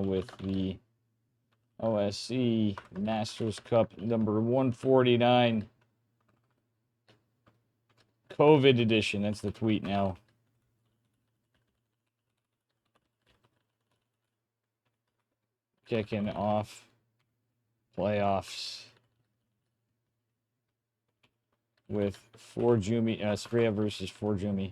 with the OSC Masters Cup number 149. COVID edition. That's the tweet now. Kicking off playoffs with ForJumy, Astrea versus ForJumy.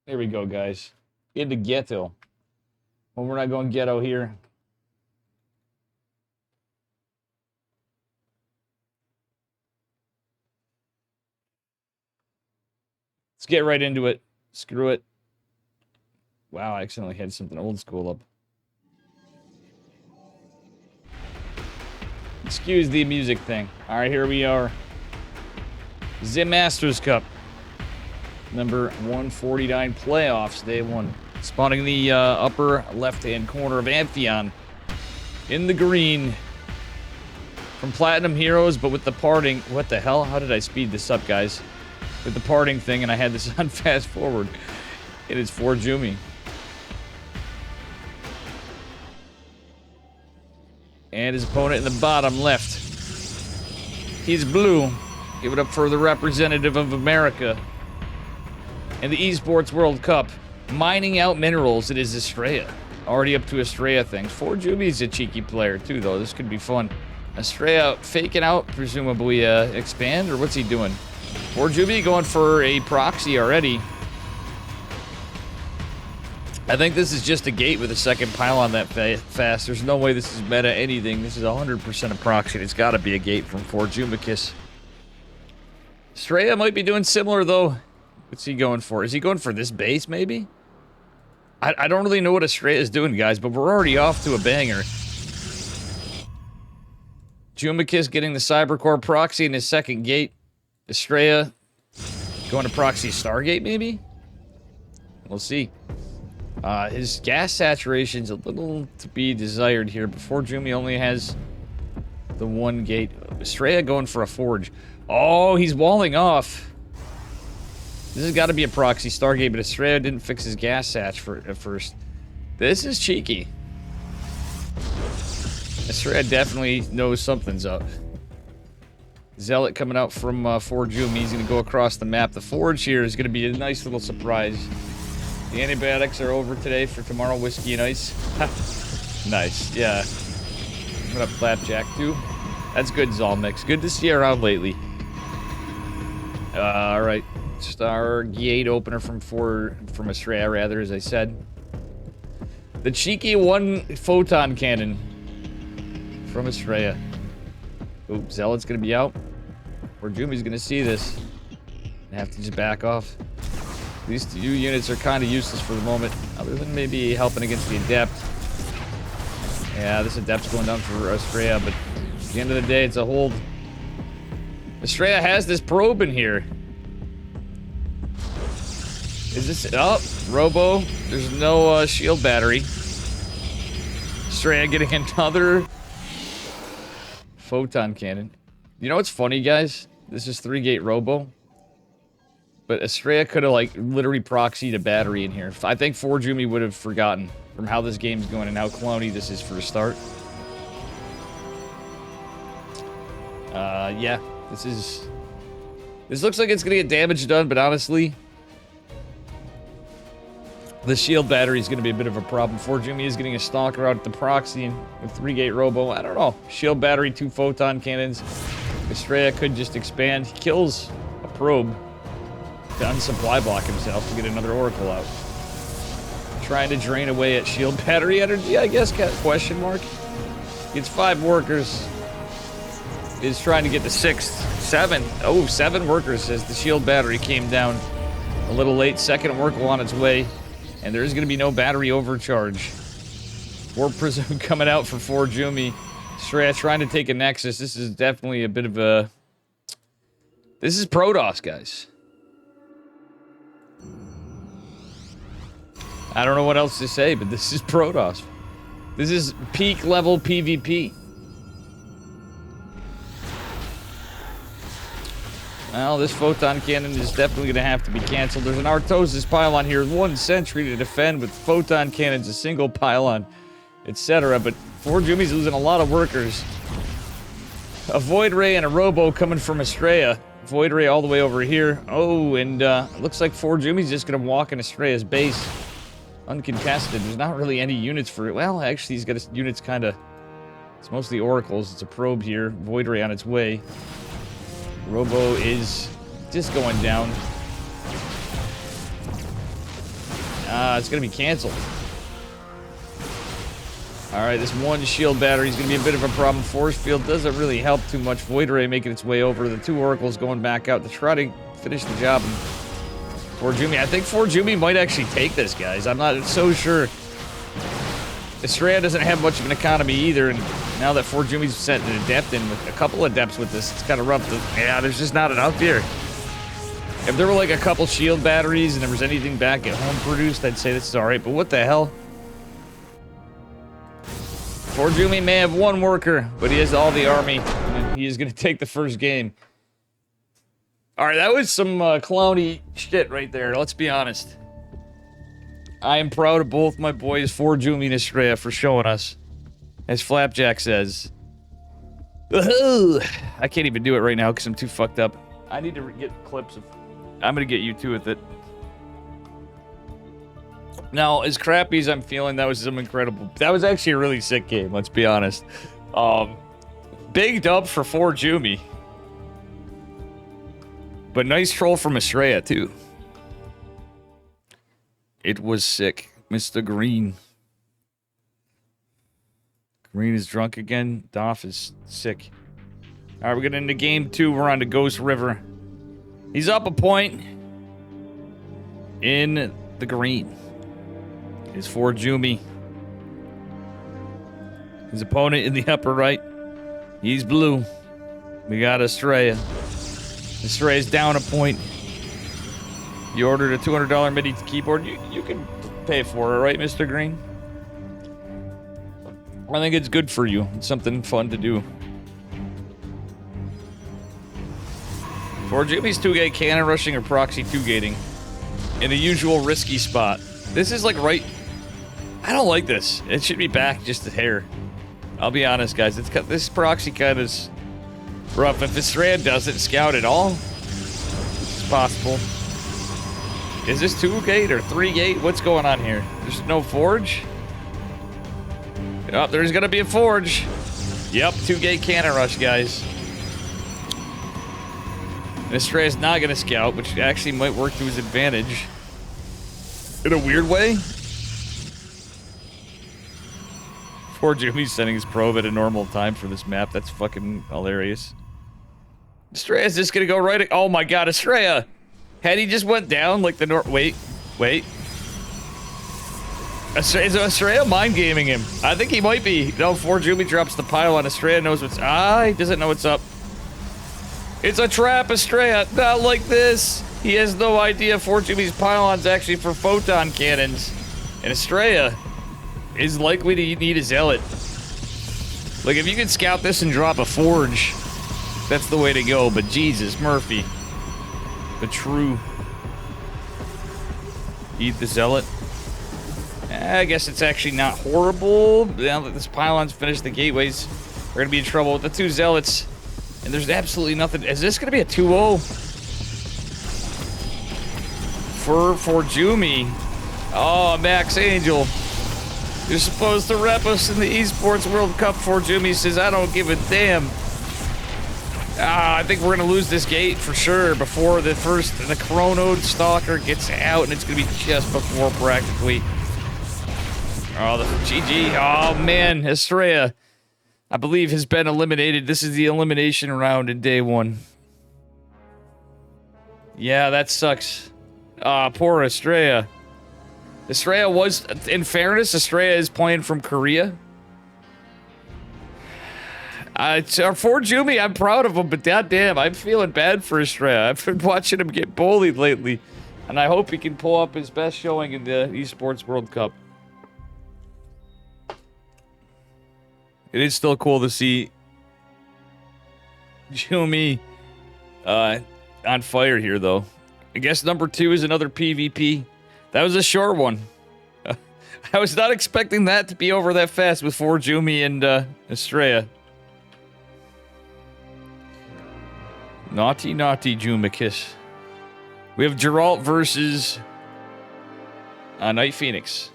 There we go, guys. Into ghetto. Well, we're not going ghetto here. Let's get right into it. Screw it. Wow, I accidentally had something old school up. Excuse the music thing. All right, here we are. The Masters Cup. Number 149 playoffs, day one. Spawning the upper left-hand corner of Amphion. In the green. From Platinum Heroes, but with the parting... What the hell? How did I speed this up, guys? With the parting thing, and I had this on fast forward. It is ForJumy. And his opponent in the bottom left. He's blue. Give it up for the representative of America. In the Esports World Cup. Mining out minerals, it is Astrea. Already up to Astrea things. ForJumy is a cheeky player, too, though. This could be fun. Astrea faking out, presumably expand, or what's he doing? ForJumy going for a proxy already. I think this is just a gate with a second pylon that fast. There's no way this is meta anything. This is 100% a proxy. It's got to be a gate from ForJumicus. Astrea might be doing similar, though. What's he going for? Is he going for this base, maybe? I don't really know what Astrea is doing, guys, but we're already off to a banger. Jumicus getting the Cybercore proxy in his second gate. Astrea going to proxy Stargate, maybe? We'll see. His gas saturation's a little to be desired here, but ForJumy only has the one gate. Astrea going for a forge. Oh, he's walling off. This has got to be a proxy Stargate, but Astrea didn't fix his gas satch at first. This is cheeky. Astrea definitely knows something's up. Zealot coming out from ForJumy. He's going to go across the map. The forge here is going to be a nice little surprise. The antibiotics are over today for tomorrow. Whiskey and ice. Nice, yeah. What up, Flapjack, too? That's good, Zalmix. Good to see you around lately. All right. Stargate opener from Astrea, rather, as I said. The cheeky one photon cannon from Astrea. Oop, Zealot's going to be out. ForJumy's going to see this and have to just back off. These two units are kind of useless for the moment, other than maybe helping against the Adept. Yeah, this Adept's going down for Astrea, but at the end of the day, it's a hold. Astrea has this probe in here. Is this... Oh, Robo. There's no shield battery. Astrea getting another photon cannon. You know what's funny, guys? This is 3-gate Robo. But Astrea could have, like, literally proxied a battery in here. I think ForJumy would have forgotten from how this game's going and how cloney this is for a start. Yeah. This looks like it's gonna get damage done, but honestly... The shield battery is going to be a bit of a problem. ForJumy is getting a stalker out at the proxy with 3-gate Robo. I don't know. Shield battery, 2 photon cannons. Astrea could just expand. He kills a probe to unsupply block himself to get another Oracle out. Trying to drain away at shield battery energy, I guess, question mark. Gets 5 workers. Is trying to get the 6th. 7. Oh, 7 workers as the shield battery came down a little late. Second Oracle on its way. And there is going to be no battery overcharge. Warp Prism coming out for ForJumy. Astrea trying to take a Nexus. This is definitely a bit of a... This is Protoss, guys. I don't know what else to say, but this is Protoss. This is peak level PvP. Well, this photon cannon is definitely going to have to be canceled. There's an Artosis pylon here, 1 sentry to defend with photon cannons, a single pylon, etc. But ForJumy's losing a lot of workers. A Void Ray and a Robo coming from Astrea. Void Ray all the way over here. Oh, and it looks like ForJumy's just going to walk in Astrea's base. Uncontested. There's not really any units for it. Well, actually, he's got his units kind of... It's mostly oracles. It's a probe here. Void Ray on its way. Robo is just going down. It's going to be canceled. Alright, this 1 shield battery is going to be a bit of a problem. Force field doesn't really help too much. Void Ray making its way over. The 2 oracles going back out to try to finish the job. And ForJumy, I think ForJumy might actually take this, guys. I'm not so sure. Astrea doesn't have much of an economy either, and now that ForJumy's sent an adept in with a couple adepts with this, it's kind of rough. Yeah, there's just not enough here. If there were like a couple shield batteries and there was anything back at home produced, I'd say this is alright, but what the hell? ForJumy may have 1 worker, but he has all the army, and he is going to take the first game. Alright, that was some clowny shit right there, let's be honest. I am proud of both my boys, ForJumy and Astrea, for showing us. As Flapjack says. I can't even do it right now because I'm too fucked up. I need to get clips of... I'm going to get you two with it. Now, as crappy as I'm feeling, that was some incredible... That was actually a really sick game, let's be honest. Big dub for ForJumy. But nice troll from Astrea, too. It was sick. Mr. Green. Green is drunk again. Doff is sick. Alright, we're getting into game 2. We're on to Ghost River. He's up a point. In the green is ForJumy. His opponent in the upper right. He's blue. We got Astrea. Astrea's down a point. You ordered a $200 MIDI keyboard. You can pay for it, right, Mr. Green? I think it's good for you. It's something fun to do. ForJumy's 2-gate cannon rushing or proxy 2-gating. In the usual risky spot. This is like right... I don't like this. It should be back just a hair. I'll be honest, guys. It's got this proxy kind of rough. If Astrea doesn't scout at all, it's possible. Is this 2-gate or 3-gate? What's going on here? There's no forge? Oh, there's gonna be a forge. Yep, 2-gate cannon rush, guys. And Astrea's not gonna scout, which actually might work to his advantage. In a weird way. ForJumy's sending his probe at a normal time for this map. That's fucking hilarious. Astrea's just gonna go right... Oh my god, Astrea! Had he just went down like the Wait. Is Astrea mind gaming him? I think he might be. No, ForJumy drops the pylon. Astrea knows what's... he doesn't know what's up. It's a trap, Astrea. Not like this. He has no idea ForJumy's pylon's actually for photon cannons. And Astrea is likely to need a zealot. Like, if you could scout this and drop a forge, that's the way to go. But Jesus, Murphy. The true... Eat the zealot. I guess it's actually not horrible. Now that this pylon's finished the gateways, we're gonna be in trouble with the 2 zealots. And there's absolutely nothing. Is this gonna be a 2-0? For ForJumy. Oh, Max Angel. You're supposed to rep us in the Esports World Cup. ForJumy says, I don't give a damn. I think we're gonna lose this gate for sure before the Chrono Stalker gets out, and it's gonna be just before practically. Oh, the GG. Oh, man. Astrea, I believe, has been eliminated. This is the elimination round in day 1. Yeah, that sucks. Poor Astrea. Astrea was... In fairness, Astrea is playing from Korea. ForJumy, I'm proud of him, but goddamn, I'm feeling bad for Astrea. I've been watching him get bullied lately, and I hope he can pull up his best showing in the Esports World Cup. It is still cool to see Jumi on fire here, though. I guess number 2 is another PvP. That was a short one. I was not expecting that to be over that fast with ForJumy and Astrea. Naughty, naughty Jumicus. We have Gerald versus NightPhoenix.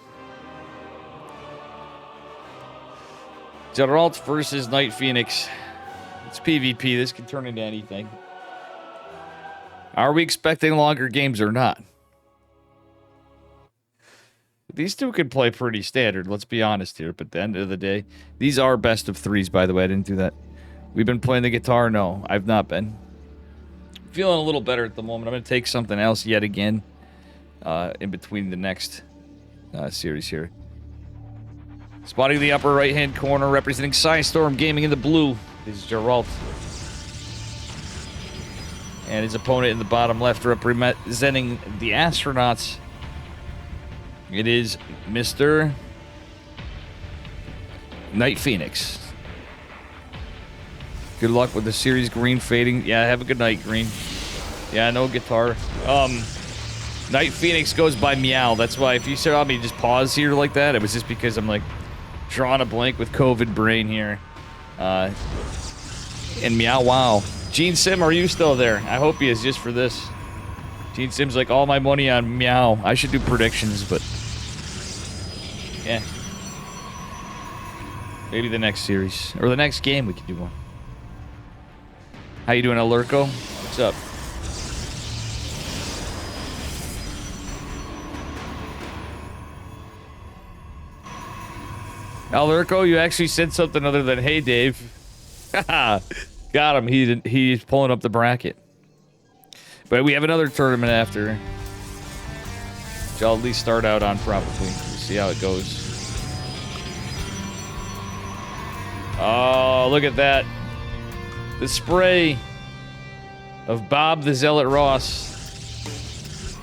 Gerald versus NightPhoenix. It's PvP. This can turn into anything. Are we expecting longer games or not? These two could play pretty standard, let's be honest here. But at the end of the day, these are best of 3s, by the way. I didn't do that. We've been playing the guitar? No, I've not been. Feeling a little better at the moment. I'm going to take something else yet again in between the next series here. Spotting the upper right-hand corner, representing Storm Gaming in the blue, is Gerald. And his opponent in the bottom left, representing the astronauts, it is Mr. NightPhoenix. Good luck with the series. Green fading. Yeah, have a good night, Green. Yeah, no guitar. NightPhoenix goes by Meow. That's why if you saw me just pause here like that, it was just because I'm like drawing a blank with COVID brain here. And Meow, wow. Gene Sim, are you still there? I hope he is, just for this. Gene Sim's like, all my money on Meow. I should do predictions, but yeah. Maybe the next series. Or the next game we can do one. How you doing, Alurko? What's up? Alurko, you actually said something other than, hey, Dave. Got him. He's pulling up the bracket. But we have another tournament after, which I'll at least start out on probably. We'll see how it goes. Oh, look at that. The spray of Bob the Zealot Ross.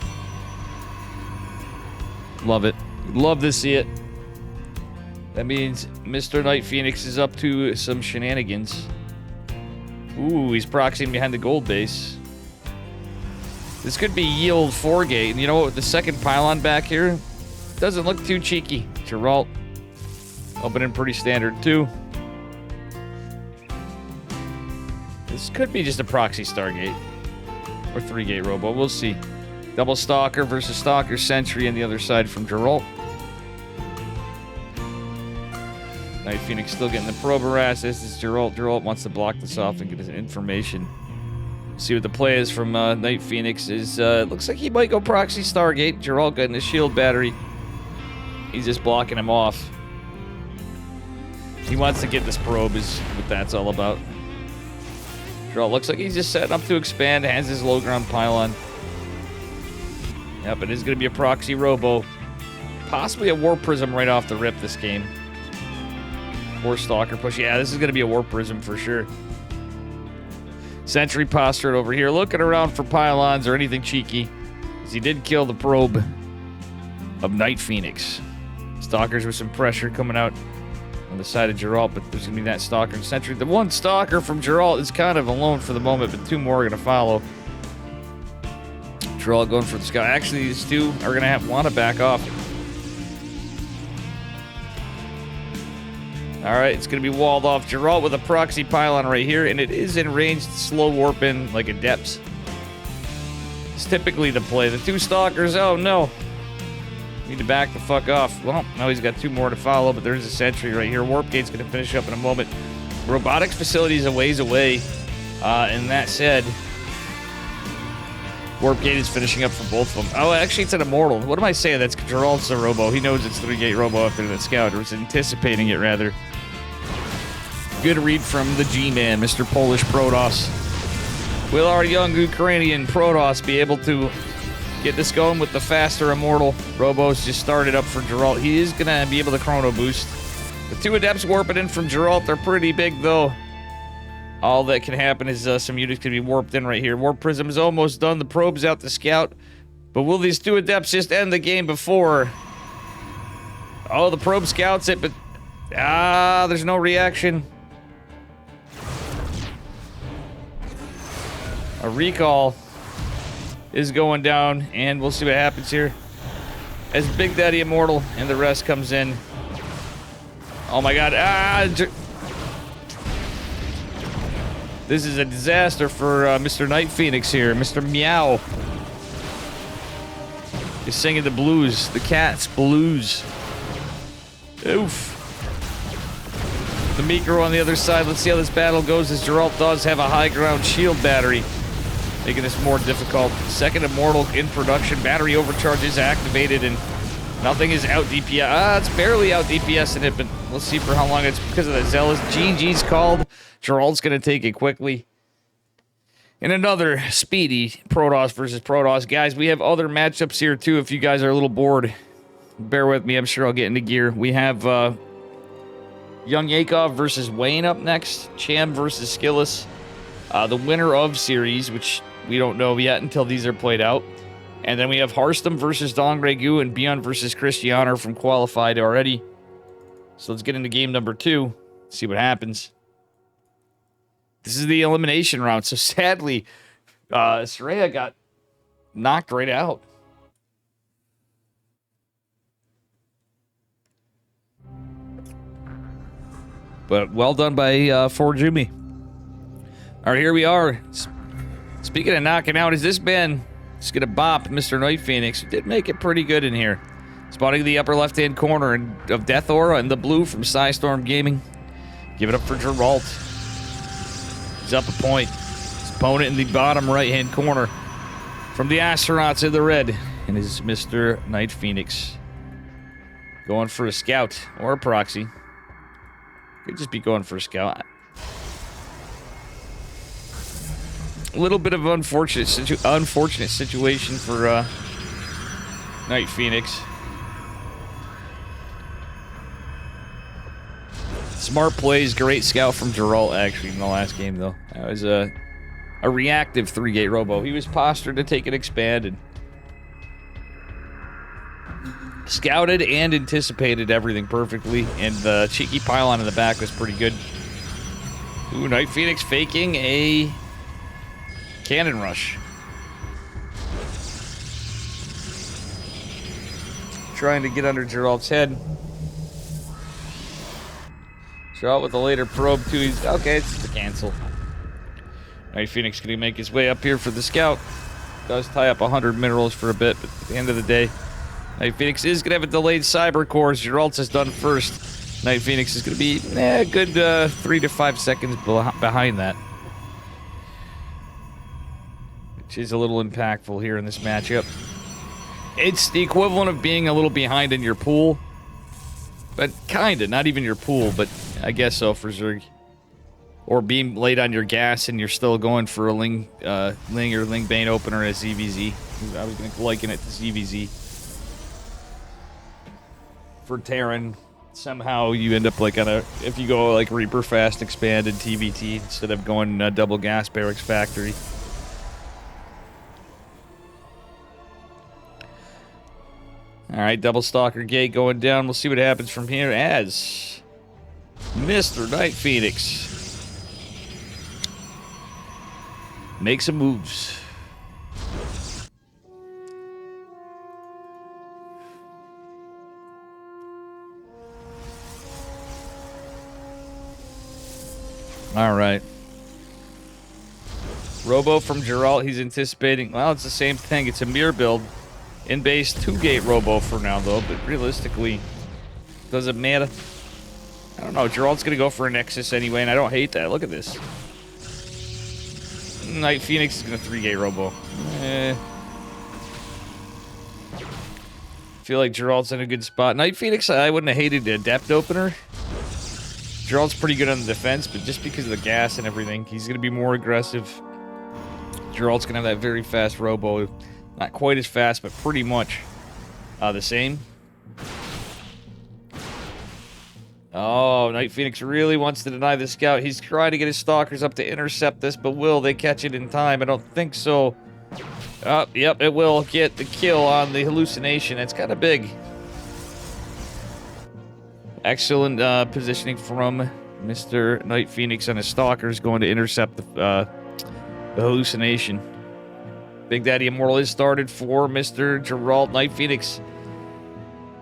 Love it. Love to see it. That means Mr. NightPhoenix is up to some shenanigans. Ooh, he's proxying behind the gold base. This could be yield 4-gate. And you know what? With the second pylon back here, doesn't look too cheeky. Gerald opening pretty standard too. This could be just a proxy Stargate. Or 3-gate robo. We'll see. Double Stalker versus Stalker Sentry on the other side from Gerald. NightPhoenix still getting the probe harass. This is Gerald. Gerald wants to block this off and get his information. See what the play is from NightPhoenix is. Looks like he might go proxy Stargate. Gerald getting his shield battery. He's just blocking him off. He wants to get this probe is what that's all about. Gerald looks like he's just setting up to expand. Hands his low ground pylon. Yep, it is going to be a proxy robo. Possibly a War Prism right off the rip this game. Or Stalker push. Yeah, this is going to be a War Prism for sure. Sentry postured over here, looking around for pylons or anything cheeky. As he did kill the probe of NightPhoenix. Stalkers with some pressure coming out on the side of Gerald, but there's going to be that Stalker and Sentry. The one Stalker from Gerald is kind of alone for the moment, but 2 more are going to follow. Gerald going for the scout. Actually, these 2 are going to want to back off. Alright, it's going to be walled off. Gerald with a proxy pylon right here, and it is in range to slow warp in like Adepts. It's typically the play. The 2 Stalkers, oh no. Need to back the fuck off. Well, now he's got 2 more to follow, but there's a Sentry right here. Warp Gate's going to finish up in a moment. Robotics facility is a ways away. And that said, Warp Gate is finishing up for both of them. Oh, actually, it's an Immortal. What am I saying? That's Gerald's a robo. He knows it's 3-gate robo after that scout, or is anticipating it, rather. Good read from the G-Man, Mr. Polish Protoss. Will our young Ukrainian Protoss be able to get this going with the faster Immortal? Robos just started up for Gerald. He is going to be able to chrono boost. The 2 Adepts warping in from Gerald. They're pretty big, though. All that can happen is some units can be warped in right here. Warp Prism is almost done. The probe's out to scout. But will these 2 Adepts just end the game before? Oh, the probe scouts it, but... there's no reaction. A recall. is going down, and we'll see what happens here. As Big Daddy Immortal and the rest comes in. Oh my god. This is a disaster for Mr. NightPhoenix here. Mr. Meow. He's singing the blues. The cat's blues. Oof. The Mikro on the other side. Let's see how this battle goes, as Gerald does have a high ground shield battery, making this more difficult. Second Immortal in production. Battery overcharge is activated, and nothing is out DPS. It's barely out DPS in it, but let's see for how long. It's because of the Zealous. GG's called. Gerald's going to take it quickly. In another speedy Protoss versus Protoss. Guys, we have other matchups here, too, if you guys are a little bored. Bear with me. I'm sure I'll get into gear. We have YoungYakov versus Wayne up next. Cham versus SKillous. The winner of series, which we don't know yet until these are played out. And then we have Harstem versus Dongregu and ByuN versus Krystianer from qualified already. So let's get into game number 2. See what happens. This is the elimination round. So sadly, Astrea got knocked right out. But well done by ForJumy. All right, here we are. Speaking of knocking out, has this been... It's going to bop Mr. NightPhoenix. Did make it pretty good in here. Spotting the upper left-hand corner of Death Aura and the blue from Storm Gaming. Give it up for Gerald. He's up a point. His opponent in the bottom right-hand corner from the Astronauts in the red. And is Mr. NightPhoenix. Going for a scout or a proxy. Could just be going for a scout. A little bit of unfortunate situation for NightPhoenix. Smart plays, great scout from Gerald, actually, in the last game, though. That was a reactive 3-gate robo. He was postured to take an expand and scouted and anticipated everything perfectly, and the cheeky pylon in the back was pretty good. Ooh, NightPhoenix faking a cannon rush. Trying to get under Gerald's head. Gerald with a later probe, too. He's okay, it's the cancel. NightPhoenix gonna make his way up here for the scout. Does tie up 100 minerals for a bit, but at the end of the day, NightPhoenix is gonna have a delayed cyber core. Gerald has done first. NightPhoenix is gonna be a good 3 to 5 seconds behind that, which is a little impactful here in this matchup. It's the equivalent of being a little behind in your pool, but kinda, not even your pool, but I guess so for Zerg. Or being late on your gas and you're still going for a Ling or Ling Bane opener as ZVZ. I was gonna liken it to ZVZ. For Terran, somehow you end up like on a, if you go like Reaper Fast expanded TVT instead of going double gas barracks factory. Alright, double stalker gate going down. We'll see what happens from here as Mr. NightPhoenix makes some moves. Alright. Robo from Gerald, he's anticipating, well, it's the same thing. It's a mirror build. In base 2-gate robo for now, though, but realistically, does it matter? I don't know. Gerald's going to go for a Nexus anyway, and I don't hate that. Look at this. NightPhoenix is going to 3-gate robo. Feel like Gerald's in a good spot. NightPhoenix, I wouldn't have hated the Adept opener. Gerald's pretty good on the defense, but just because of the gas and everything, he's going to be more aggressive. Gerald's going to have that very fast robo. Not quite as fast, but pretty much the same. Oh, NightPhoenix really wants to deny the scout. He's trying to get his stalkers up to intercept this, but will they catch it in time? I don't think so. Oh, yep, it will get the kill on the hallucination. It's kind of big. Excellent positioning from Mr. NightPhoenix on his stalkers, going to intercept the hallucination. Big Daddy Immortal is started for Mr. Gerald. NightPhoenix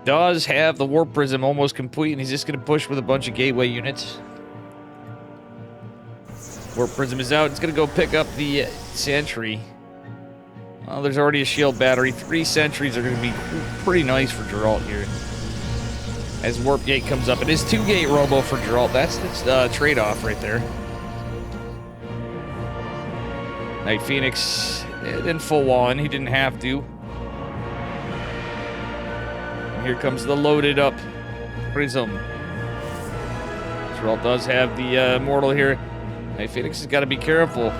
does have the Warp Prism almost complete, and he's just going to push with a bunch of gateway units. Warp Prism is out. It's going to go pick up the Sentry. Well, there's already a shield battery. 3 sentries are going to be pretty nice for Gerald here. As Warp Gate comes up. It is 2-gate Robo for Gerald. That's the trade-off right there. NightPhoenix didn't full wall in. He didn't have to. And here comes the loaded up Prism. Gerald does have the Immortal here. NightPhoenix has got to be careful.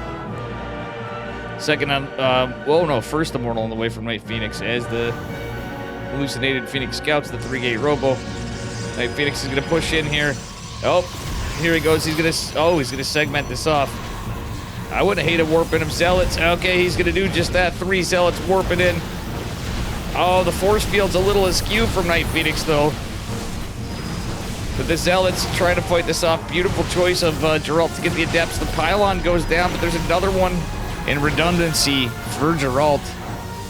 Second on, first Immortal on the way from NightPhoenix as the hallucinated Phoenix scouts the 3-gate Robo. NightPhoenix is going to push in here. Oh, here he goes. He's going to segment this off. I wouldn't hate a warping of Zealots. Okay, he's going to do just that. 3 Zealots warping in. Oh, the force field's a little askew from NightPhoenix, though. But the Zealots trying to fight this off. Beautiful choice of Gerald to get the Adepts. The pylon goes down, but there's another one in redundancy for Gerald.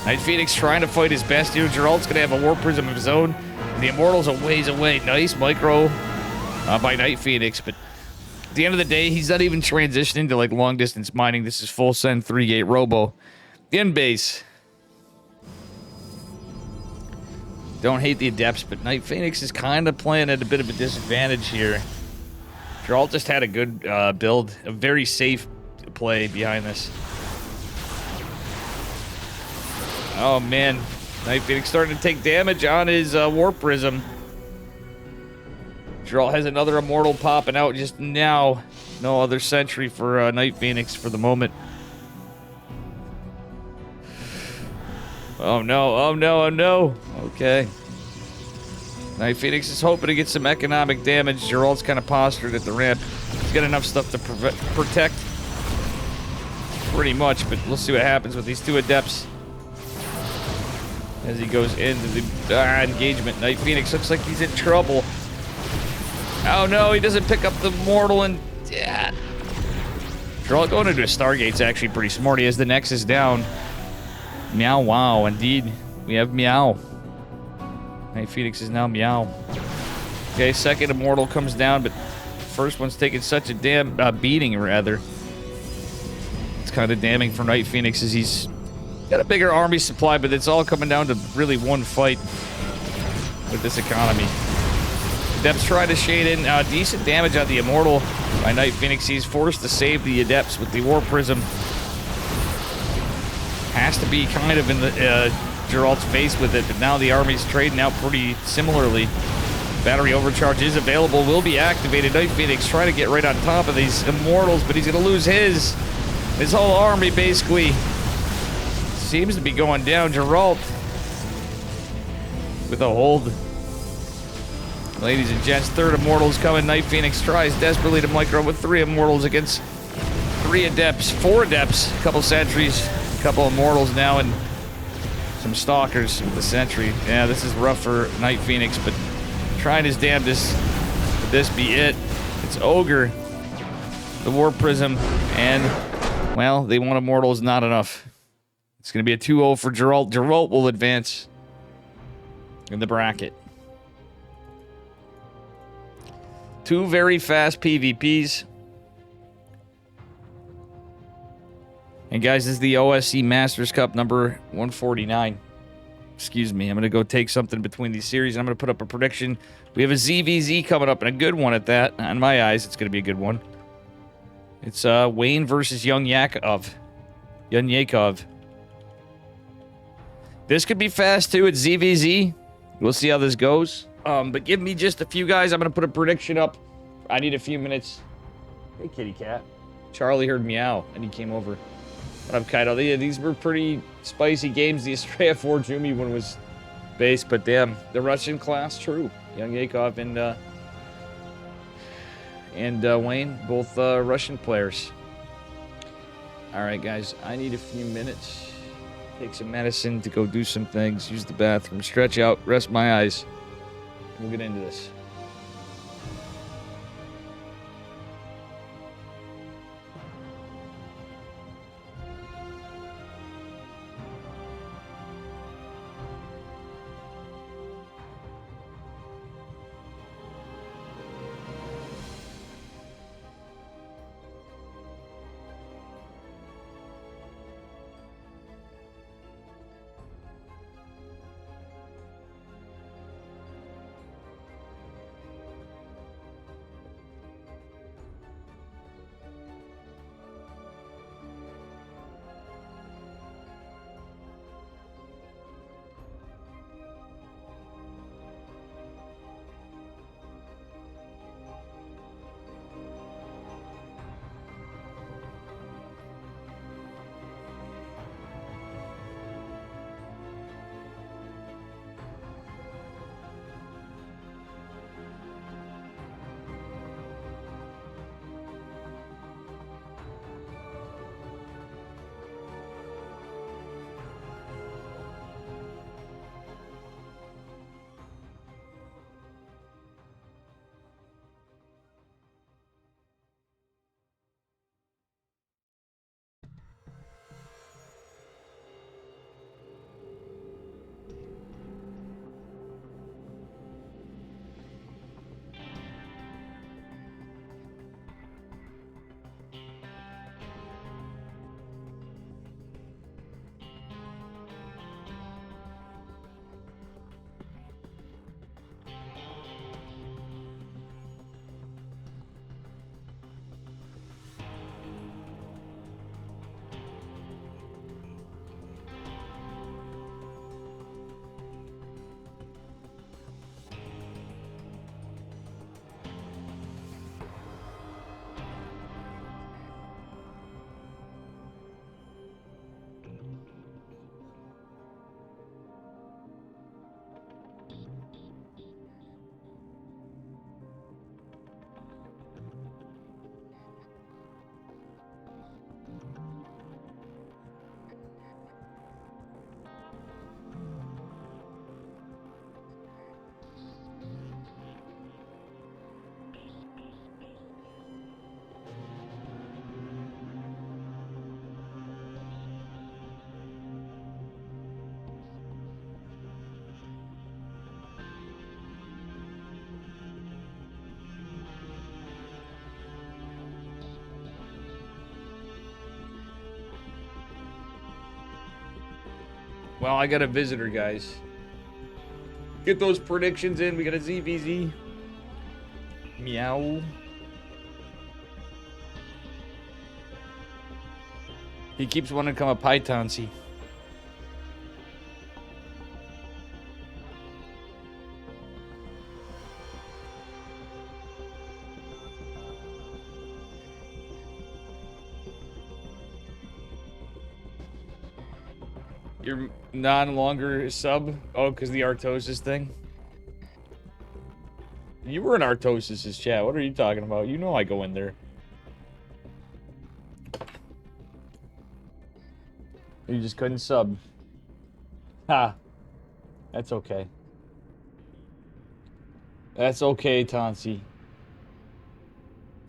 NightPhoenix trying to fight his best here. Gerald's going to have a Warp Prism of his own. And the Immortal's a ways away. Nice micro by NightPhoenix, but at the end of the day, he's not even transitioning to like long distance mining. This is full send 3-gate Robo. In base. Don't hate the Adepts, but NightPhoenix is kind of playing at a bit of a disadvantage here. Gerald just had a good build, a very safe play behind this. Oh man, NightPhoenix starting to take damage on his Warp Prism. Gerald has another Immortal popping out just now. No other sentry for NightPhoenix for the moment. Oh no, oh no, oh no. Okay. NightPhoenix is hoping to get some economic damage. Gerald's kind of postured at the ramp. He's got enough stuff to protect pretty much, but we'll see what happens with these 2 Adepts as he goes into the engagement. NightPhoenix looks like he's in trouble. Oh no, he doesn't pick up the Mortal, and yeah. Gerald going into a Stargate's actually pretty smart. He has the Nexus down. Meow, wow, indeed. We have Meow. NightPhoenix is now Meow. Okay, second Immortal comes down, but first one's taking such a damn beating, rather. It's kind of damning for NightPhoenix as he's got a bigger army supply, but it's all coming down to really one fight with this economy. Adepts try to shade in decent damage on the Immortal by NightPhoenix. He's forced to save the Adepts with the Warp Prism. Has to be kind of in the Gerald's face with it, but now the army's trading out pretty similarly. Battery overcharge is available, will be activated. NightPhoenix trying to get right on top of these Immortals, but he's going to lose his whole army basically seems to be going down. Gerald with a hold. Ladies and gents, third Immortal's coming. NightPhoenix tries desperately to micro with 3 Immortals against 3 Adepts, 4 Adepts, a couple sentries, a couple Immortals now, and some Stalkers with the sentry. Yeah, this is rough for NightPhoenix, but trying his damnedest. Could this be it? It's Ogre, the Warp Prism, and, well, they want Immortals, not enough. It's going to be a 2-0 for Gerald. Gerald will advance in the bracket. 2 very fast PvPs. And guys, this is the OSC Masters Cup number 149. Excuse me, I'm going to go take something between these series, and I'm going to put up a prediction. We have a ZVZ coming up, and a good one at that. In my eyes, it's going to be a good one. It's Wayne versus YoungYakov. YoungYakov. This could be fast, too. It's ZVZ. We'll see how this goes. But give me just a few, guys. I'm going to put a prediction up. I need a few minutes. Hey, kitty cat. Charlie heard meow, and he came over. What up, Kaido? Yeah, these were pretty spicy games. The Astrea ForJumy one was based, but damn, the Russian class, true. YoungYakov and Wayne, both Russian players. All right, guys, I need a few minutes. Take some medicine to go do some things, use the bathroom, stretch out, rest my eyes. We'll get into this. Well, I got a visitor, guys. Get those predictions in. We got a ZVZ. Meow. He keeps wanting to come a Python-see. You're non-longer sub? Oh, because the Artosis thing? You were in Artosis's chat. What are you talking about? You know I go in there. You just couldn't sub. Ha. That's okay. That's okay, Tonsi.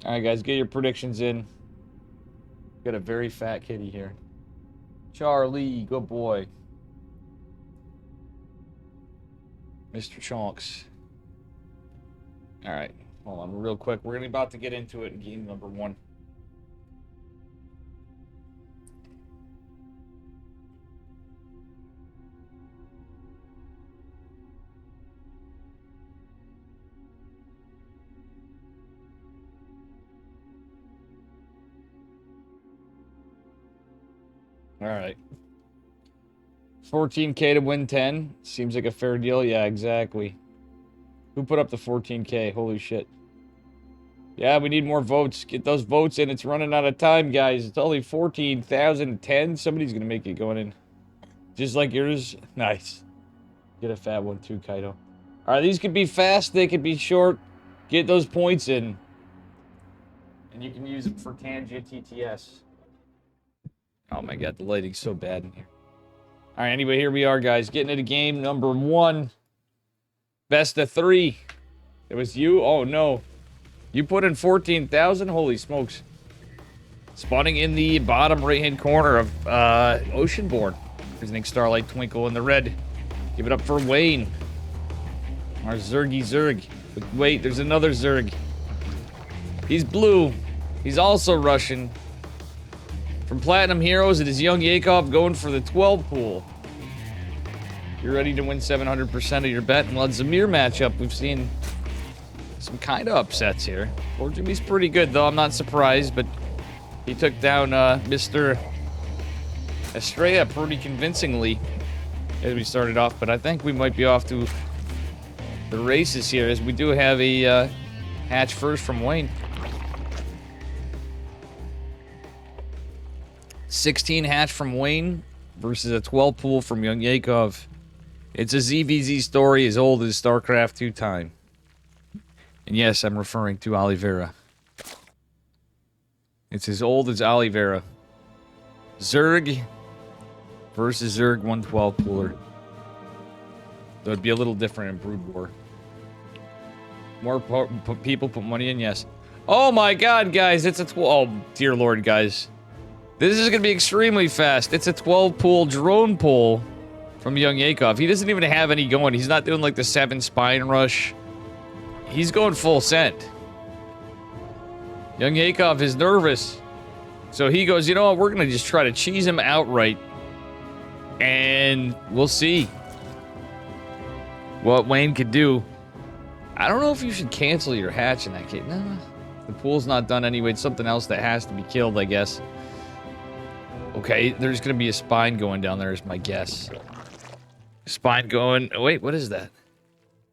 Alright, guys, get your predictions in. Got a very fat kitty here. Charlie, good boy. Mr. Chonks. Alright, hold on real quick. We're about to get into it in game number 1. Alright. 14K to win 10. Seems like a fair deal. Yeah, exactly. Who put up the 14K? Holy shit. Yeah, we need more votes. Get those votes in. It's running out of time, guys. It's only 14,010. Somebody's going to make it going in. Just like yours. Nice. Get a fat one too, Kaido. Alright, these could be fast. They could be short. Get those points in. And you can use them for Tangent TTS. Oh my god, the lighting's so bad in here. Alright, anyway, here we are, guys. Getting into game number 1. Best of 3. It was you? Oh, no. You put in 14,000? Holy smokes. Spawning in the bottom right-hand corner of Oceanborn. Visiting Starlight Twinkle in the red. Give it up for Wayne. Our Zergy Zerg. But wait, there's another Zerg. He's blue. He's also Russian. From Platinum Heroes, it is YoungYakov going for the 12 pool. You're ready to win 700% of your bet. Well, Zamir matchup, we've seen some kind of upsets here. ForJumy's pretty good, though. I'm not surprised, but he took down Mr. Astrea pretty convincingly as we started off. But I think we might be off to the races here, as we do have a hatch first from Wayne. 16 hatch from Wayne versus a 12 pool from YoungYakov. It's a ZVZ story as old as Starcraft 2 time. And yes, I'm referring to Oliveira. It's as old as Oliveira. Zerg versus Zerg 112 pooler. Though it'd be a little different in Brood War. More people put money in, yes. Oh my god, guys, it's a 12. Oh, dear lord, guys. This is going to be extremely fast. It's a 12 pool drone pull from YoungYakov. He doesn't even have any going. He's not doing like the 7 spine rush. He's going full send. YoungYakov is nervous. So he goes, you know what? We're going to just try to cheese him outright. And we'll see what Wayne could do. I don't know if you should cancel your hatch in that case. No, the pool's not done anyway. It's something else that has to be killed, I guess. Okay, there's going to be a spine going down there is my guess. Spine going... Wait, what is that?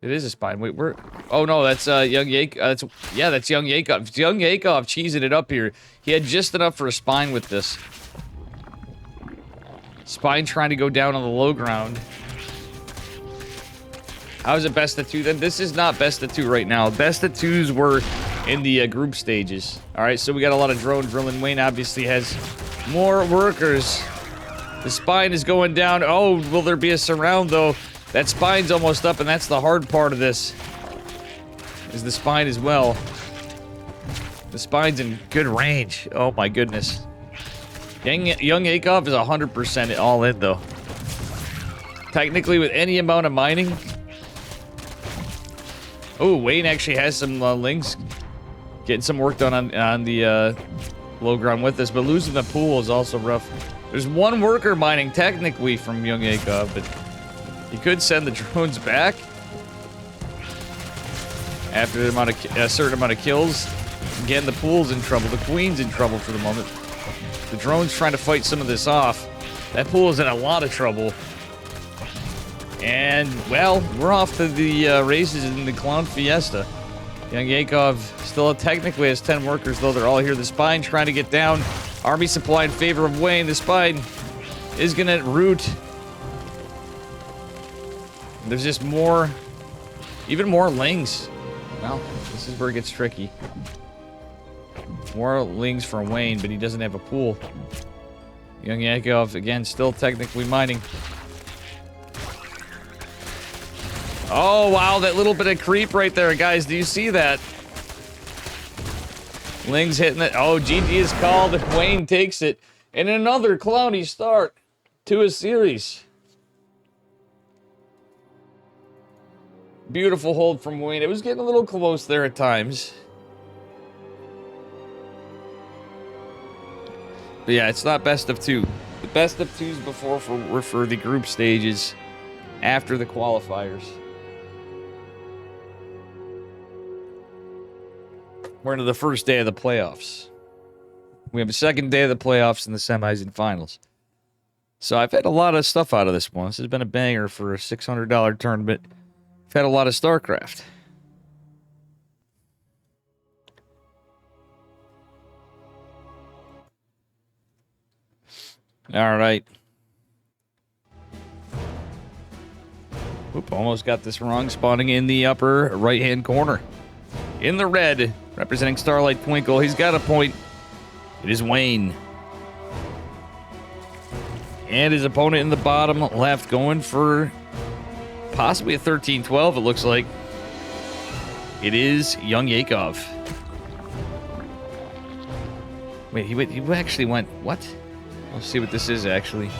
It is a spine. Wait, where... Oh, no, that's YoungYakov. Yeah, that's YoungYakov. It's YoungYakov cheesing it up here. He had just enough for a spine with this. Spine trying to go down on the low ground. How is it best of 2 then? This is not best of 2 right now. Best of 2s were in the group stages. Alright, so we got a lot of drone drilling. Wayne obviously has more workers. The spine is going down. Oh, will there be a surround though? That spine's almost up, and that's the hard part of this. Is the spine as well. The spine's in good range. Oh my goodness. YoungYakov is 100% all in though. Technically with any amount of mining. Oh, Wayne actually has some links. Getting some work done on the low ground with this, but losing the pool is also rough. There's one worker mining technically from YoungYakov, but he could send the drones back after a certain amount of kills. Again, the pool's in trouble. The queen's in trouble for the moment. The drone's trying to fight some of this off. That pool is in a lot of trouble. And, well, we're off to the races in the Clown Fiesta. YoungYakov still technically has 10 workers, though they're all here. The Spine trying to get down. Army supply in favor of Wayne. The Spine is going to root. There's just more, even more Lings. Well, this is where it gets tricky. More Lings for Wayne, but he doesn't have a pool. YoungYakov, again, still technically mining. Oh, wow, that little bit of creep right there, guys. Do you see that? Ling's hitting it. Oh, GG is called. Wayne takes it. And another cloudy start to a series. Beautiful hold from Wayne. It was getting a little close there at times. But yeah, it's not best of two. The best of twos before were for the group stages after the qualifiers. We're into the first day of the playoffs. We have a second day of the playoffs and the semis and finals. So I've had a lot of stuff out of this one. This has been a banger for a $600 tournament. I've had a lot of Starcraft. All right. Oop, almost got this wrong. Spawning in the upper right-hand corner. In the red, representing Starlight Twinkle. He's got a point. It is Wayne. And his opponent in the bottom left going for possibly a 13-12, it looks like. It is YoungYakov. Wait, he actually went... What? Let's see what this is, actually.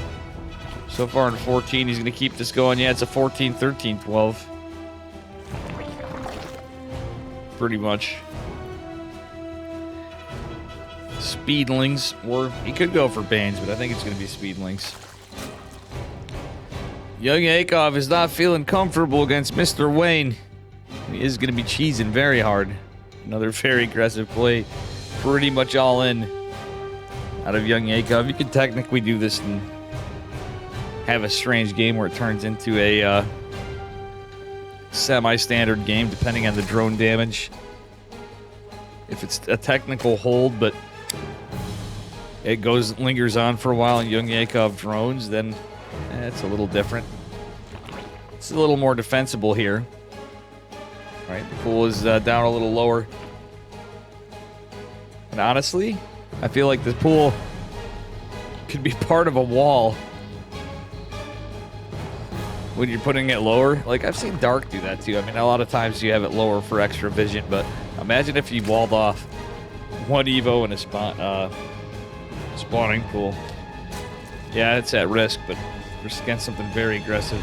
So far in 14, he's going to keep this going. Yeah, it's a 14, 13, 12. Pretty much. Speedlings, or he could go for Banes, but I think it's going to be Speedlings. YoungYakov is not feeling comfortable against Mr. Wayne. He is going to be cheesing very hard. Another very aggressive play. Pretty much all in out of YoungYakov. You could technically do this and have a strange game where it turns into a semi-standard game, depending on the drone damage. If it's a technical hold, but it lingers on for a while and YoungYakov drones, then it's a little different. It's a little more defensible here. All right, the pool is down a little lower. And honestly, I feel like the pool could be part of a wall when you're putting it lower. Like, I've seen Dark do that too. I mean, a lot of times you have it lower for extra vision, but imagine if you walled off one Evo in a spawning pool. Yeah, it's at risk, but we're against something very aggressive.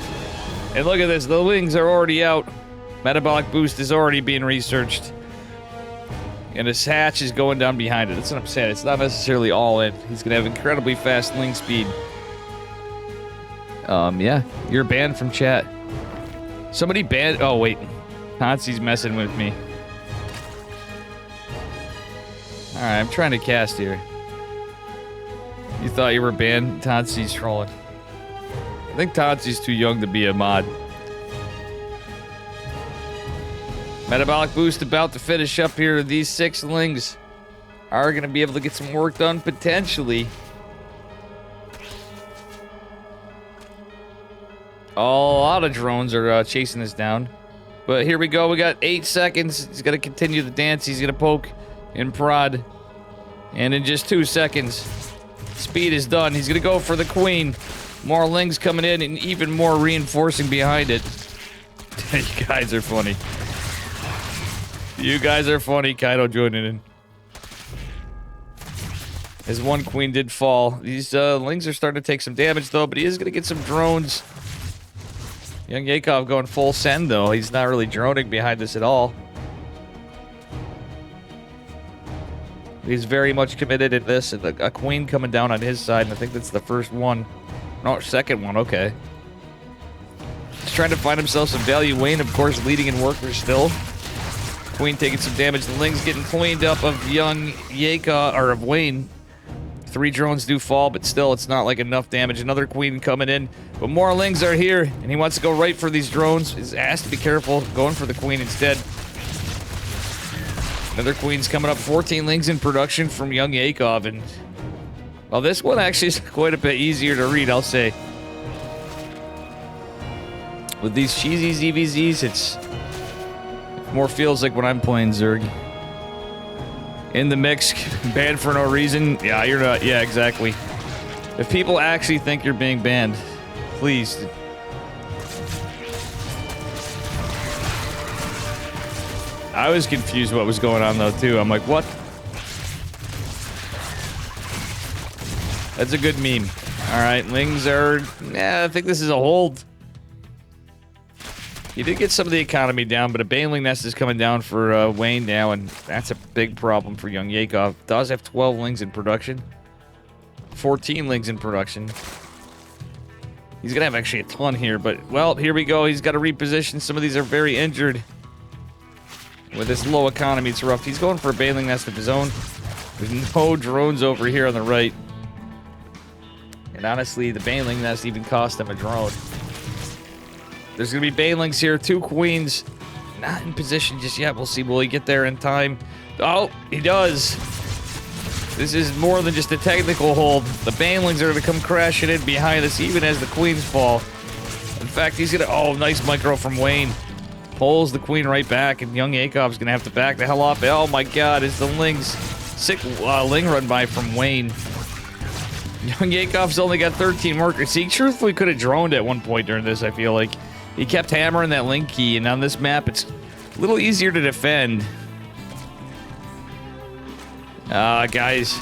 And look at this, the wings are already out. Metabolic boost is already being researched. And his hatch is going down behind it. That's what I'm saying. It's not necessarily all in. He's going to have incredibly fast link speed. Yeah. You're banned from chat. Somebody banned... Oh, wait. Nazi's messing with me. Alright, I'm trying to cast here. You thought you were banned? Nazi's trolling. I think Nazi's too young to be a mod. Metabolic boost about to finish up here. These 6 lings are going to be able to get some work done, potentially. A lot of drones are chasing this down. But here we go. We got 8 seconds. He's going to continue the dance. He's going to poke and prod. And in just 2 seconds, speed is done. He's going to go for the queen. More lings coming in and even more reinforcing behind it. You guys are funny. You guys are funny. Kaido joining in. His one queen did fall. These lings are starting to take some damage, though, but he is going to get some drones. YoungYakov going full send, though. He's not really droning behind this at all. He's very much committed in this, and a queen coming down on his side, and I think that's the first one. No, second one, okay. He's trying to find himself some value. Wayne, of course, leading in workers still. Queen taking some damage. The Ling's getting cleaned up of YoungYakov, or of Wayne. 3 drones do fall, but still, it's not like enough damage. Another queen coming in, but more Lings are here, and he wants to go right for these drones. He's asked to be careful, going for the queen instead. Another queen's coming up. 14 Lings in production from YoungYakov, and well, this one actually is quite a bit easier to read, I'll say. With these cheesy ZVZs, it more feels like when I'm playing Zerg. In the mix, banned for no reason. Yeah, you're not. Yeah, exactly. If people actually think you're being banned, please. I was confused what was going on, though, too. I'm like, what? That's a good meme. All right, Lings are... Yeah, I think this is a hold. You did get some of the economy down, but a Baneling Nest is coming down for Wayne now, and that's a big problem for YoungYakov. Does have 12 Lings in production. 14 Lings in production. He's going to have actually a ton here, but, well, here we go. He's got to reposition. Some of these are very injured. With this low economy, it's rough. He's going for a Baneling Nest of his own. There's no drones over here on the right. And honestly, the Baneling Nest even cost him a drone. There's going to be Banelings here. 2 queens. Not in position just yet. We'll see. Will he get there in time? Oh, he does. This is more than just a technical hold. The Banelings are going to come crashing in behind us even as the queens fall. In fact, he's going to... Oh, nice micro from Wayne. Pulls the queen right back, and YoungYakov's going to have to back the hell off. Oh, my God. It's the Lings. Sick Ling run by from Wayne. YoungYakov's only got 13 workers. He truthfully could have droned at one point during this, I feel like. He kept hammering that Ling key, and on this map, it's a little easier to defend. Guys.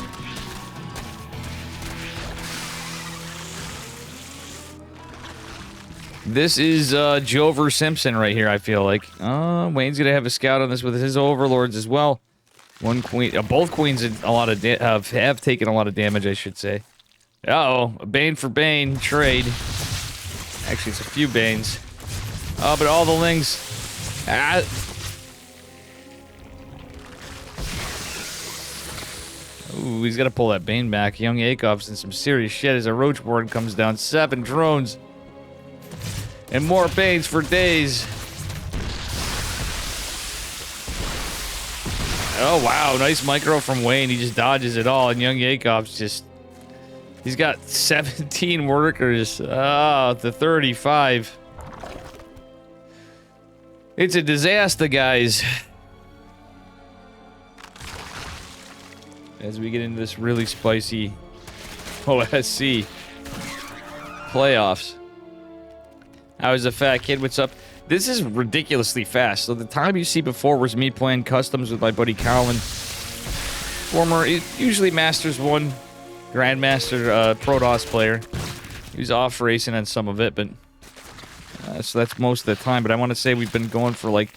This is Jover Simpson right here, I feel like. Wayne's going to have a scout on this with his overlords as well. One queen, both queens have taken a lot of damage, I should say. Uh-oh, a Bane for Bane trade. Actually, it's a few Banes. Oh, but all the Lings. Ooh, he's got to pull that Bane back. YoungYakov's in some serious shit as a Roachborn comes down. 7 drones. And more Banes for days. Oh, wow. Nice micro from Wayne. He just dodges it all. And YoungYakov's just... He's got 17 workers. Oh, to 35. It's a disaster, guys. As we get into this really spicy OSC playoffs. How is the fat kid? What's up? This is ridiculously fast. So the time you see before was me playing customs with my buddy Colin. Former, usually Masters 1, Grandmaster Protoss player. He was off racing on some of it, but... so that's most of the time, but I want to say we've been going for like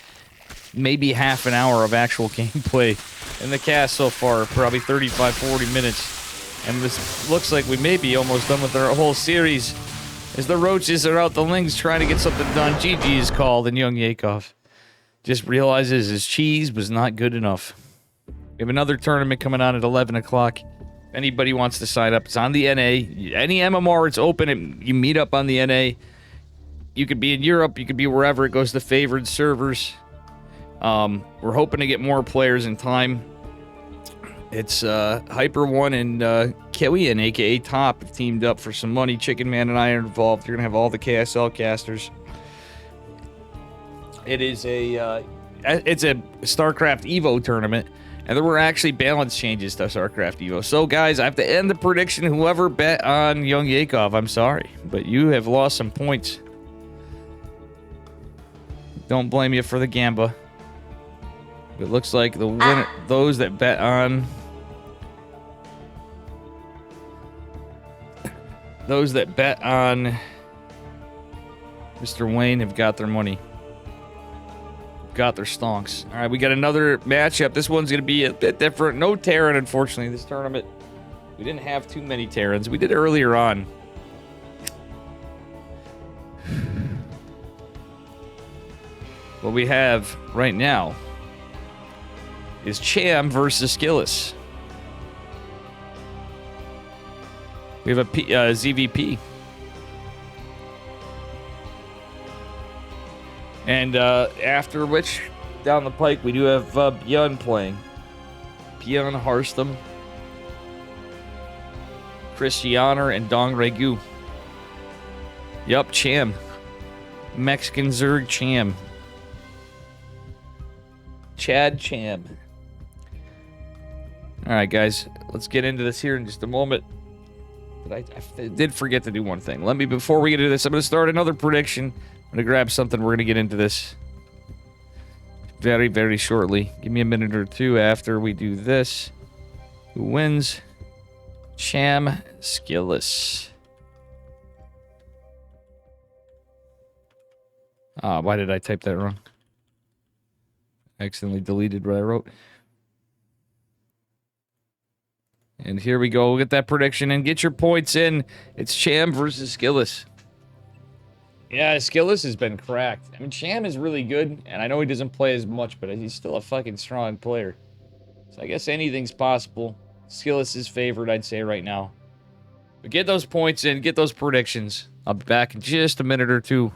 maybe half an hour of actual gameplay in the cast so far, probably 35-40 minutes. And this looks like we may be almost done with our whole series. As the Roaches are out, the Lings trying to get something done. GG is called, and YoungYakov just realizes his cheese was not good enough. We have another tournament coming on at 11 o'clock. If anybody wants to sign up, it's on the NA. Any MMR, it's open. You meet up on the NA. You could be in Europe, you could be wherever. It goes to favored servers. We're hoping to get more players in time. It's Hyper One and Killian, aka Top, have teamed up for some money. Chicken Man and I are involved. You're gonna have all the KSL casters. It is it's a Starcraft Evo tournament, and there were actually balance changes to Starcraft Evo. So, guys, I have to end the prediction. Whoever bet on YoungYakov, I'm sorry, but you have lost some points. Don't blame you for the gamba. It looks like the winner, those that bet on Mr. Wayne have got their money. got their stonks. All right, we got another matchup. This one's going to be a bit different. No Terran, unfortunately, this tournament. We didn't have too many Terrans. We did earlier on. What we have right now is Cham versus SKillous. We have a ZVP. And after which, down the pike, we do have ByuN playing. ByuN, Harstem, Krystianer, and Dong Regu. Yup, Cham. Mexican Zerg Cham. Chad Cham. Alright, guys. Let's get into this here in just a moment. But I did forget to do one thing. Before we get into this, I'm going to start another prediction. I'm going to grab something. We're going to get into this very, very shortly. Give me a minute or two after we do this. Who wins? Cham, SKillous. Ah, why did I type that wrong? Accidentally deleted what I wrote. And here we go. We'll get that prediction and get your points in. It's Cham versus SKillous. Yeah, SKillous has been cracked. I mean, Cham is really good, and I know he doesn't play as much, but he's still a fucking strong player. So I guess anything's possible. SKillous is favored, I'd say, right now. But get those points in, get those predictions. I'll be back in just a minute or two.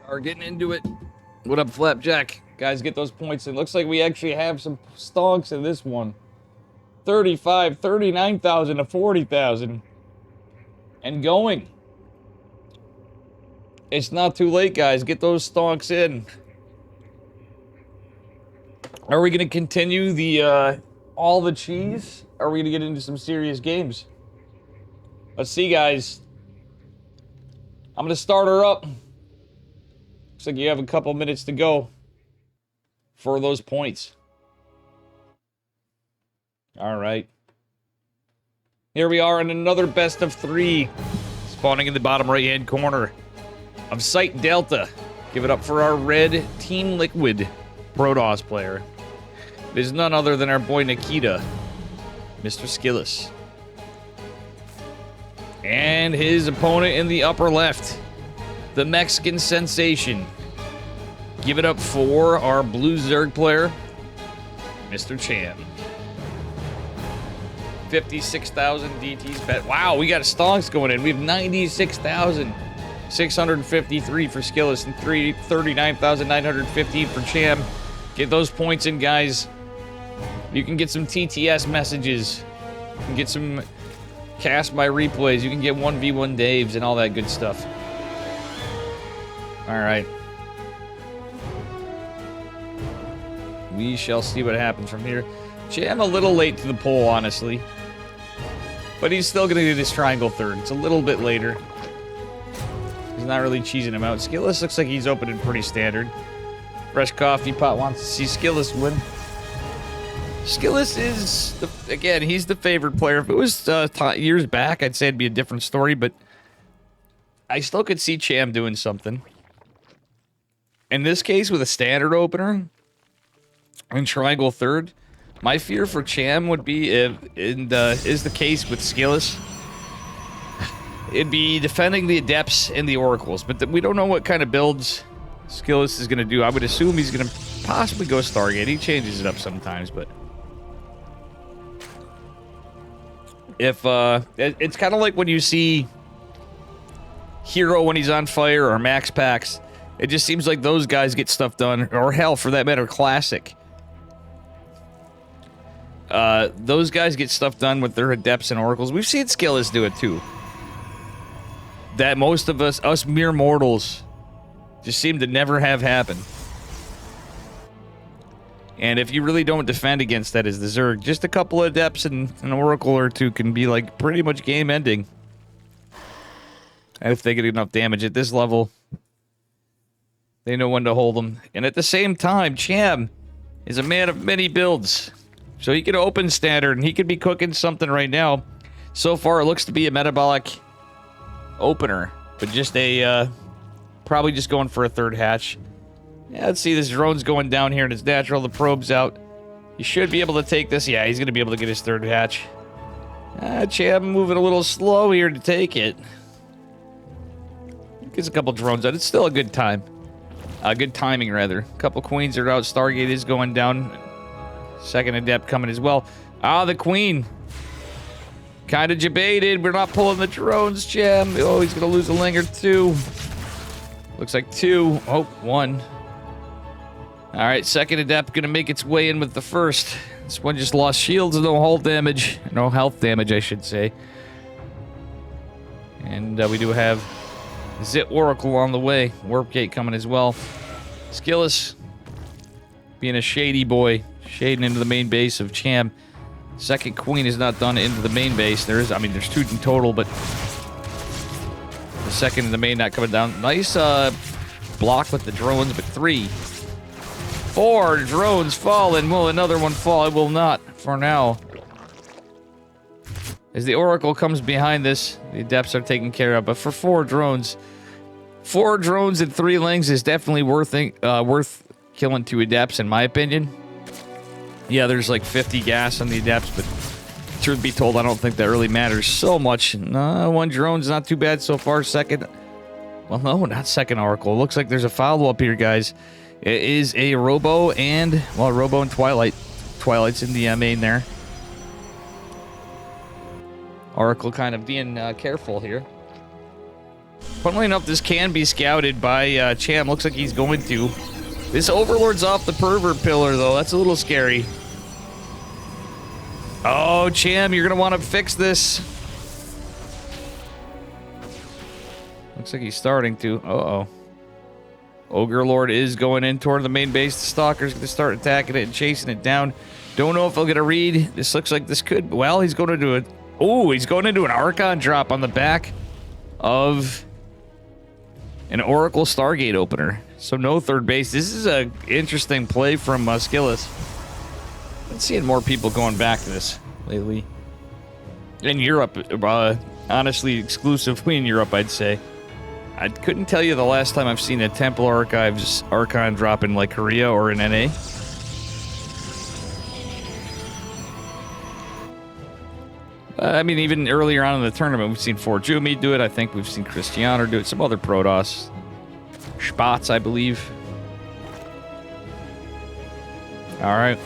Are getting into it. What up, Flapjack? Guys, get those points in. Looks like we actually have some stonks in this one. 35, 39,000 to 40,000. And going. It's not too late, guys. Get those stonks in. Are we going to continue the, all the cheese? Or are we going to get into some serious games? Let's see, guys. I'm going to start her up. Looks like you have a couple minutes to go for those points. All right. Here we are in another best of 3. Spawning in the bottom right-hand corner of Site Delta. Give it up for our red Team Liquid Protoss player. It is none other than our boy Nikita, Mr. SKillous. And his opponent in the upper left, the Mexican sensation. Give it up for our blue Zerg player, Mr. Cham. 56,000 DTs bet. Wow, we got stonks going in. We have 96,653 for SKillous and 39,915 for Cham. Get those points in, guys. You can get some TTS messages. You can get some cast my replays. You can get 1v1 Daves and all that good stuff. All right. We shall see what happens from here. Cham a little late to the poll, honestly. But he's still going to do this triangle third. It's a little bit later. He's not really cheesing him out. SKillous looks like he's opening pretty standard. Fresh Coffee Pot wants to see SKillous win. SKillous is, again, he's the favorite player. If it was years back, I'd say it'd be a different story, but I still could see Cham doing something. In this case, with a standard opener and triangle third, my fear for Cham would be, is the case with SKillous, it'd be defending the Adepts and the Oracles, but we don't know what kind of builds SKillous is going to do. I would assume he's going to possibly go Stargate. He changes it up sometimes, but if it's kind of like when you see Hero when he's on fire or Max Packs, it just seems like those guys get stuff done, or hell, for that matter, Classic. Those guys get stuff done with their Adepts and Oracles. We've seen SKillous do it too. That most of us mere mortals, just seem to never have happen. And if you really don't defend against that as the Zerg, just a couple of Adepts and an Oracle or two can be like pretty much game ending. And if they get enough damage at this level, they know when to hold them. And at the same time, Cham is a man of many builds. So he could open standard and he could be cooking something right now. So far, it looks to be a metabolic opener, but just a, probably just going for a third hatch. Yeah, let's see, this drone's going down here and it's natural. The probe's out. He should be able to take this. Yeah, he's going to be able to get his third hatch. Cham moving a little slow here to take it. Gets a couple drones out. It's still a good time. Good timing, rather. A couple queens are out. Stargate is going down. Second Adept coming as well. The Queen. Kind of debated. We're not pulling the drones, Cham. Oh, he's going to lose a Linger, too. Looks like 2. Oh, 1. All right, second Adept going to make its way in with the first. This one just lost shields and no hull damage. No health damage, I should say. And we do have Zit Oracle on the way. Warp Gate coming as well. SKillous being a shady boy. Shading into the main base of Cham. Second Queen is not done into the main base. There's 2 in total, but the second in the main not coming down. Nice block with the drones, but 3. 4 drones falling. Will another one fall? It will not for now. As the Oracle comes behind this, the Adepts are taken care of. But for 4 drones and 3 Lings is definitely worth killing 2 Adepts, in my opinion. Yeah, there's like 50 gas on the Adepts, but truth be told, I don't think that really matters so much. 1 drone's not too bad so far. Second, well, no, not second Oracle. Looks like there's a follow-up here, guys. It is a Robo and, well, Robo and Twilight. Twilight's in the main there. Oracle kind of being careful here. Funnily enough, this can be scouted by Cham. Looks like he's going to. This Overlord's off the Pervert Pillar, though. That's a little scary. Oh, Cham, you're going to want to fix this. Looks like he's starting to. Uh-oh. Ogre Lord is going in toward the main base. The Stalker's going to start attacking it and chasing it down. Don't know if he'll get a read. This looks like this could... Well, he's going to do it. Oh, he's going into an Archon drop on the back of an Oracle Stargate opener. So no third base. This is an interesting play from SKillous. I'm seeing more people going back to this lately. In Europe, honestly, exclusively in Europe, I'd say. I couldn't tell you the last time I've seen a Temple Archives Archon drop in like Korea or in NA. Even earlier on in the tournament, we've seen ForJumy do it. I think we've seen Krystianer do it. Some other Protoss. Spots, I believe. All right.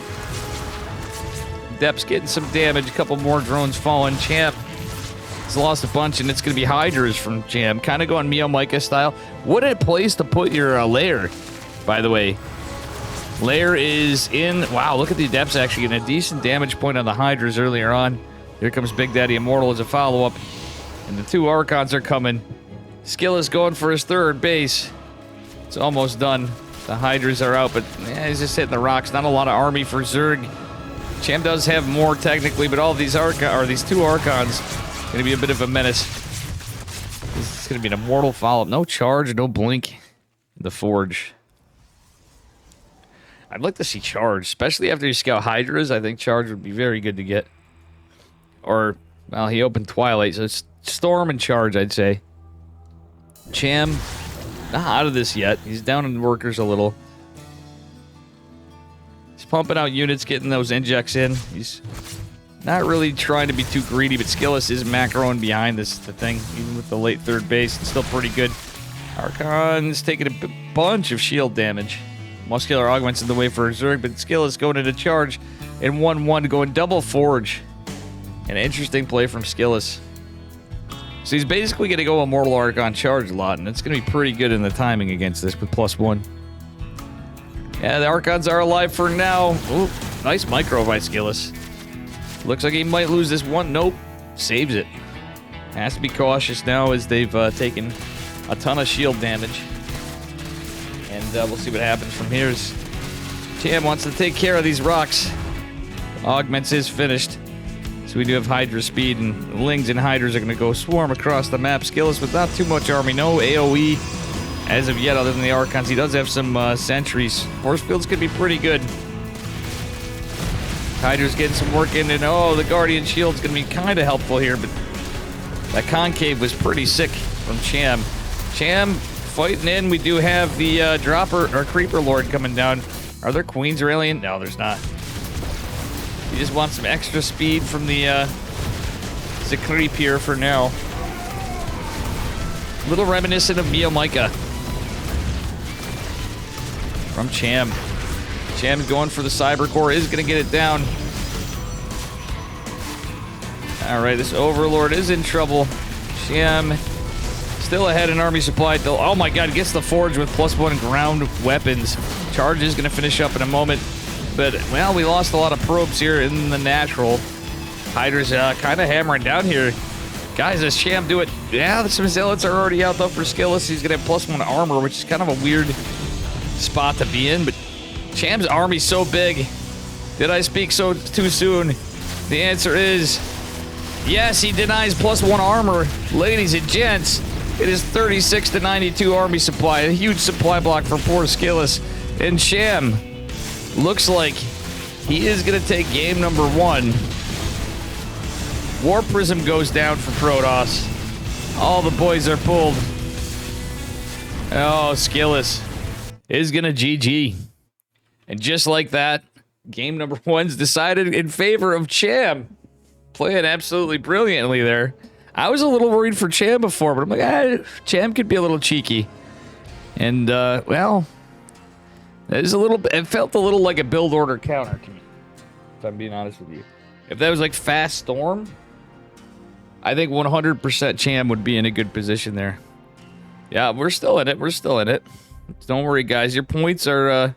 Dep's getting some damage. A couple more drones falling. Cham has lost a bunch, and it's going to be Hydras from Cham. Kind of going Mio Micah style. What a place to put your lair, by the way. Lair is in... Wow, look at the Adepts actually getting a decent damage point on the Hydras earlier on. Here comes Big Daddy Immortal as a follow-up. And the 2 Archons are coming. SKillous going for his 3rd base. It's almost done. The Hydras are out, but he's just hitting the rocks. Not a lot of army for Zerg. Cham does have more technically, but all these these 2 Archons going to be a bit of a menace. This is going to be an Immortal follow-up. No charge, no blink. The Forge. I'd like to see charge, especially after you scout Hydras. I think charge would be very good to get. Or, well, he opened Twilight, so it's Storm and charge, I'd say. Cham, not out of this yet. He's down in workers a little. He's pumping out units, getting those injects in. He's not really trying to be too greedy, but SKillous is macroing behind this the thing. Even with the late 3rd base, it's still pretty good. Archon's taking a bunch of shield damage. Muscular Augment's in the way for Zerg, but SKillous going into charge in 1-1, going double Forge. An interesting play from SKillous. So he's basically going to go Immortal Archon charge a lot, and it's going to be pretty good in the timing against this with +1. Yeah, the Archons are alive for now. Ooh, nice micro by SKillous. Looks like he might lose this one. Nope. Saves it. Has to be cautious now as they've taken a ton of shield damage. And we'll see what happens from here. As Cham wants to take care of these rocks. Augments is finished. So we do have Hydra speed, and Lings and Hydras are going to go swarm across the map. SKillous with not too much army. No AoE as of yet other than the Archons. He does have some sentries. Force fields could be pretty good. Hydra's getting some work in, and oh, the Guardian Shield's going to be kind of helpful here, but that Concave was pretty sick from Cham. Cham fighting in. We do have the Dropper, or Creeper Lord coming down. Are there Queens or Alien? No, there's not. You just want some extra speed from the creep here for now. Little reminiscent of Mia-Micah. From Cham. Cham's going for the Cyber Core, is going to get it down. Alright, this Overlord is in trouble. Cham still ahead in army supply, though. Oh my god, gets the Forge with +1 ground weapons. Charge is going to finish up in a moment. But, well, we lost a lot of probes here in the natural. Hydra's kind of hammering down here. Guys, does Cham do it? Yeah, some Zealots are already out, though, for SKillous. He's going to have +1 armor, which is kind of a weird spot to be in. But Cham's army's so big. Did I speak so too soon? The answer is yes, he denies +1 armor. Ladies and gents, it is 36 to 92 army supply. A huge supply block for poor SKillous. And Cham looks like he is going to take game number 1. War Prism goes down for Protoss. All the boys are pulled. Oh, SKillous is going to GG. And just like that, game number 1's decided in favor of Cham. Playing absolutely brilliantly there. I was a little worried for Cham before, but I'm like, Cham could be a little cheeky. And, well, it felt a little like a build order counter to me, if I'm being honest with you. If that was like Fast Storm, I think 100% Cham would be in a good position there. Yeah, we're still in it. We're still in it. Don't worry, guys. Your points are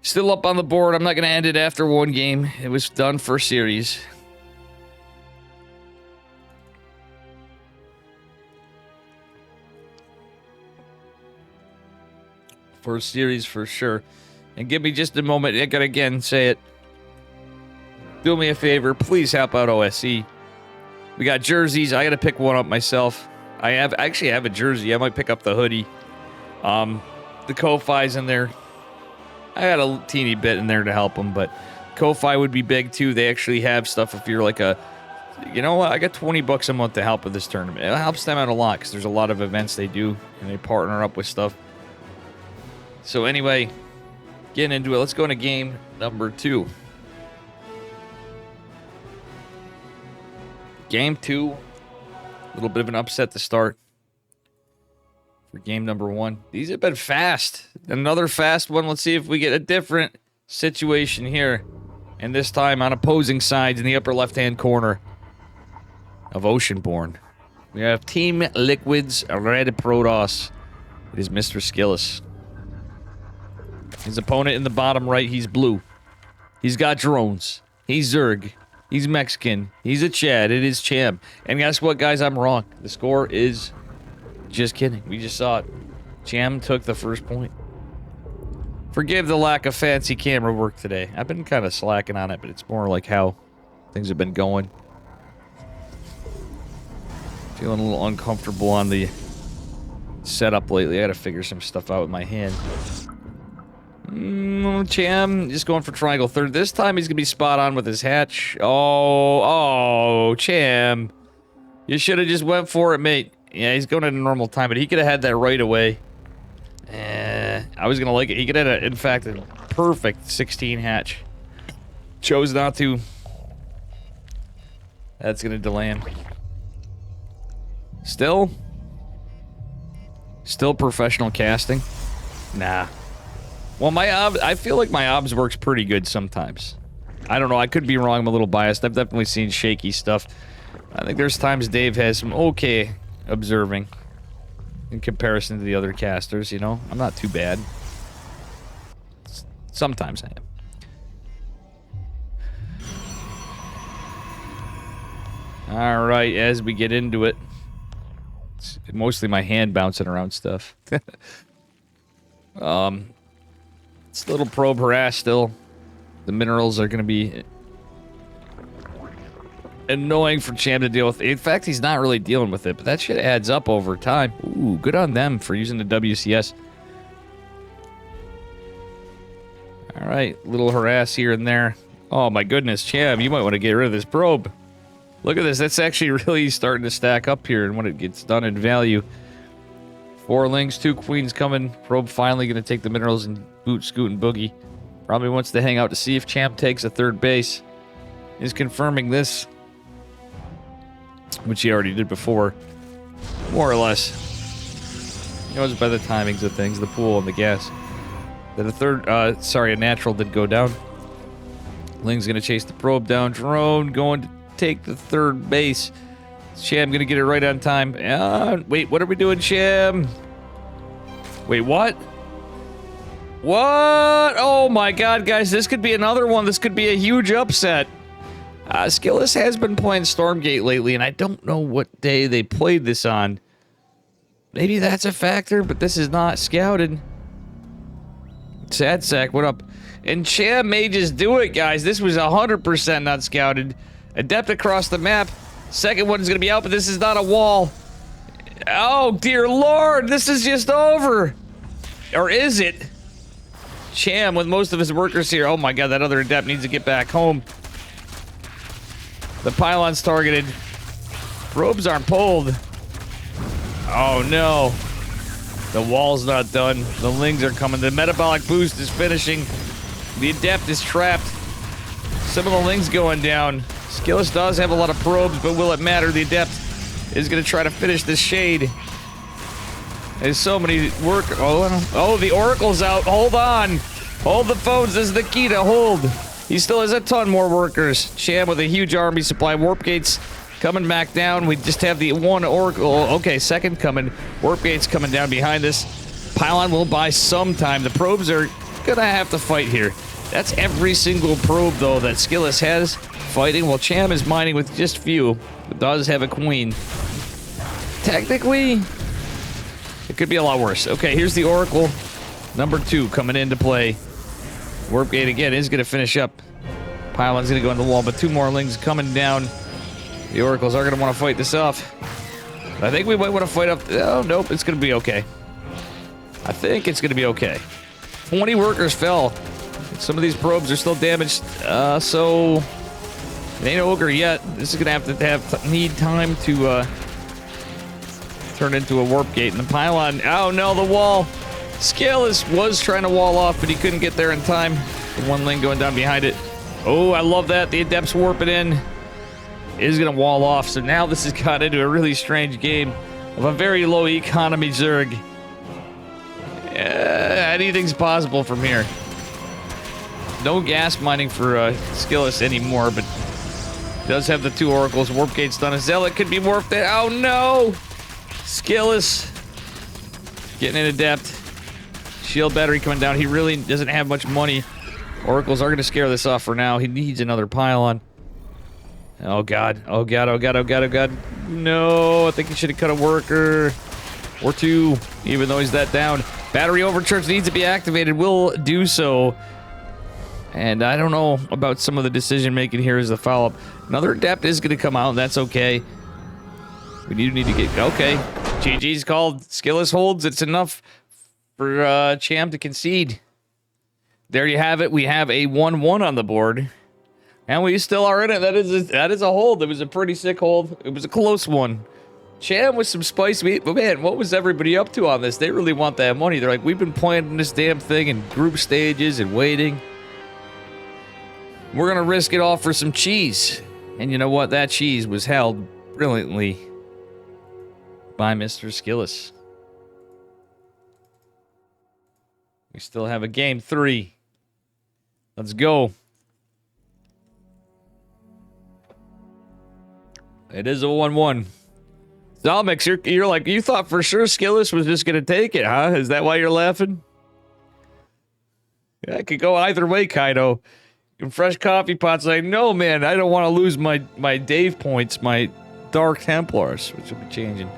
still up on the board. I'm not going to end it after one game. It was done for series. For a series, for sure. And give me just a moment. I gotta again say it. Do me a favor. Please help out OSC. We got jerseys. I gotta pick one up myself. I actually have a jersey. I might pick up the hoodie. The Ko-Fi's in there. I got a teeny bit in there to help them, but Ko-Fi would be big too. They actually have stuff if you're like a... You know what? I got $20 a month to help with this tournament. It helps them out a lot because there's a lot of events they do and they partner up with stuff. So anyway, getting into it. Let's go into game number 2. Game 2. A little bit of an upset to start for game number 1. These have been fast. Another fast one. Let's see if we get a different situation here. And this time on opposing sides in the upper left-hand corner of Oceanborn. We have Team Liquid's Red Protoss. It is Mr. SKillous. His opponent in the bottom right, he's blue. He's got drones. He's Zerg. He's Mexican. He's a Chad. It is Cham. And guess what, guys? I'm wrong. The score is... Just kidding. We just saw it. Cham took the first point. Forgive the lack of fancy camera work today. I've been kind of slacking on it, but it's more like how things have been going. Feeling a little uncomfortable on the setup lately. I gotta figure some stuff out with my hand. Cham just going for triangle third. This time he's gonna be spot on with his hatch. Oh, Cham. You should have just went for it, mate. Yeah, he's going at a normal time, but he could have had that right away. I was gonna like it. He could have, in fact, a perfect 16 hatch. Chose not to. That's gonna delay him. Still professional casting? Nah. Well, I feel like my obs works pretty good sometimes. I don't know, I could be wrong, I'm a little biased. I've definitely seen shaky stuff. I think there's times Dave has some okay observing in comparison to the other casters, you know? I'm not too bad. Sometimes I am. Alright, as we get into it. It's mostly my hand bouncing around stuff. It's a little probe harass still. The minerals are going to be annoying for Cham to deal with. In fact, he's not really dealing with it, but that shit adds up over time. Ooh, good on them for using the WCS. Alright, little harass here and there. Oh my goodness, Cham, you might want to get rid of this probe. Look at this, that's actually really starting to stack up here and when it gets done in value. 4 lings, 2 queens coming. Probe finally going to take the minerals and boot, scoot, and boogie. Probably wants to hang out to see if Cham takes a third base. Is confirming this. Which he already did before. More or less. He knows by the timings of things, the pool and the gas. That a natural did go down. Ling's going to chase the probe down. Drone going to take the third base. Cham going to get it right on time. Wait, what are we doing, Cham? Wait, what? What? Oh my god, guys, this could be another one. This could be a huge upset. SKillous has been playing Stormgate lately, and I don't know what day they played this on. Maybe that's a factor, but this is not scouted. Sad sack, what up? And Cham may just do it, guys. This was 100% not scouted. Adept across the map. Second one's gonna be out, but this is not a wall. Oh, dear lord, this is just over. Or is it? Cham with most of his workers here. Oh my god, that other adept needs to get back home. The pylon's targeted. Probes aren't pulled. Oh no. The wall's not done. The lings are coming. The metabolic boost is finishing. The adept is trapped. Some of the lings going down. SKillous does have a lot of probes, but will it matter? The adept is going to try to finish this shade. There's so many work. Oh, the oracle's out. Hold on. Hold the phones. This is the key to hold. He still has a ton more workers. Cham with a huge army supply. Warp gates coming back down. We just have the one oracle. Okay, second coming. Warp gates coming down behind this. Pylon will buy some time. The probes are gonna have to fight here. That's every single probe, though, that SKillous has fighting, while Cham is mining with just few. But does have a queen. Technically, it could be a lot worse. Okay, here's the oracle. Number 2 coming into play. Warp gate again is gonna finish up. Pylon's gonna go on the wall, but 2 more lings coming down. The oracles are gonna want to fight this off. I think we might want to fight up. Oh, nope, it's gonna be okay. I think it's gonna be okay. 20 workers fell. Some of these probes are still damaged, so it ain't ogre yet. This is gonna have to need time to turn into a warp gate. And the pylon, oh no, the wall. SKillous was trying to wall off, but he couldn't get there in time. The one ling going down behind it. Oh, I love that. The adept's warping in. It is gonna wall off. So now this has got into a really strange game of a very low economy Zerg. Anything's possible from here. No gas mining for SKillous anymore, but does have the 2 oracles. Warp gate's done. A zealot could be morphed in. Oh no! SKillous getting an adept. Shield battery coming down. He really doesn't have much money. Oracles are going to scare this off for now. He needs another pylon. Oh god. Oh god. Oh god. Oh god. Oh god. No, I think he should have cut a worker or two, even though he's that down. Battery overcharge needs to be activated. Will do so. And I don't know about some of the decision making here as a follow-up. Another adept is going to come out, and that's okay. We do need to get... Okay. GG's called. SKillous holds. It's enough for Cham to concede. There you have it. We have a 1-1 on the board. And we still are in it. That is a hold. It was a pretty sick hold. It was a close one. Cham with some spice meat. But man, what was everybody up to on this? They really want that money. They're like, we've been playing this damn thing in group stages and waiting. We're going to risk it all for some cheese. And you know what? That cheese was held brilliantly by Mr. SKillous. We still have a game 3. Let's go. It is a 1-1. Zalmix, you're like, you thought for sure SKillous was just going to take it, huh? Is that why you're laughing? Yeah, it could go either way, Kaido. And Fresh Coffee Pot's like, no, man, I don't want to lose my Dave points, my Dark Templars, which will be changing.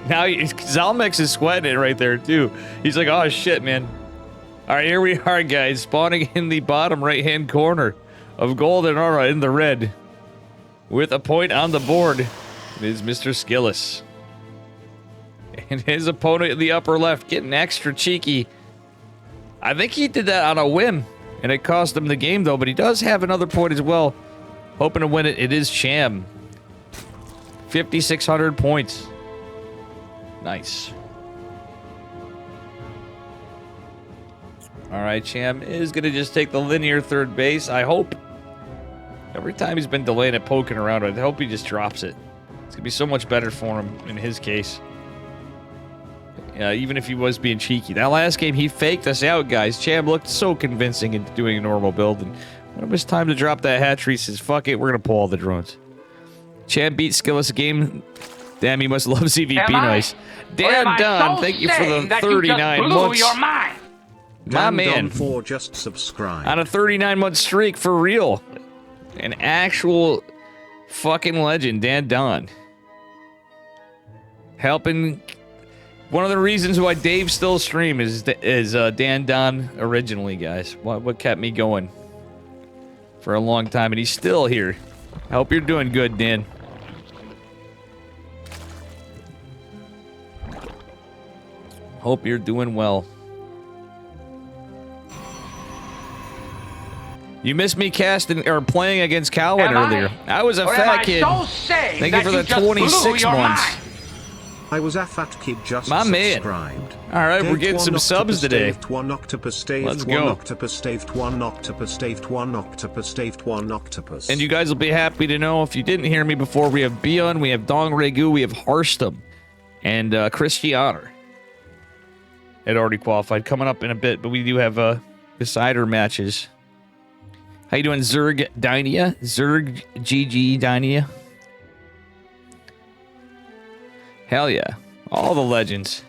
Now, Zalmix is sweating it right there, too. He's like, oh, shit, man. All right, here we are, guys, spawning in the bottom right-hand corner of Golden Aura in the red. With a point on the board is Mr. SKillous. And his opponent in the upper left getting extra cheeky. I think he did that on a whim. And it cost him the game, though, but he does have another point as well. Hoping to win it. It is Cham. 5,600 points. Nice. All right, Cham is going to just take the linear third base, I hope. Every time he's been delaying it, poking around, I hope he just drops it. It's going to be so much better for him in his case. Even if he was being cheeky. That last game, he faked us out, guys. Cham looked so convincing into doing a normal build. And when it was time to drop that hatchery, he says, fuck it, we're going to pull all the drones. Cham beat SKillous a game. Damn, he must love CVP nice. Dan Dunn, thank you for the 39 months. My man. Just subscribe. On a 39-month streak, for real. An actual fucking legend, Dan Dunn. Helping... One of the reasons why Dave still stream is Dan Don originally, guys. What kept me going for a long time, and he's still here. I hope you're doing good, Dan. Hope you're doing well. You missed me casting or playing against Calvin earlier. I was a fat kid. Thank you for the 26 months. I was a fat kid just my subscribed. Man. All right, we're getting some subs today. Let's go. And you guys will be happy to know, if you didn't hear me before, we have ByuN, we have Dong Regu, we have Harstem, and Krystianer. It already qualified. Coming up in a bit, but we do have decider matches. How you doing, Zerg Dynia? Zerg GG Dynia? Hell yeah. All the legends.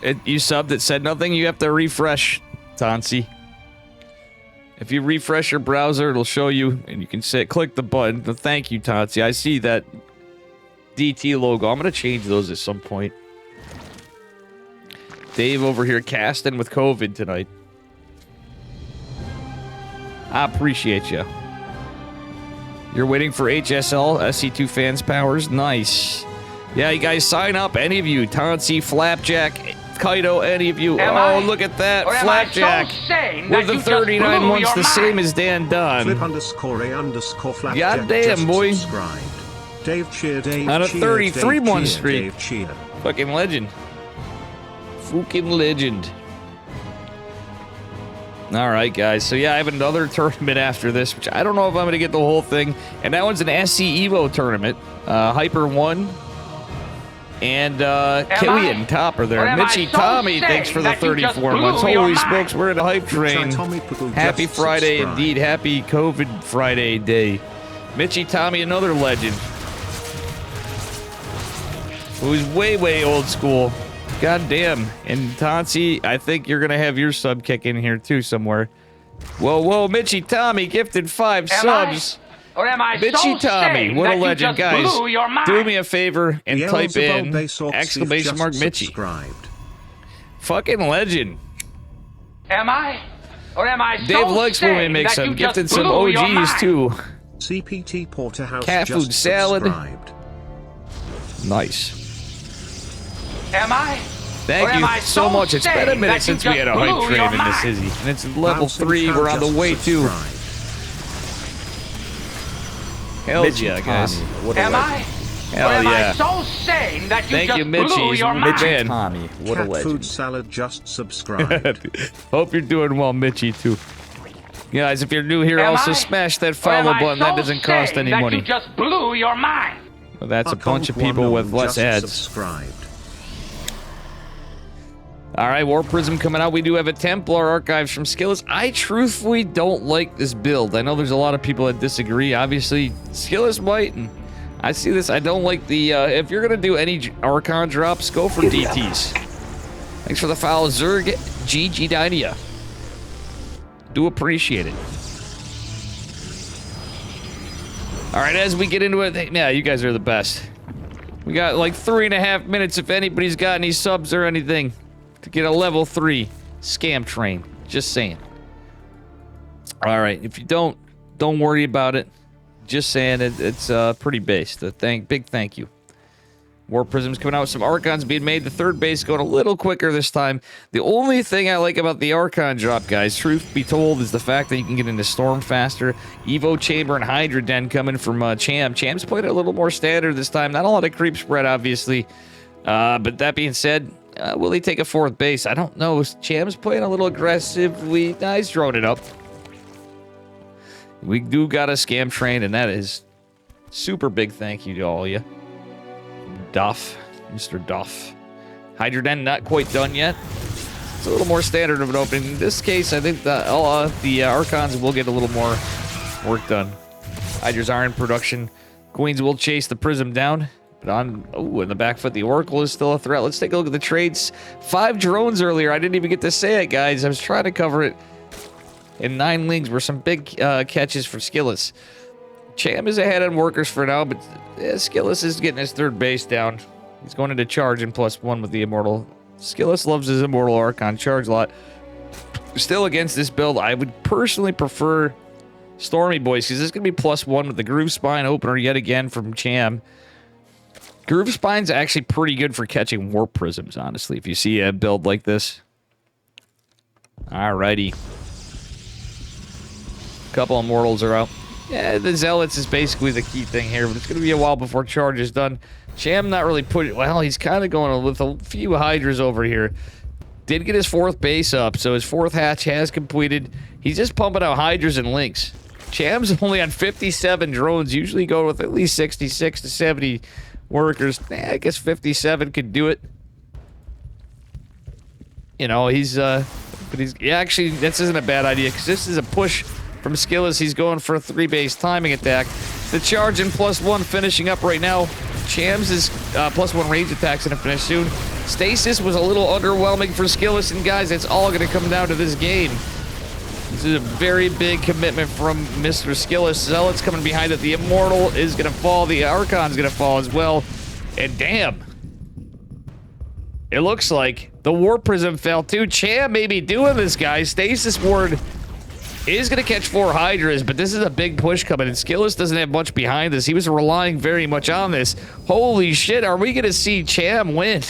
You subbed, it said nothing. You have to refresh, Tansi. If you refresh your browser, it'll show you, and you can click the button. But thank you, Tansi. I see that DT logo. I'm going to change those at some point. Dave over here casting with COVID tonight. I appreciate you. You're waiting for HSL, SC2 fans powers. Nice. Yeah, you guys sign up. Any of you. Tansi, Flapjack, Kaido, any of you. Look at that. Flapjack. With the 39 months, the same as Dan Dunn. Flip_A_Flapjack. God damn, boy. Dave cheer, Dave on a cheer, 33-month streak. Dave cheer. Fucking legend. Fucking legend. Alright, guys. So, yeah, I have another tournament after this, which I don't know if I'm going to get the whole thing. And that one's an SC Evo tournament. Hyper 1. And Killian Topper there. Mitchie Tommy, thanks for the 34 months. Holy smokes, we're in a hype train. Happy Friday indeed. Happy COVID Friday day. Mitchie Tommy, another legend. Who's way, way old school. God damn. And Tansi, I think you're going to have your sub kick in here too somewhere. Whoa, whoa, Mitchy Tommy gifted 5 subs. Or am I Mitchy so Tommy, sane what a that you legend, just guys. blew your mind? Do me a favor and type in Beelzebub exclamation mark Mitchy. subscribed. Fucking legend. Am I? Or am I Dave so likes when we sane make that some. you Gifted just some blew your OGs mind? too. CPT Porterhouse Cat just food salad. subscribed. Nice. Am I? Thank Or am you I so much. It's been a sane minute that you since we had a just hype blew train your in mind? this Izzy. And it's level Bouncing 3. Cow We're on the just way too. subscribed. Hell Mitchy yeah, guys. Tommy, what a Am legend. I? Hell or am yeah. I so sane that you Thank just you, Mitchy. blew your Mitch mind? man. Tommy, what a Cat food legend. salad just subscribed. Hope you're doing well, Mitchy, too. Guys, if you're new here, Am also I? smash that Or am follow I button. so That doesn't cost sane any that money. You just blew your mind. Well, that's a bunch of Account people with unknown less just ads. Subscribed. All right, War Prism coming out. We do have a Templar Archives from SKillous. I truthfully don't like this build. I know there's a lot of people that disagree. Obviously, SKillous might, and I see this. I don't like the, if you're going to do any Archon drops, go for DTs. Thanks for the follow, Zerg GG Dynia. Do appreciate it. All right, as we get into it, yeah, you guys are the best. We got like 3.5 minutes if anybody's got any subs or anything to get a level 3 scam train. Just saying. All right, if you don't worry about it. Just saying it's pretty based. Big thank you. War Prism's coming out with some Archons being made. The third base going a little quicker this time. The only thing I like about the Archon drop, guys, truth be told, is the fact that you can get into Storm faster. Evo Chamber and Hydra Den coming from Cham. Cham's played a little more standard this time. Not a lot of creep spread, obviously. But that being said, will he take a 4th base? I don't know. Cham's playing a little aggressively. Nah, he's throwing it up. We do got a scam train, and that is super big thank you to all of you. Duff, Mr. Duff. Hydra Den not quite done yet. It's a little more standard of an opening. In this case, I think the Archons will get a little more work done. Hydra's are in production. Queens will chase the Prism down. But in the back foot, the Oracle is still a threat. Let's take a look at the trades. 5 drones earlier. I didn't even get to say it, guys. I was trying to cover it. And 9 links were some big catches for SKillous. Cham is ahead on workers for now, but SKillous is getting his 3rd base down. He's going into charge in +1 with the Immortal. SKillous loves his Immortal Archon charge lot. Still against this build, I would personally prefer Stormy Boys, because this is going to be +1 with the Groove Spine opener yet again from Cham. Groove Spine's actually pretty good for catching Warp Prisms, honestly, if you see a build like this. Alrighty. Couple Immortals are out. Yeah, the Zealots is basically the key thing here, but it's going to be a while before charge is done. Cham not really well, he's kind of going with a few Hydras over here. Did get his 4th base up, so his 4th hatch has completed. He's just pumping out Hydras and Links. Cham's only on 57 drones, usually go with at least 66 to 70 workers. I guess 57 could do it. You know, actually, this isn't a bad idea, because this is a push from SKillous. He's going for a 3-base timing attack. The charge in +1 finishing up right now. Cham's is +1 range attack's gonna finish soon. Stasis was a little underwhelming for SKillous, and guys, it's all gonna come down to this game. This is a very big commitment from Mr. SKillous. Zealot's coming behind it. The Immortal is gonna fall. The Archon's gonna fall as well. And damn, it looks like the War Prism fell too. Cham may be doing this, guys. Stasis Ward is going to catch 4 Hydras, but this is a big push coming, and SKillous doesn't have much behind this. He was relying very much on this. Holy shit, are we going to see Cham win?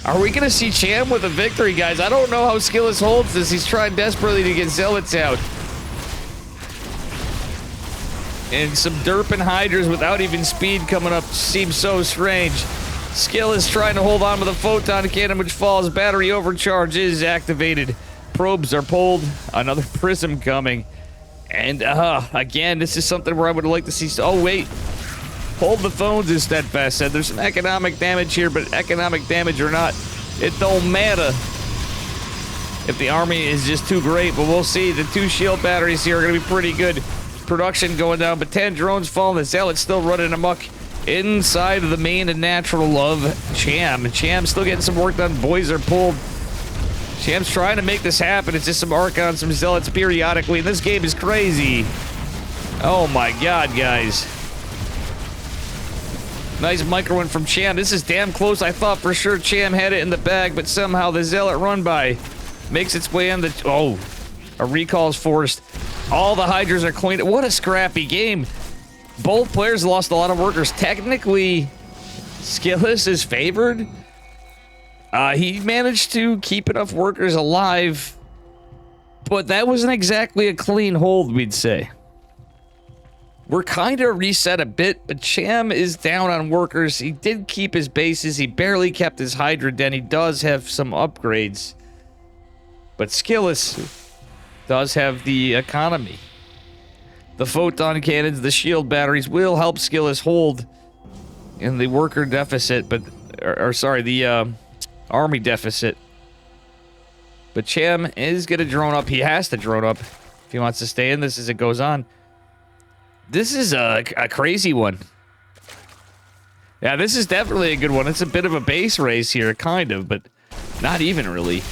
Are we going to see Cham with a victory, guys? I don't know how SKillous holds this. He's trying desperately to get Zealots out. And some derping Hydras without even speed coming up seems so strange. SKillous trying to hold on to the Photon Cannon, which falls. Battery overcharge is activated. Probes are pulled. Another Prism coming. And, again, this is something where I would like to see... Oh, wait. Hold the phones, as Steadfast said. There's some economic damage here, but economic damage or not, it don't matter if the army is just too great. But we'll see. The 2 shield batteries here are going to be pretty good. Production going down, but 10 drones falling. The Zealot's still running amok inside of the main and natural of Cham. Cham's still getting some work done. Boys are pulled. Cham's trying to make this happen. It's just some Archons, some Zealots periodically, and this game is crazy. Oh my god, guys. Nice micro win from Cham. This is damn close. I thought for sure Cham had it in the bag, but somehow the Zealot run by makes its way on the... Oh, a recall is forced. All the Hydras are cleaned. What a scrappy game. Both players lost a lot of workers. Technically, SKillous is favored. He managed to keep enough workers alive, but that wasn't exactly a clean hold, we'd say. We're kind of reset a bit, but Cham is down on workers. He did keep his bases. He barely kept his Hydra den. He does have some upgrades. But SKillous does have the economy. The photon cannons, the shield batteries will help SKillous hold in the worker deficit, but... sorry, the army deficit. But Cham is going to drone up. He has to drone up if he wants to stay in this as it goes on. This is a crazy one. Yeah, this is definitely a good one. It's a bit of a base race here, kind of, but not even really.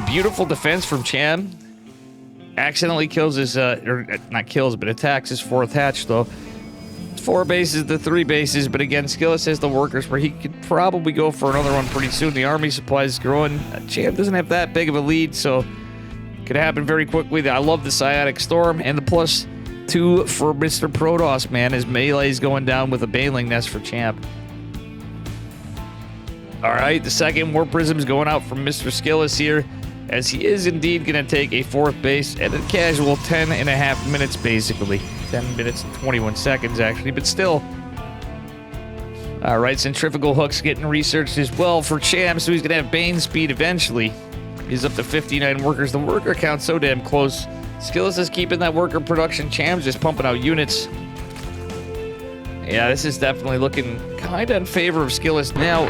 Beautiful defense from Cham. Accidentally kills his, or not kills, but attacks his 4th hatch, though. 4 bases to 3 bases, but again, SKillous has the workers where he could probably go for another one pretty soon. The army supply is growing. Cham doesn't have that big of a lead, so it could happen very quickly. I love the Psionic Storm and the +2 for Mr. Protoss, man. His melee's going down with a Baneling Nest for Cham. Alright, the second War Prism's going out from Mr. SKillous here, as he is indeed going to take a 4th base at a casual 10.5 minutes, basically. 10 minutes and 21 seconds, actually, but still. Alright, Centrifugal Hook's getting researched as well for Cham, so he's going to have Bane speed eventually. He's up to 59 workers. The worker count's so damn close. SKillous is keeping that worker production. Cham's just pumping out units. Yeah, this is definitely looking kind of in favor of SKillous now.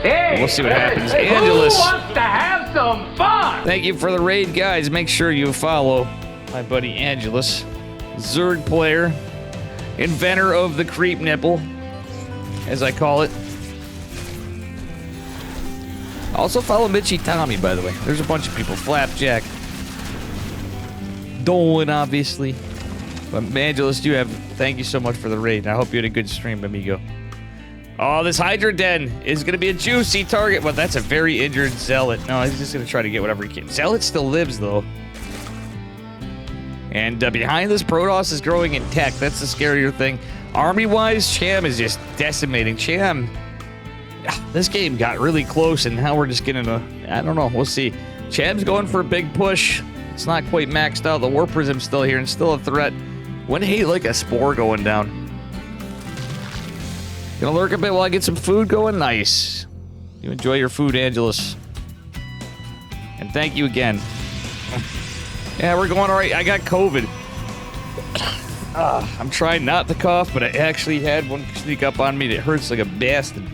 Hey, we'll see what happens. Who Angelus, wants to have some fun? thank you for the raid, guys. Make sure you follow my buddy Angelus. Zerg player. Inventor of the creep nipple, as I call it. Also follow Mitchy Tommy, by the way. There's a bunch of people. Flapjack. Dolan, obviously. But Angelus, thank you so much for the raid. I hope you had a good stream, amigo. Oh, this Hydra Den is going to be a juicy target. But that's a very injured Zealot. No, he's just going to try to get whatever he can. Zealot still lives, though. And behind this, Protoss is growing in tech. That's the scarier thing. Army-wise, Cham is just decimating. Cham, this game got really close, and now we're just getting I don't know. We'll see. Cham's going for a big push. It's not quite maxed out. The War Prism's still here and still a threat. Wouldn't hate like a Spore going down. Gonna lurk a bit while I get some food going? Nice. You enjoy your food, Angelus. And thank you again. Yeah, we're going all right. I got COVID. I'm trying not to cough, but I actually had one sneak up on me that hurts like a bastard.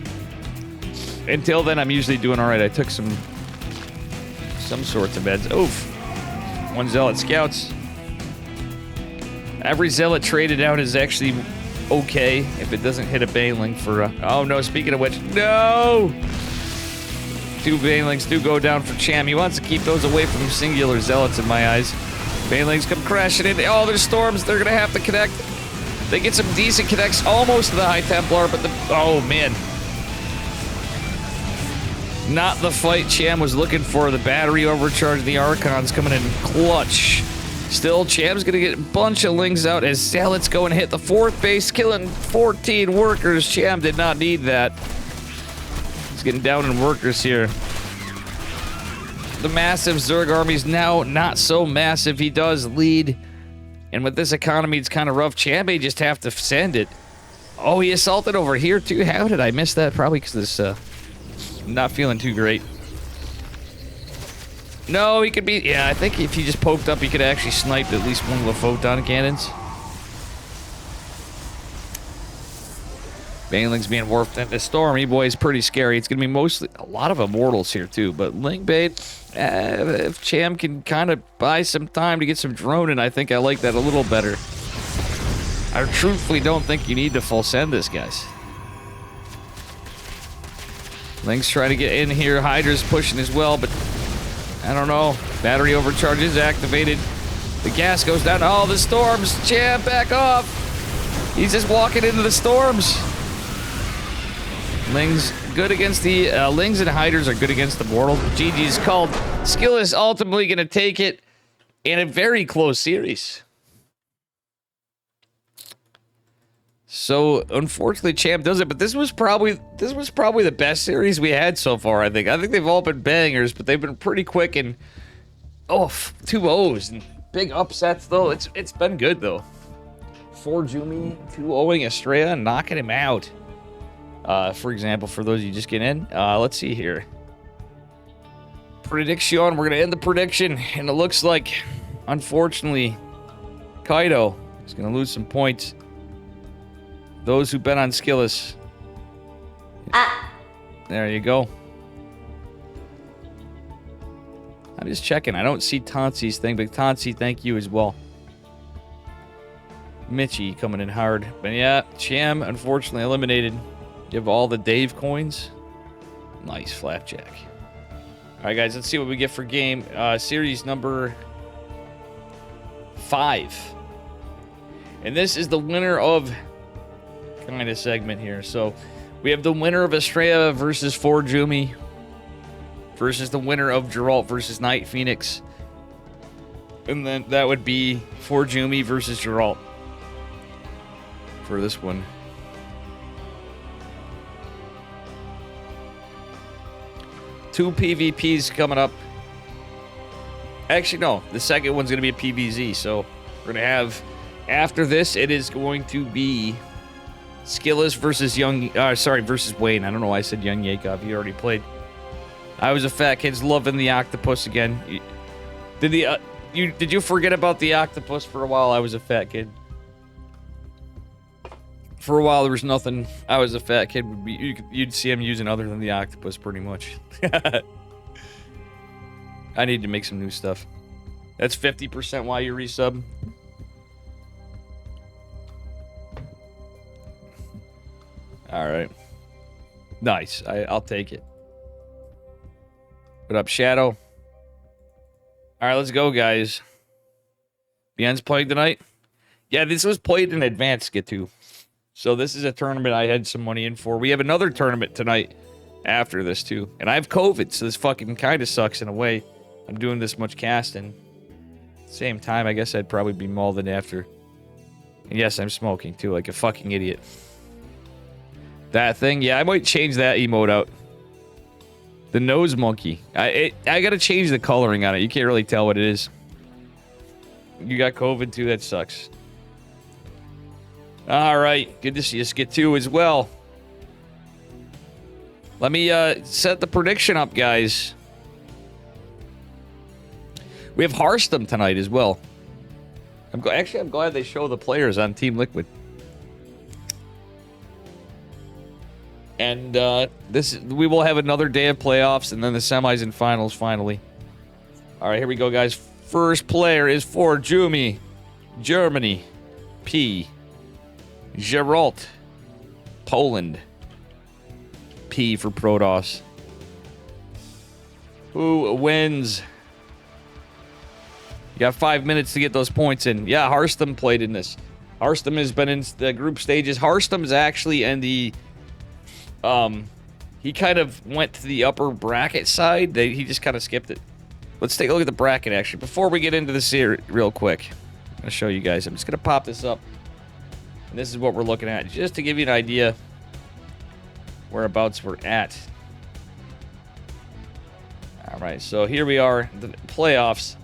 Until then, I'm usually doing all right. I took some sorts of meds. Oof. 1 Zealot Scouts. Every Zealot traded out is actually okay if it doesn't hit a Baneling for... oh, no. Speaking of which... No! 2 Banelings do go down for Cham. He wants to keep those away from singular Zealots in my eyes. Banelings come crashing in. Oh, there's storms. They're going to have to connect. They get some decent connects almost to the High Templar, but the... oh, man. Not the fight Cham was looking for. The battery overcharge, the Archons coming in clutch. Still, Cham's going to get a bunch of lings out as Zealots go and hit the 4th base, killing 14 workers. Cham did not need that. He's getting down in workers here. The massive Zerg army's now not so massive. He does lead. And with this economy, it's kind of rough. Cham may just have to send it. Oh, he assaulted over here, too. How did I miss that? Probably because this, I'm not feeling too great. No, he could be... yeah, I think if he just poked up, he could actually snipe at least one of the photon cannons. Baneling's being warped into Stormy. Boy, it's pretty scary. It's going to be mostly... a lot of Immortals here, too. But Lingbait, if Cham can kind of buy some time to get some drone in, I think I like that a little better. I truthfully don't think you need to full send this, guys. Link's trying to get in here. Hydra's pushing as well, but I don't know. Battery overcharge is activated. The gas goes down. Oh, the storms. Cham, back off. He's just walking into the storms. Ling's good against the... Lings and Hydras are good against the mortal. GG's called. SKillous ultimately going to take it in a very close series. So, unfortunately, Cham does it, but this was probably the best series we had so far, I think. I think they've all been bangers, but they've been pretty quick and... Oh, 2-0s and big upsets, though. It's been good, though. ForJumy 2-0ing Astrea and knocking him out. For example, for those of you just getting in, let's see here. Prediction. We're going to end the prediction, and it looks like, unfortunately, Kaido is going to lose some points. Those who bet on SKillous. There you go. I'm just checking. I don't see Tansi's thing, but Tansi, thank you as well. Mitchie coming in hard. But yeah, Cham, unfortunately, eliminated. Give all the Dave coins. Nice, Flapjack. Alright, guys, let's see what we get for game. Series number 5. And this is the winner of... kind of segment here. So we have the winner of Astrea versus ForJumy versus the winner of Gerald versus NightPhoenix. And then that would be ForJumy versus Gerald for this one. Two PvPs coming up. Actually, no. The second one's going to be a PvZ. So we're going to have... After this, it is going to be... SKillous versus versus Wayne. I don't know why I said YoungYakov. He already played. I was a fat kid's loving the octopus again. Did you forget about the octopus for a while? I was a fat kid. For a while, there was nothing. I was a fat kid. You'd see him using other than the octopus, pretty much. I need to make some new stuff. That's 50% why you resub. All right. Nice. I'll take it. What up, Shadow? All right, let's go, guys. ByuN's playing tonight? Yeah, this was played in advance, get to. So this is a tournament I had some money in for. We have another tournament tonight after this, too. And I have COVID, so this fucking kind of sucks in a way. I'm doing this much casting. Same time, I guess I'd probably be mauled after. And yes, I'm smoking, too, like a fucking idiot. That thing, yeah, I might change that emote out. The nose monkey. I gotta change the coloring on it. You can't really tell what it is. You got COVID too, that sucks. Alright, good to see us get 2 as well. Let me set the prediction up, guys. We have Harstem tonight as well. I'm glad they show the players on Team Liquid. And we will have another day of playoffs and then the semis and finals finally. All right, here we go, guys. First player is ForJumy, Germany. P. Gerald, Poland. P for Protoss. Who wins? You got 5 minutes to get those points in. Yeah, Harstem played in this. Harstem has been in the group stages. Harstem's actually in the... he kind of went to the upper bracket side. He just kind of skipped it. Let's take a look at the bracket, actually. Before we get into this here real quick, I'm going to show you guys. I'm just going to pop this up. And this is what we're looking at, just to give you an idea whereabouts we're at. All right, so here we are, the playoffs.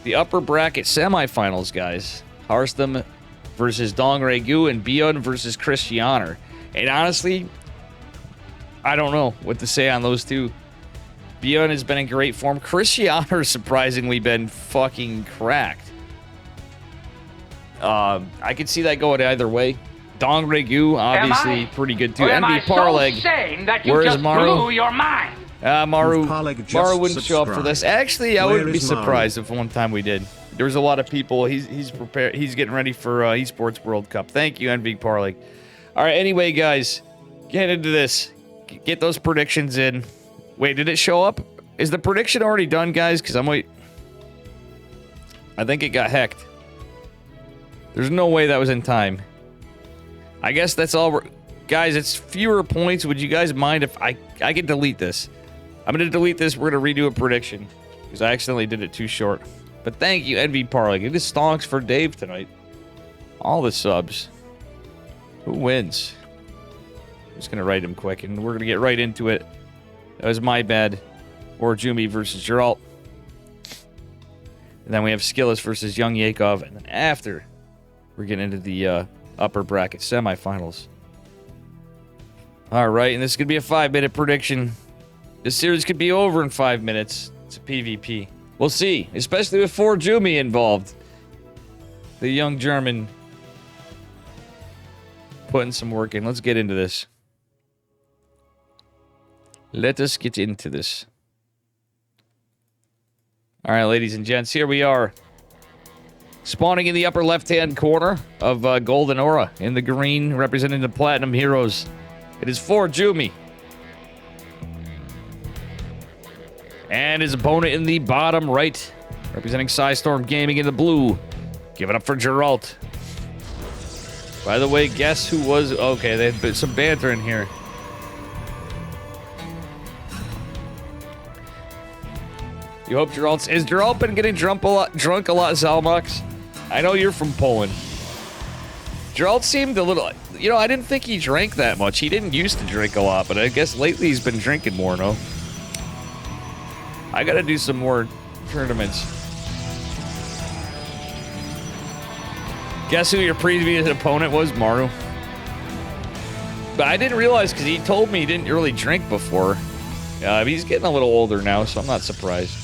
The upper bracket semifinals, guys. Harstem versus Dongregu and ByuN versus Krystianer. And honestly... I don't know what to say on those two. ByuN has been in great form. Krystianer's surprisingly been fucking cracked. I could see that going either way. Dongregu, obviously, pretty good too. MB Parleg. Where is Maru? Blew your mind. Maru wouldn't show up for this. Actually, I wouldn't be surprised if one time we did. There was a lot of people. He's prepared. He's getting ready for Esports World Cup. Thank you, MB Parleg. All right, anyway, guys, get into this. get those predictions in. Wait, did it show up? Is the prediction already done, guys? Because I think it got hacked. There's no way that was in time. I guess that's all guys, it's fewer points. Would you guys mind if I can delete this? I'm going to delete this. We're going to redo a prediction. Because I accidentally did it too short. But thank you, NV Parlay. It is stonks for Dave tonight. All the subs. Who wins? I'm just going to write him quick, and we're going to get right into it. That was my bad. ForJumy versus Gerald. And then we have SKillous versus YoungYakov. And then after, we're getting into the upper bracket semifinals. All right, and this is going to be a 5-minute prediction. This series could be over in 5 minutes. It's a PvP. We'll see, especially with ForJumy involved. The young German putting some work in. Let's get into this. Let us get into this. All right, ladies and gents, here we are. Spawning in the upper left-hand corner of Golden Aura. In the green, representing the Platinum Heroes. It is ForJumy. And his opponent in the bottom right, representing Storm Gaming in the blue. Give it up for Gerald. By the way, guess who was... Okay, they had some banter in here. You hope Gerald... Is Gerald been getting drunk a lot, Zalmox? I know you're from Poland. Gerald seemed a little... You know, I didn't think he drank that much. He didn't used to drink a lot, but I guess lately he's been drinking more, no? I gotta do some more tournaments. Guess who your previous opponent was? Maru. But I didn't realize, because he told me he didn't really drink before. He's getting a little older now, so I'm not surprised.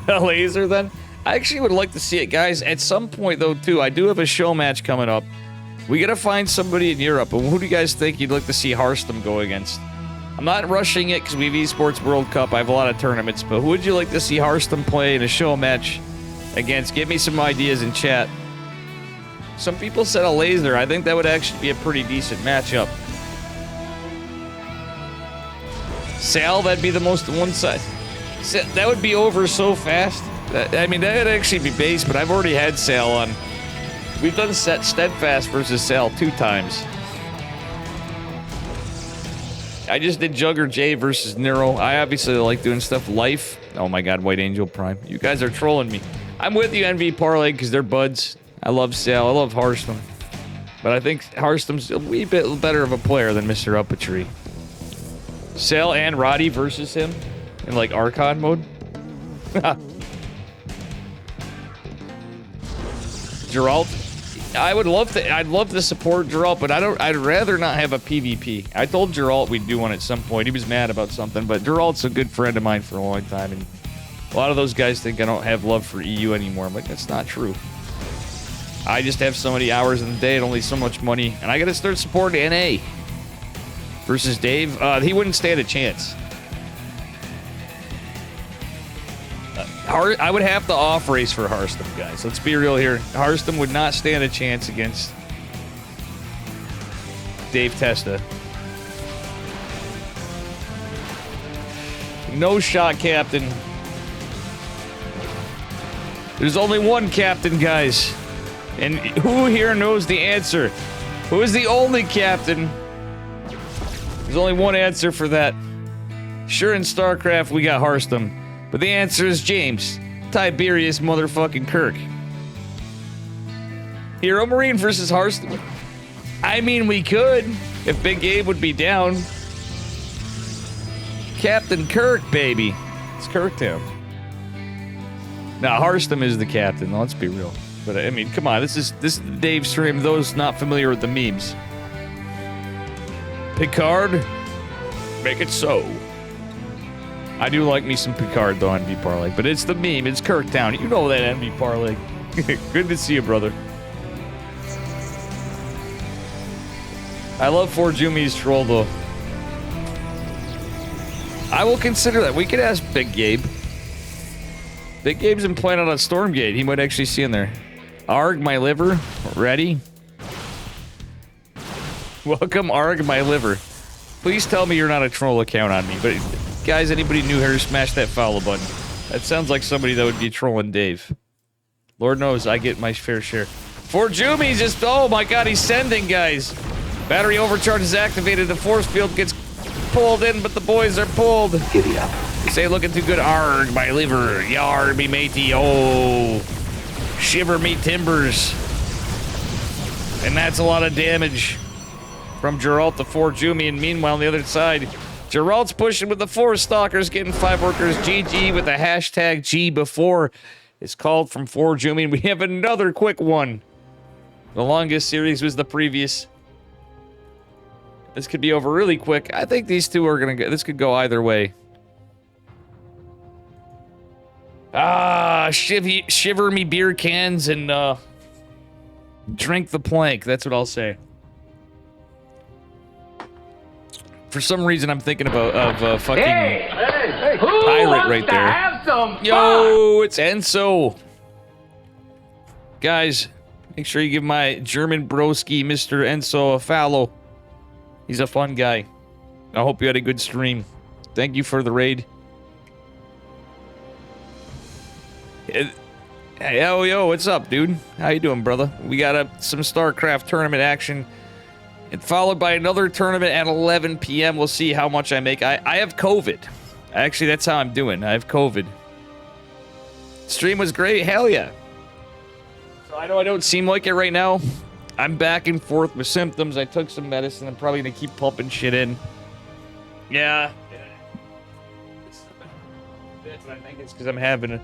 A laser, then? I actually would like to see it, guys. At some point, though, too, I do have a show match coming up. We gotta find somebody in Europe. And who do you guys think you'd like to see Harstem go against? I'm not rushing it because we have Esports World Cup. I have a lot of tournaments, but who would you like to see Harstem play in a show match against? Give me some ideas in chat. Some people said a laser. I think that would actually be a pretty decent matchup. Sal, that'd be the most one-side. That would be over so fast. I mean, that would actually be base, but I've already had Sal on. We've done Steadfast versus Sal 2 times. I just did Jugger J versus Nero. I obviously like doing stuff. Life. Oh my god, White Angel Prime. You guys are trolling me. I'm with you, NV Parlay, because they're buds. I love Sal. I love Harstem. But I think Harstem's a wee bit better of a player than Mr. Uppetry. Sal and Roddy versus him in, like, Archon mode. Gerald. I would love to. I'd love to support Gerald, but I'd rather not have a PvP. I told Gerald we'd do one at some point. He was mad about something, but Gerald's a good friend of mine for a long time, and a lot of those guys think I don't have love for EU anymore. I'm like, that's not true. I just have so many hours in the day and only so much money, and I got to start supporting NA versus Dave. He wouldn't stand a chance. I would have to off-race for Harstem, guys. Let's be real here. Harstem would not stand a chance against Dave Testa. No shot, Captain. There's only one Captain, guys. And who here knows the answer? Who is the only Captain? There's only one answer for that. Sure, in Starcraft, we got Harstem. But the answer is James. Tiberius motherfucking Kirk. Hero Marine versus Harstem. I mean, we could, if Big Gabe would be down. Captain Kirk, baby. It's Kirktown. Now, Harstem is the captain, let's be real. But, I mean, come on, this is Dave stream, those not familiar with the memes. Picard, make it so. I do like me some Picard, though, NV Parlay. But it's the meme. It's Kirktown. You know that, NV Parlay. Good to see you, brother. I love ForJumy's troll, though. I will consider that. We could ask Big Gabe. Big Gabe's been playing out on Stormgate. He might actually see in there. Arg, my liver. Ready? Welcome, Arg, my liver. Please tell me you're not a troll account on me. But guys, anybody new here, smash that follow button. That sounds like somebody that would be trolling Dave. Lord knows I get my fair share. ForJumy just, oh my god, he's sending, guys. Battery overcharge is activated. The force field gets pulled in, but the boys are pulled. Giddy up. You say looking too good. Arg, my liver. Yar, me matey. Oh. Shiver me timbers. And that's a lot of damage from Gerald to ForJumy. And meanwhile, on the other side, Gerald's pushing with the 4 stalkers, getting 5 workers. GG with the hashtag G before it's called from ForJumy. And we have another quick one. The longest series was the previous. This could be over really quick. I think these two are gonna go. This could go either way. Ah, shiver me beer cans and drink the plank. That's what I'll say. For some reason, I'm thinking of fucking pirate right there. Have some fun? Yo, it's Enzo. Guys, make sure you give my German broski, Mr. Enzo, a follow. He's a fun guy. I hope you had a good stream. Thank you for the raid. Hey, yo, what's up, dude? How you doing, brother? We got some Starcraft tournament action. And followed by another tournament at 11 p.m. We'll see how much I make. I have COVID. Actually, that's how I'm doing. I have COVID. Stream was great. Hell yeah. So I know I don't seem like it right now. I'm back and forth with symptoms. I took some medicine. I'm probably going to keep pumping shit in. Yeah. I think it's because I'm having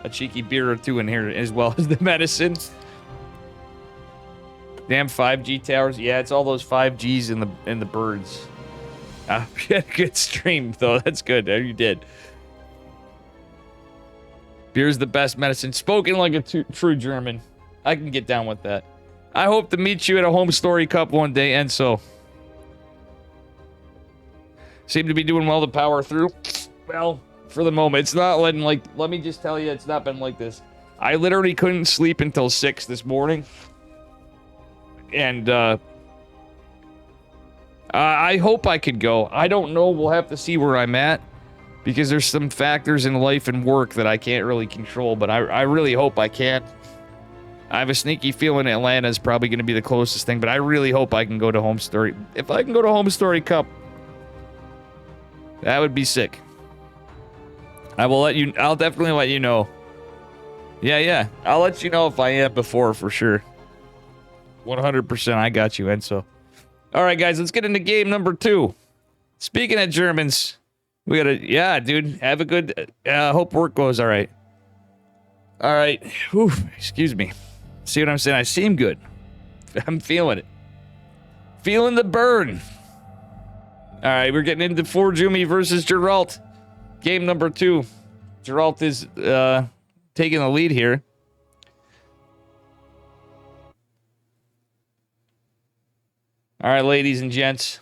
a cheeky beer or two in here as well as the medicine. Damn 5G towers. Yeah, it's all those 5Gs in the birds. Good stream, though. That's good. You did. Beer's the best medicine. Spoken like a true German. I can get down with that. I hope to meet you at a home story cup one day, and so. Seem to be doing well to power through. Well, for the moment. It's not letting, like, let me just tell you, it's not been like this. I literally couldn't sleep until 6 this morning. And, I hope I could go. I don't know. We'll have to see where I'm at. Because there's some factors in life and work that I can't really control. But I really hope I can. I have a sneaky feeling Atlanta is probably going to be the closest thing. But I really hope I can go to Home Story. If I can go to Home Story Cup, that would be sick. I'll definitely let you know. Yeah. I'll let you know if I am before for sure. 100%, I got you, Enzo. All right, guys, let's get into game number 2. Speaking of Germans, we gotta, yeah, dude, have a good, hope work goes all right. All right, whew, excuse me. See what I'm saying? I seem good. I'm feeling it. Feeling the burn. All right, we're getting into ForJumy versus Gerald. Game number 2. Gerald is, taking the lead here. All right, ladies and gents.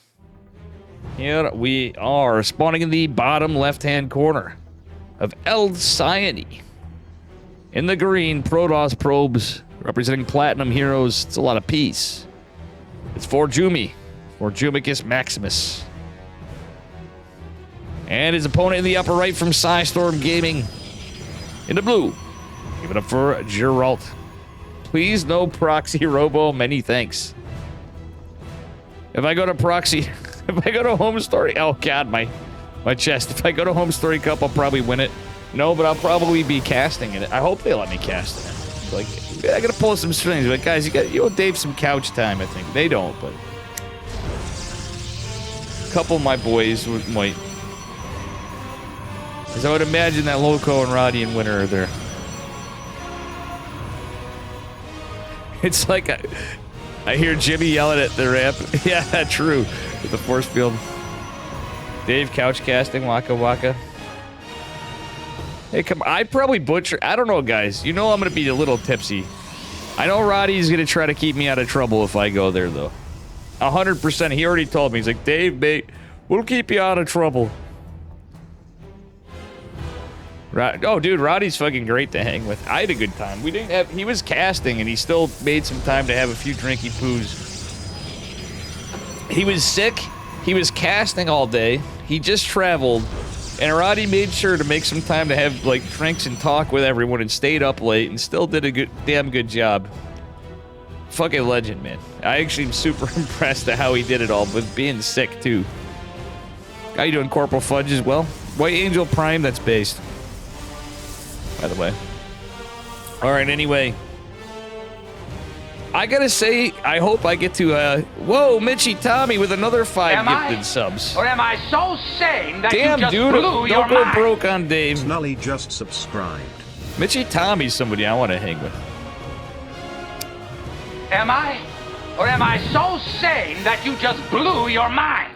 Here we are, spawning in the bottom left-hand corner of El Cyane. In the green, Protoss probes, representing Platinum heroes. It's a lot of peace. It's ForJumy, ForJumicus Maximus. And his opponent in the upper right from Psystorm Gaming. In the blue, give it up for Gerald. Please, no proxy robo, many thanks. If I go to proxy, if I go to Home Story, oh god, my chest. If I go to Home Story Cup, I'll probably win it. No, but I'll probably be casting in it. I hope they let me cast in it. Like, I gotta pull some strings. But guys, you owe Dave some couch time, I think. They don't, but a couple of my boys might. Because I would imagine that Loco and Roddy and Winter are there. It's like I hear Jimmy yelling at the ramp. Yeah, true. With the force field. Dave couch casting, Waka Waka. Hey, come on. I'd probably butcher. I don't know, guys. You know I'm going to be a little tipsy. I know Roddy's going to try to keep me out of trouble if I go there, though. 100%. He already told me. He's like, Dave, mate, we'll keep you out of trouble. Oh, dude, Roddy's fucking great to hang with. I had a good time. We didn't have. He was casting, and he still made some time to have a few drinky poos. He was sick. He was casting all day. He just traveled. And Arati made sure to make some time to have, like, drinks and talk with everyone and stayed up late and still did a damn good job. Fucking legend, man. I actually am super impressed at how he did it all, with being sick, too. How you doing, Corporal Fudge, as well? White Angel Prime, that's based. By the way. Alright, anyway. I gotta say, I hope I get to, whoa, Mitchy Tommy with another 5 gifted subs. Or am I so sane that damn, you just dude, blew your don't go mind? broke on Dave. Snully just subscribed. Mitchy Tommy's somebody I want to hang with. Am I? Or am I so sane that you just blew your mind?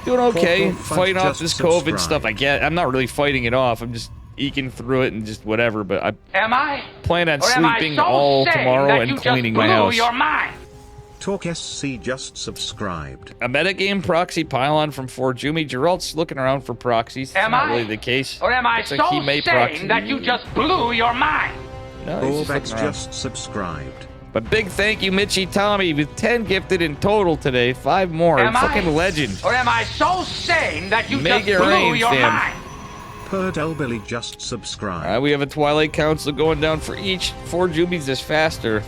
Doing okay. Corporal Fighting Fudge off this just COVID subscribed. stuff. I'm not really fighting it off. I'm just eking through it and just whatever. But I Am I? plan on Or am I sleeping so all sane tomorrow that and you cleaning just my blew house. your mind? Talk SC just subscribed. A metagame proxy pylon from ForJumy. Gerald's looking around for proxies. It's Am not I? really the case. Or am I Looks so like he may proxy. sane that you just blew your mind? No, he's just Orbex looking around. just subscribed. But big thank you, Mitchy Tommy, with 10 gifted in total today. 5 more. Am Fucking I? legend. Or am I so sane that you Make just it blew rain, your fam. mind? Perd Billy just subscribed. We have a Twilight Council going down for each. 4 Jubies is faster.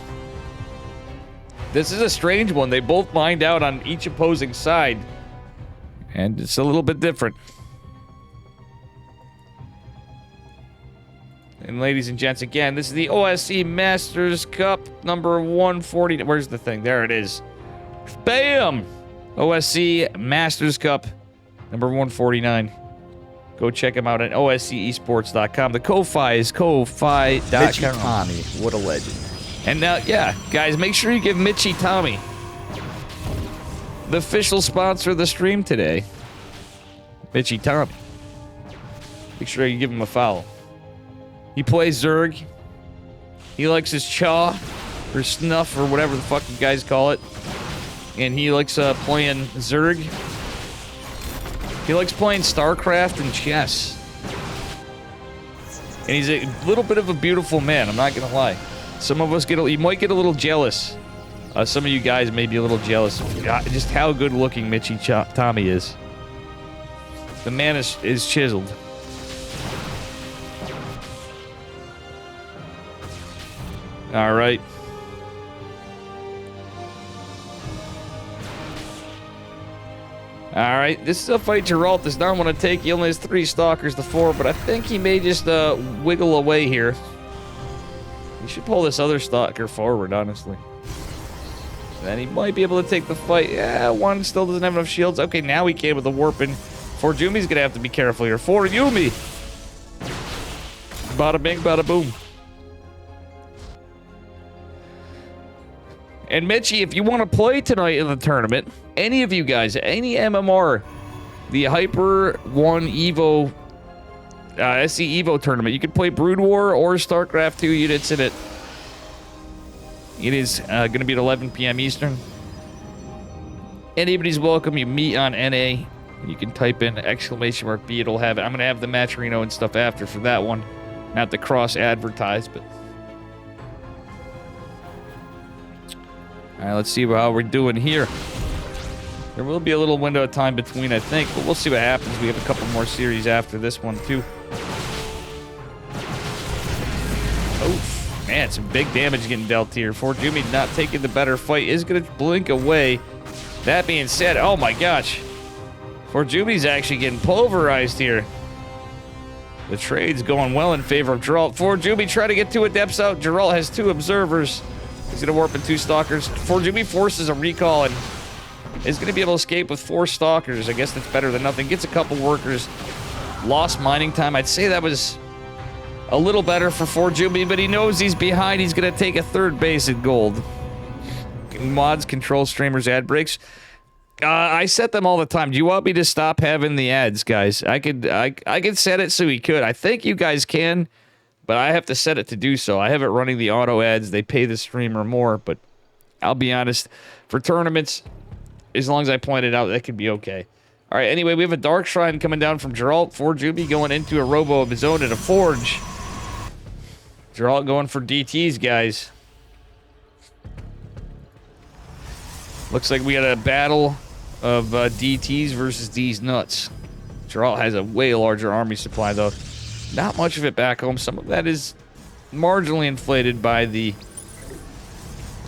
This is a strange one. They both mined out on each opposing side. And it's a little bit different. And ladies and gents, again, this is the OSC Masters Cup number 140. Where's the thing? There it is. Bam! OSC Masters Cup number 149. Go check them out at oscesports.com. The Ko-Fi is ko-fi.com. Mitchy Tommy, what a legend. And now, yeah, guys, make sure you give Mitchy Tommy, the official sponsor of the stream today, Mitchy Tommy. Make sure you give him a follow. He plays Zerg. He likes his chaw, or snuff, or whatever the fuck you guys call it. And he likes playing Zerg. He likes playing Starcraft and chess. And he's a little bit of a beautiful man, I'm not gonna lie. Some of us you might get a little jealous. Some of you guys may be a little jealous of just how good looking Mitchy Tommy is. The man is chiseled. All right. All right, this is a fight Gerald does not want to take. He only has 3 stalkers to 4, but I think he may just wiggle away here. He should pull this other stalker forward, honestly. Then he might be able to take the fight. Yeah, 1 still doesn't have enough shields. Okay, now he came with the warping. ForJumy's gonna have to be careful here. ForJumy! Bada bing, bada boom. And Mitchy, if you want to play tonight in the tournament, any of you guys, any MMR, the Hyper 1 Evo, SC Evo tournament, you can play Brood War or Starcraft 2 units in it. It is going to be at 11 p.m. Eastern. Anybody's welcome. You meet on NA. You can type in !B. It'll have it. I'm going to have the match Reno and stuff after for that one. Not to cross-advertise, but... Alright, let's see how we're doing here. There will be a little window of time between, I think, but we'll see what happens. We have a couple more series after this one, too. Oh, man, some big damage getting dealt here. ForJumy not taking the better fight. Is going to blink away. That being said, oh my gosh. ForJumy's actually getting pulverized here. The trade's going well in favor of Gerald. ForJumy trying to get 2 adepts out. Gerald has 2 observers. He's going to warp in 2 stalkers. ForJumy forces a recall and is going to be able to escape with 4 stalkers. I guess that's better than nothing. Gets a couple workers. Lost mining time. I'd say that was a little better for ForJumy, but he knows he's behind. He's going to take a 3rd base in gold. Mods, control streamers, ad breaks. I set them all the time. Do you want me to stop having the ads, guys? I could set it so he could. I think you guys can. But I have to set it to do so. I have it running the auto ads. They pay the streamer more, but I'll be honest, for tournaments, as long as I point it out, that could be okay. All right, anyway, we have a Dark Shrine coming down from Gerald. ForJumy going into a Robo of his own at a Forge. Gerald going for DTs, guys. Looks like we got a battle of DTs versus these nuts. Gerald has a way larger army supply, though. Not much of it back home. Some of that is marginally inflated by the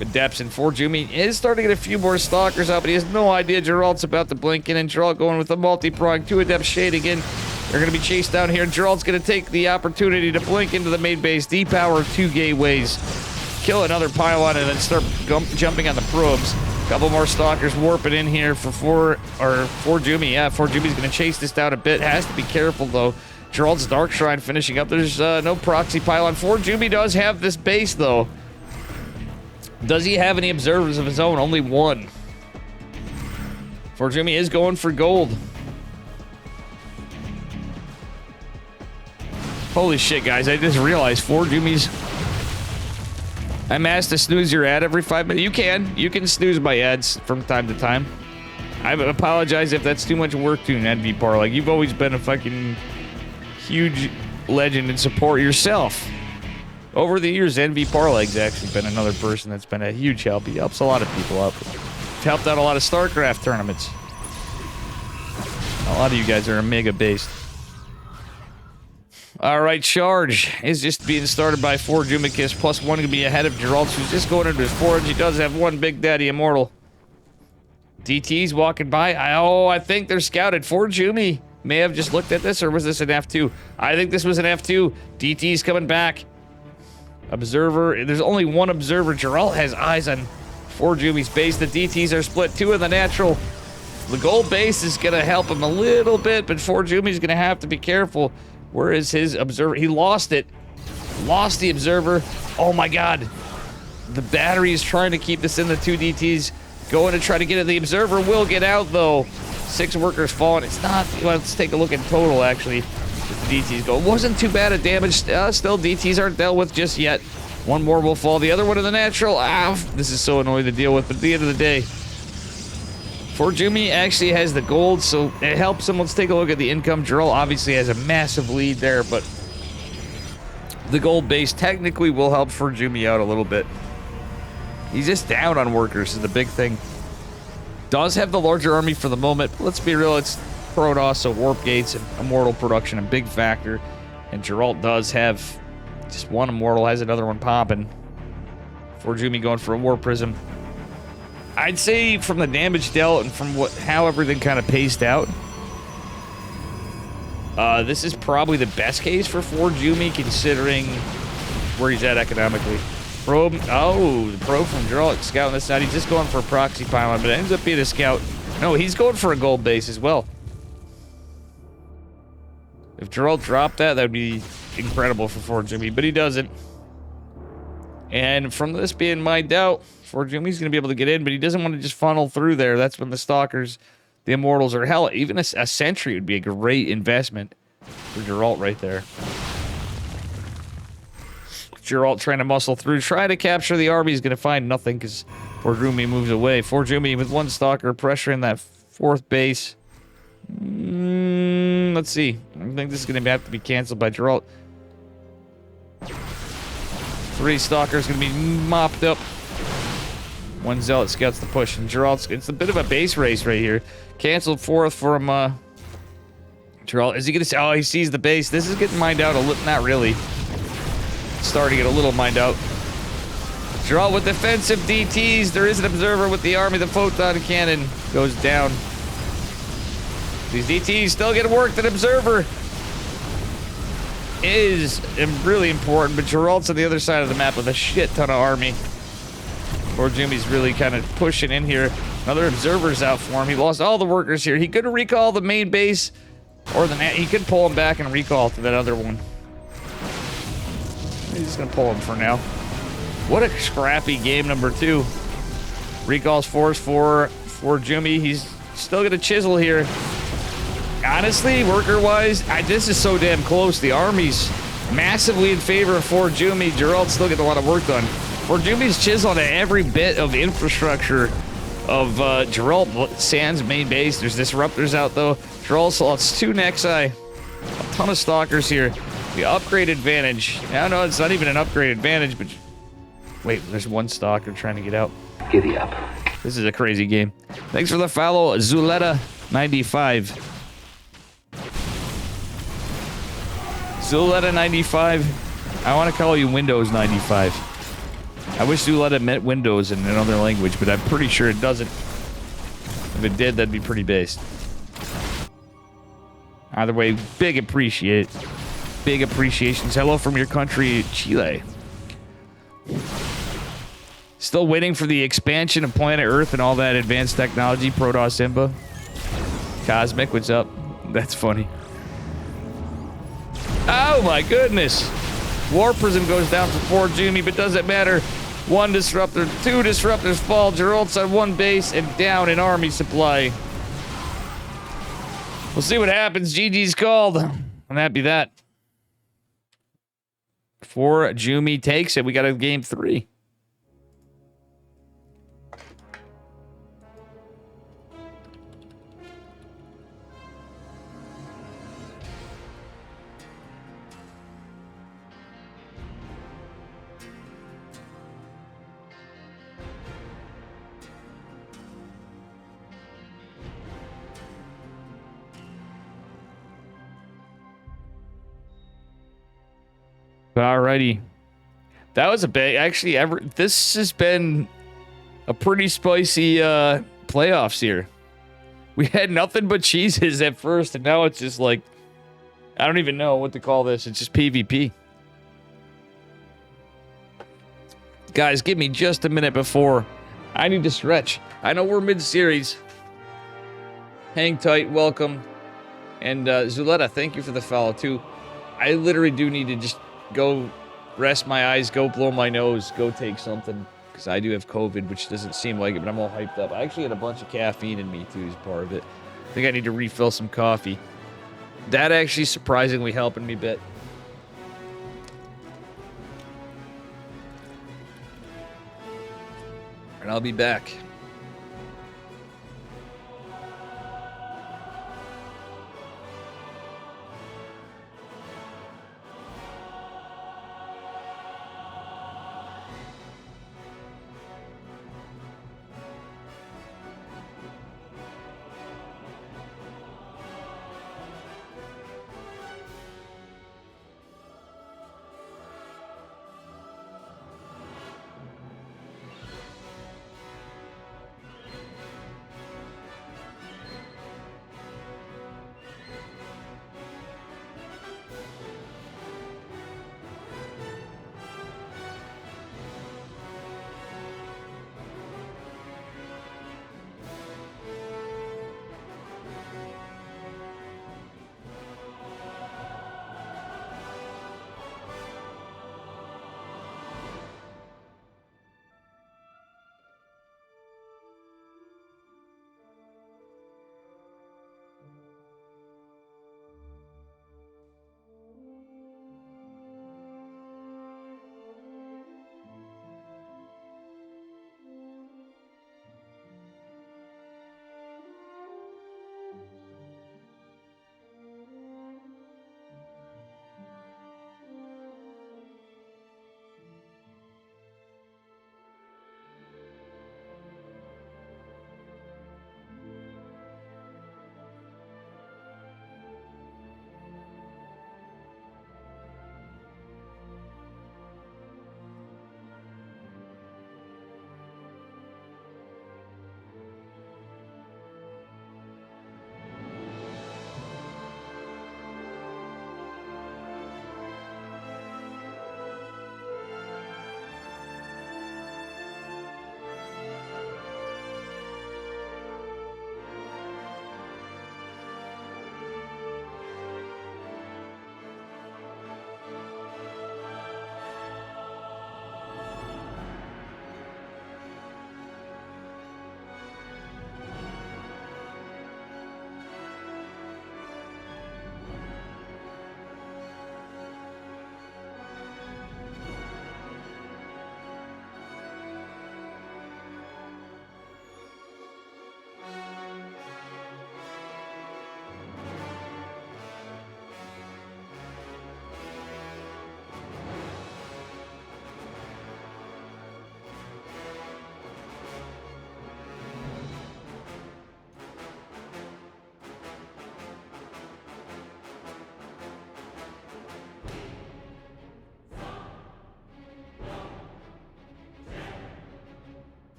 Adepts, and ForJumy is starting to get a few more stalkers out, but he has no idea Gerald's about to blink in, and Gerald going with a multi-prong, 2 Adept shade again. They're going to be chased down here, and Gerald's going to take the opportunity to blink into the main base, depower 2 gateways, kill another pylon, and then start jumping on the probes. Couple more stalkers warping in here for ForJumy. Yeah, ForJumy's going to chase this down a bit. Has to be careful, though. Gerald's Dark Shrine finishing up. There's no proxy pylon. ForJumy does have this base, though. Does he have any observers of his own? Only 1. ForJumy is going for gold. Holy shit, guys. I just realized ForJumy's... I'm asked to snooze your ad every 5 minutes. You can snooze my ads from time to time. I apologize if that's too much work to an NV parlay. You've always been a fucking huge legend and support yourself. Over the years, NV Parlay's actually been another person that's been a huge help. He helps a lot of people out. He's helped out a lot of Starcraft tournaments. A lot of you guys are Omega-based. Alright, charge is just being started by ForJumy. +1 going to be ahead of Gerald, who's just going into his forge. He does have 1 Big Daddy Immortal. DT's walking by. I think they're scouted. ForJumy may have just looked at this, or was this an F2? I think this was an F2. DT's coming back. Observer. There's only 1 observer. Gerald has eyes on ForJumy's base. The DTs are split. 2 in the natural. The gold base is going to help him a little bit, but ForJumy's going to have to be careful. Where is his observer? He lost it. Lost the observer. Oh my god. The battery is trying to keep this in. The 2 DTs going to try to get it. The observer will get out, though. 6 workers falling. It's not... Well, let's take a look in total, actually. The DTs go. It wasn't too bad a damage. Still, DTs aren't dealt with just yet. 1 more will fall. The other one in the natural. This is so annoying to deal with, but at the end of the day, ForJumy actually has the gold, so it helps him. Let's take a look at the income. Gerald obviously has a massive lead there, but the gold base technically will help ForJumy out a little bit. He's just down on workers is the big thing. Does have the larger army for the moment, but let's be real, it's Protoss, so warp gates and immortal production a big factor. And Gerald does have just 1 immortal, has another one popping. ForJumy going for a war prism. I'd say from the damage dealt and from how everything kind of paced out, this is probably the best case for ForJumy considering where he's at economically. Probe, the probe from Gerald scouting this side. He's just going for a proxy pylon, but it ends up being a scout. No, he's going for a gold base as well. If Gerald dropped that, that'd be incredible for ForJumy, but he doesn't. And from this being mined out, ForJumy's going to be able to get in, but he doesn't want to just funnel through there. That's when the stalkers, the immortals are hell. Even a sentry would be a great investment for Gerald right there. Gerald trying to muscle through, try to capture the army. He's going to find nothing because ForJumy moves away. ForJumy with 1 stalker pressuring that 4th base. Let's see. I think this is going to have to be canceled by Gerald. 3 stalkers going to be mopped up. 1 zealot scouts the push, and Gerald. It's a bit of a base race right here. Canceled 4th from Gerald. Is he going to? Oh, he sees the base. This is getting mined out a little. Not really. Starting to get a little mined out. Gerald with defensive DTs. There is an observer with the army. The photon cannon goes down. These DTs still get worked. An observer is really important, but Gerald's on the other side of the map with a shit ton of army. ForJumy's really kind of pushing in here. Another observer's out for him. He lost all the workers here. He could recall the main base, or he could pull him back and recall to that other one. He's just gonna pull him for now. What a scrappy game number 2. Recalls force for ForJumy. He's still gonna chisel here. Honestly, worker-wise, this is so damn close. The army's massively in favor of ForJumy. Gerald's still getting a lot of work done. ForJumy's chiseling at every bit of infrastructure of Gerald Sand's main base. There's disruptors out, though. Gerald lost 2 Nexi. A ton of stalkers here. The upgrade advantage. Now, no, it's not even an upgrade advantage, but... Wait, there's 1 stalker trying to get out. Giddy up. This is a crazy game. Thanks for the follow, Zuletta95. Zuletta95. I want to call you Windows 95. I wish Zuletta meant Windows in another language, but I'm pretty sure it doesn't. If it did, that'd be pretty based. Either way, big appreciate. Big appreciations. Hello from your country, Chile. Still waiting for the expansion of planet Earth and all that advanced technology. Protoss Imba. Cosmic, what's up? That's funny. Oh my goodness. War Prism goes down for ForJumy, but doesn't matter. 1 disruptor, 2 disruptors fall. Gerald's on 1 base and down an army supply. We'll see what happens. GG's called. I'm happy that. ForJumy takes it. We got a game 3. Alrighty. That was a big... Actually, this has been a pretty spicy playoffs here. We had nothing but cheeses at first, and now it's just like... I don't even know what to call this. It's just PvP. Guys, give me just a minute before I need to stretch. I know we're mid-series. Hang tight. Welcome. And Zuletta, thank you for the follow, too. I literally do need to just... go rest my eyes, go blow my nose, go take something. Because I do have COVID, which doesn't seem like it, but I'm all hyped up. I actually had a bunch of caffeine in me, too, as part of it. I think I need to refill some coffee. That actually surprisingly helping me a bit. And I'll be back.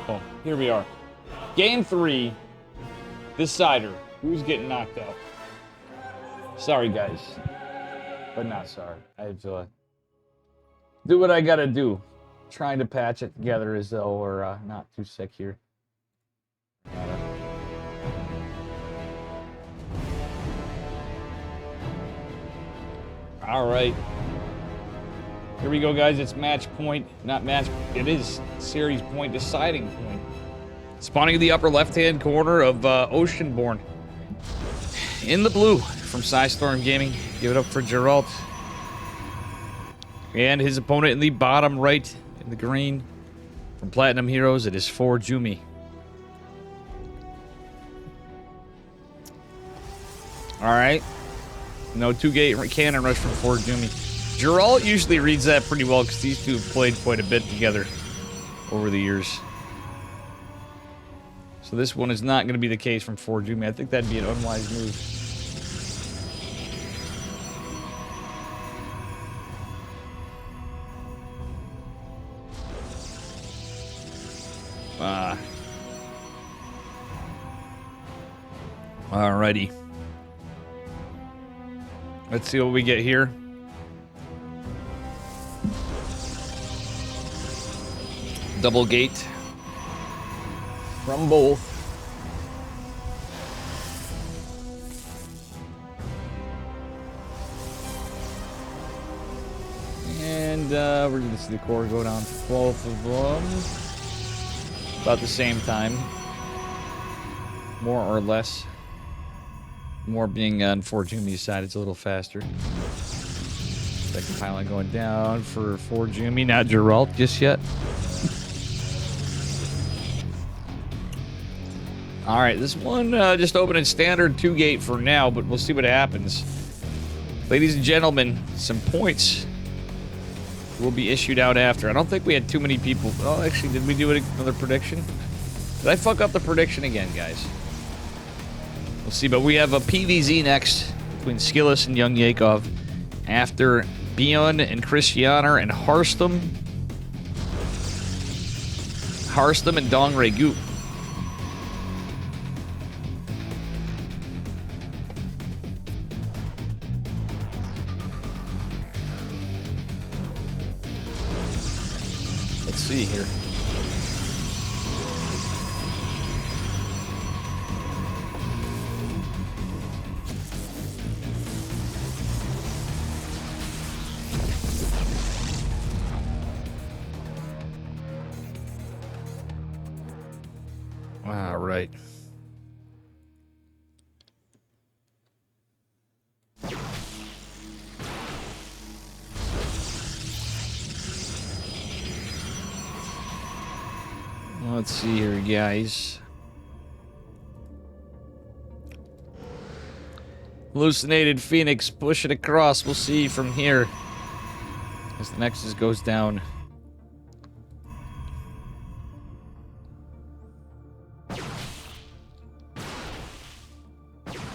Oh, here we are. Game 3. Decider. Who's getting knocked out? Sorry, guys. But not sorry. I have to do what I gotta do. Trying to patch it together as though we're not too sick here. All right. Here we go, guys. It's match point. Not match. It is series point, deciding point. Spawning in the upper left-hand corner of Oceanborn. In the blue from Storm Gaming. Give it up for Gerald. And his opponent in the bottom right in the green. From Platinum Heroes, it is ForJumy. All right. No 2-gate cannon rush from ForJumy. Gerald usually reads that pretty well because these two have played quite a bit together over the years. So this one is not going to be the case from ForJumy. I think that'd be an unwise move. Alrighty. Let's see what we get here. Double gate from both. And we're going to see the core go down to both of them. About the same time. More or less. More being on ForJumy's side, it's a little faster. Second pylon going down for ForJumy, not Gerald just yet. Alright, this one just opening standard 2-gate for now, but we'll see what happens. Ladies and gentlemen, some points will be issued out after. I don't think we had too many people. Oh, actually, did we do another prediction? Did I fuck up the prediction again, guys? We'll see, but we have a PVZ next between SKillous and YoungYakov after ByuN and Krystianer and Harstem. Harstem and Dongregu. Let's see here. All right. Let's see here, guys. Hallucinated Phoenix, push it across. We'll see from here as the Nexus goes down.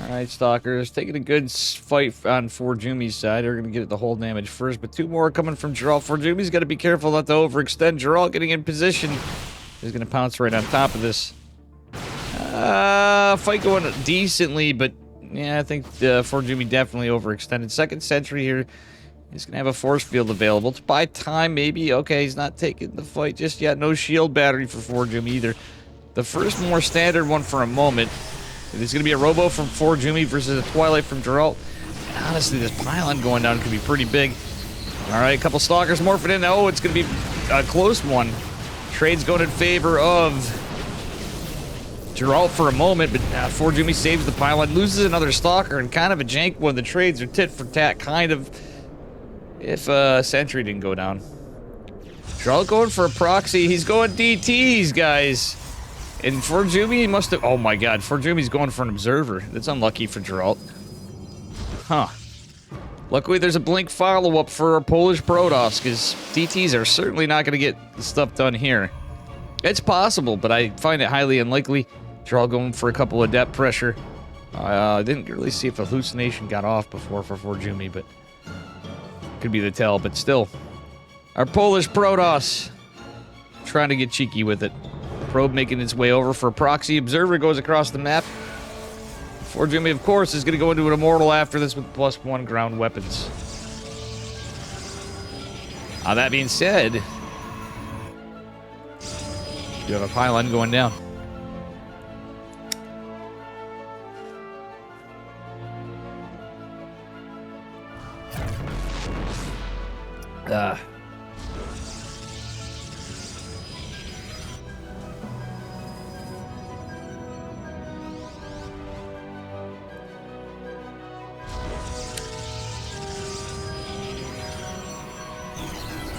Alright, Stalkers, taking a good fight on ForJumy's side. They're going to get the whole damage first, but two more coming from Gerald. ForJumy's got to be careful not to overextend. Gerald getting in position. He's going to pounce right on top of this. Fight going decently, but yeah, I think ForJumy definitely overextended. Second Sentry here. He's going to have a force field available to buy time, maybe. Okay, he's not taking the fight just yet. No shield battery for ForJumy either. The first more standard one for a moment. There's going to be a Robo from ForJumy versus a Twilight from Gerald. Honestly, this pylon going down could be pretty big. All right, a couple Stalkers morphing in. Oh, it's going to be a close one. Trade's going in favor of Gerald for a moment, but ForJumy saves the pylon, loses another Stalker, and kind of a jank one. The trades are tit for tat, kind of, if Sentry didn't go down. Gerald going for a proxy. He's going DTs, guys. And ForJumy must have... Oh my god, ForJumy's going for an Observer. That's unlucky for Gerald. Huh. Luckily, there's a blink follow-up for our Polish Protoss, because DTs are certainly not going to get the stuff done here. It's possible, but I find it highly unlikely. Gerald going for a couple of depth pressure. I didn't really see if Hallucination got off before for ForJumy, but... could be the tell, but still. Our Polish Protoss trying to get cheeky with it. Probe making its way over for a proxy. Observer goes across the map. ForJumy, of course, is going to go into an Immortal after this with +1 ground weapons. That being said, you have a pylon going down.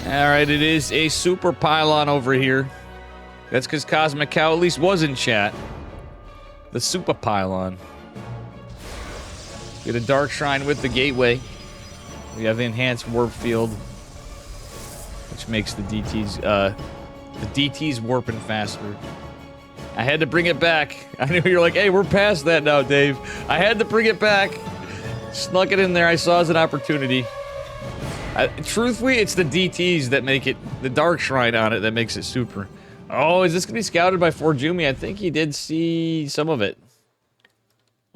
Alright, it is a super pylon over here. That's because Cosmic Cow at least was in chat. The super pylon. Get a Dark Shrine with the gateway. We have the enhanced warp field, which makes the DTs warping faster. I had to bring it back. I knew you were like, hey, we're past that now, Dave. I had to bring it back. Snuck it in there. I saw it as an opportunity. Truthfully, it's the DTs that make it, the Dark Shrine on it that makes it super. Oh, is this going to be scouted by ForJumy? I think he did see some of it.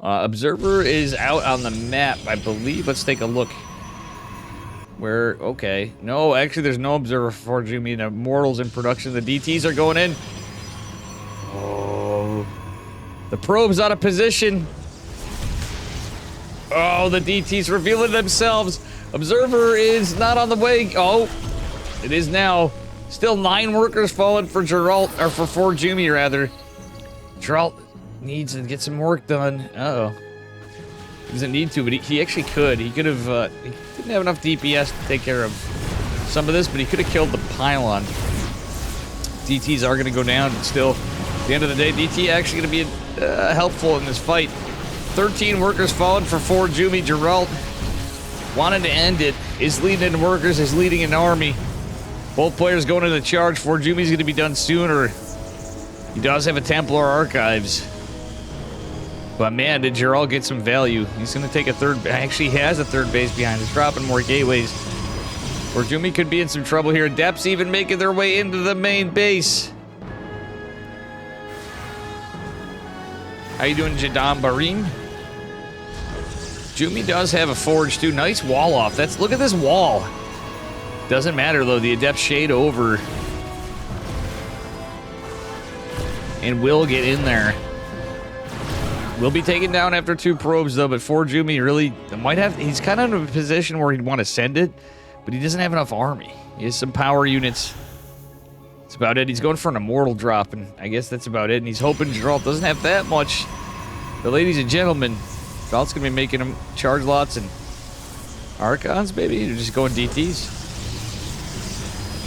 Observer is out on the map, I believe. Let's take a look. Where, okay. No, actually, there's no Observer for ForJumy. The Immortals in production. The DTs are going in. Oh. The probe's out of position. Oh, the DTs revealing themselves. Observer is not on the way. Oh, it is now. Still 9 workers fallen for Gerald, or for ForJumy rather. Gerald needs to get some work done. Uh-oh. He doesn't need to, but he actually could. He could have, he didn't have enough DPS to take care of some of this, but he could have killed the pylon. DTs are going to go down, and still, at the end of the day, DT actually going to be helpful in this fight. 13 workers fallen for ForJumy. Gerald wanted to end it, is leading in workers, is leading an army. Both players going into the charge. ForJumy's going to be done sooner. He does have a Templar Archives. But man, did Gerald get some value. He's going to take a third, actually has a third base behind. He's dropping more gateways. ForJumy could be in some trouble here. Depths even making their way into the main base. How you doing, Jadam Barim? Jumy does have a forge too. Nice wall off. Look at this wall. Doesn't matter though. The Adept shade over. And will get in there. Will be taken down after 2 probes though, but ForJumy really might have, he's kind of in a position where he'd want to send it, but he doesn't have enough army. He has some power units. That's about it. He's going for an Immortal drop, and I guess that's about it. And he's hoping Gerald doesn't have that much. But ladies and gentlemen, Gerald's going to be making him charge lots and Archons, maybe? They're just going DTs.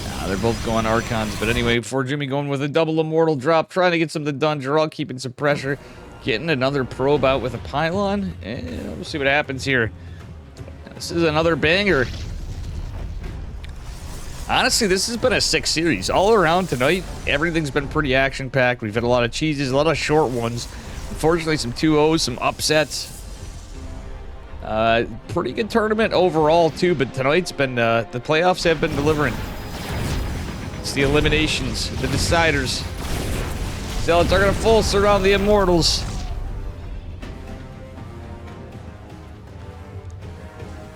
Nah, they're both going Archons. But anyway, ForJumy going with a double Immortal drop, trying to get something done. Gerald keeping some pressure. Getting another probe out with a pylon. And we'll see what happens here. This is another banger. Honestly, this has been a sick series. All around tonight, everything's been pretty action-packed. We've had a lot of cheeses, a lot of short ones. Unfortunately, some 2-0s, some upsets. Pretty good tournament overall, too. But tonight's been, the playoffs have been delivering. It's the eliminations, the deciders. Zealots are going to full surround the Immortals.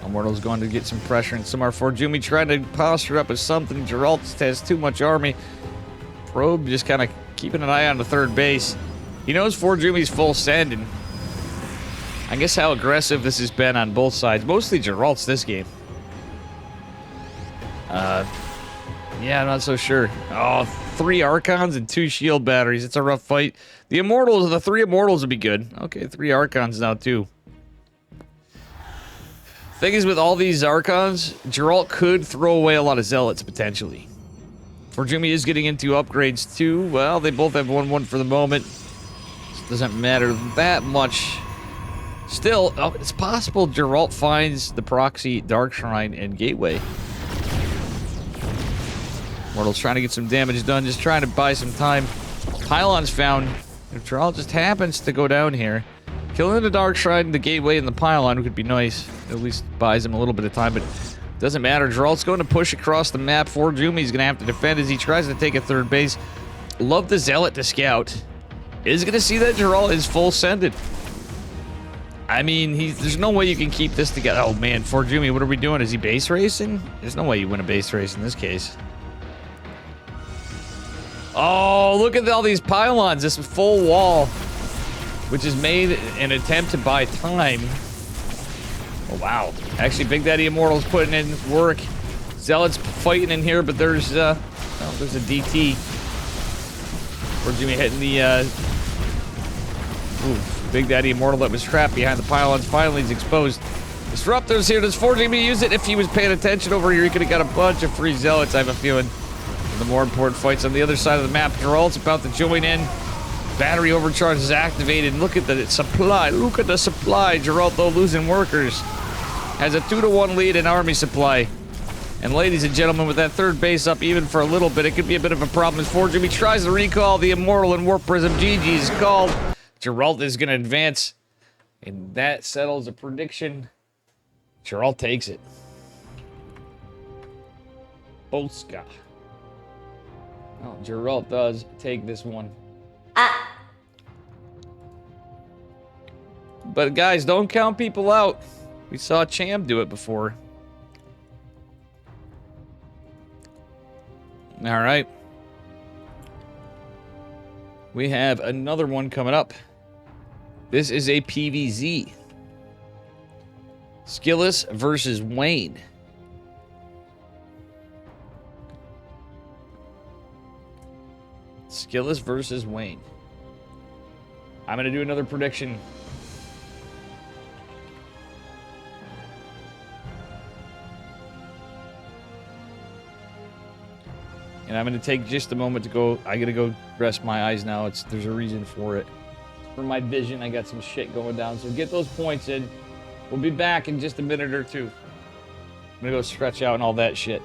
Immortals going to get some pressure, and some are ForJumy trying to posture up as something. Gerald has too much army. Probe just kind of keeping an eye on the third base. He knows ForJumy's full send, and I guess how aggressive this has been on both sides. Mostly Gerald's this game. Yeah, I'm not so sure. Oh, 3 Archons and 2 shield batteries. It's a rough fight. The Immortals, the 3 Immortals would be good. Okay, 3 Archons now, too. Thing is, with all these Archons, Gerald could throw away a lot of Zealots, potentially. ForJumy is getting into upgrades, too. Well, they both have 1-1 for the moment. This doesn't matter that much. Still, it's possible Gerald finds the proxy, Dark Shrine, and Gateway. Immortal's trying to get some damage done, just trying to buy some time. Pylon's found. If Gerald just happens to go down here, killing the Dark Shrine, the Gateway, and the Pylon could be nice. At least buys him a little bit of time, but doesn't matter. Gerald's going to push across the map. ForJumy's going to have to defend as he tries to take a third base. Love the Zealot to scout. Is going to see that Gerald is full sended. I mean, there's no way you can keep this together. Oh, man, ForJumy, what are we doing? Is he base racing? There's no way you win a base race in this case. Oh, look at all these pylons. This full wall, which is made an attempt to buy time. Oh, wow. Actually, Big Daddy Immortal's putting in work. Zealot's fighting in here, but there's a DT. ForJumy hitting the, Big Daddy Immortal that was trapped behind the pylons. Finally, he's exposed. Disruptor's here. Does ForJumy use it? If he was paying attention over here, he could have got a bunch of free Zealots, I have a feeling. The more important fights on the other side of the map. Gerald's about to join in. Battery overcharge is activated. Look at the supply. Look at the supply. Gerald, though, losing workers. Has a 2-to-1 lead in army supply. And ladies and gentlemen, with that third base up even for a little bit, it could be a bit of a problem as ForJumy tries to recall the Immortal and Warp Prism. GG is called. Gerald is going to advance. And that settles a prediction. Gerald takes it. Bolska. Oh, Gerald does take this one. But guys, don't count people out. We saw Cham do it before. All right. We have another one coming up. This is a PVZ. SKillous versus Wayne. SKillous versus Wayne. I'm going to do another prediction. And I'm going to take just a moment to go. I got to go rest my eyes now. There's a reason for it. For my vision, I got some shit going down. So get those points in. We'll be back in just a minute or two. I'm going to go stretch out and all that shit.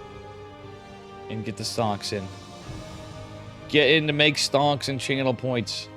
And get the stonks in. Get in to make stonks and channel points.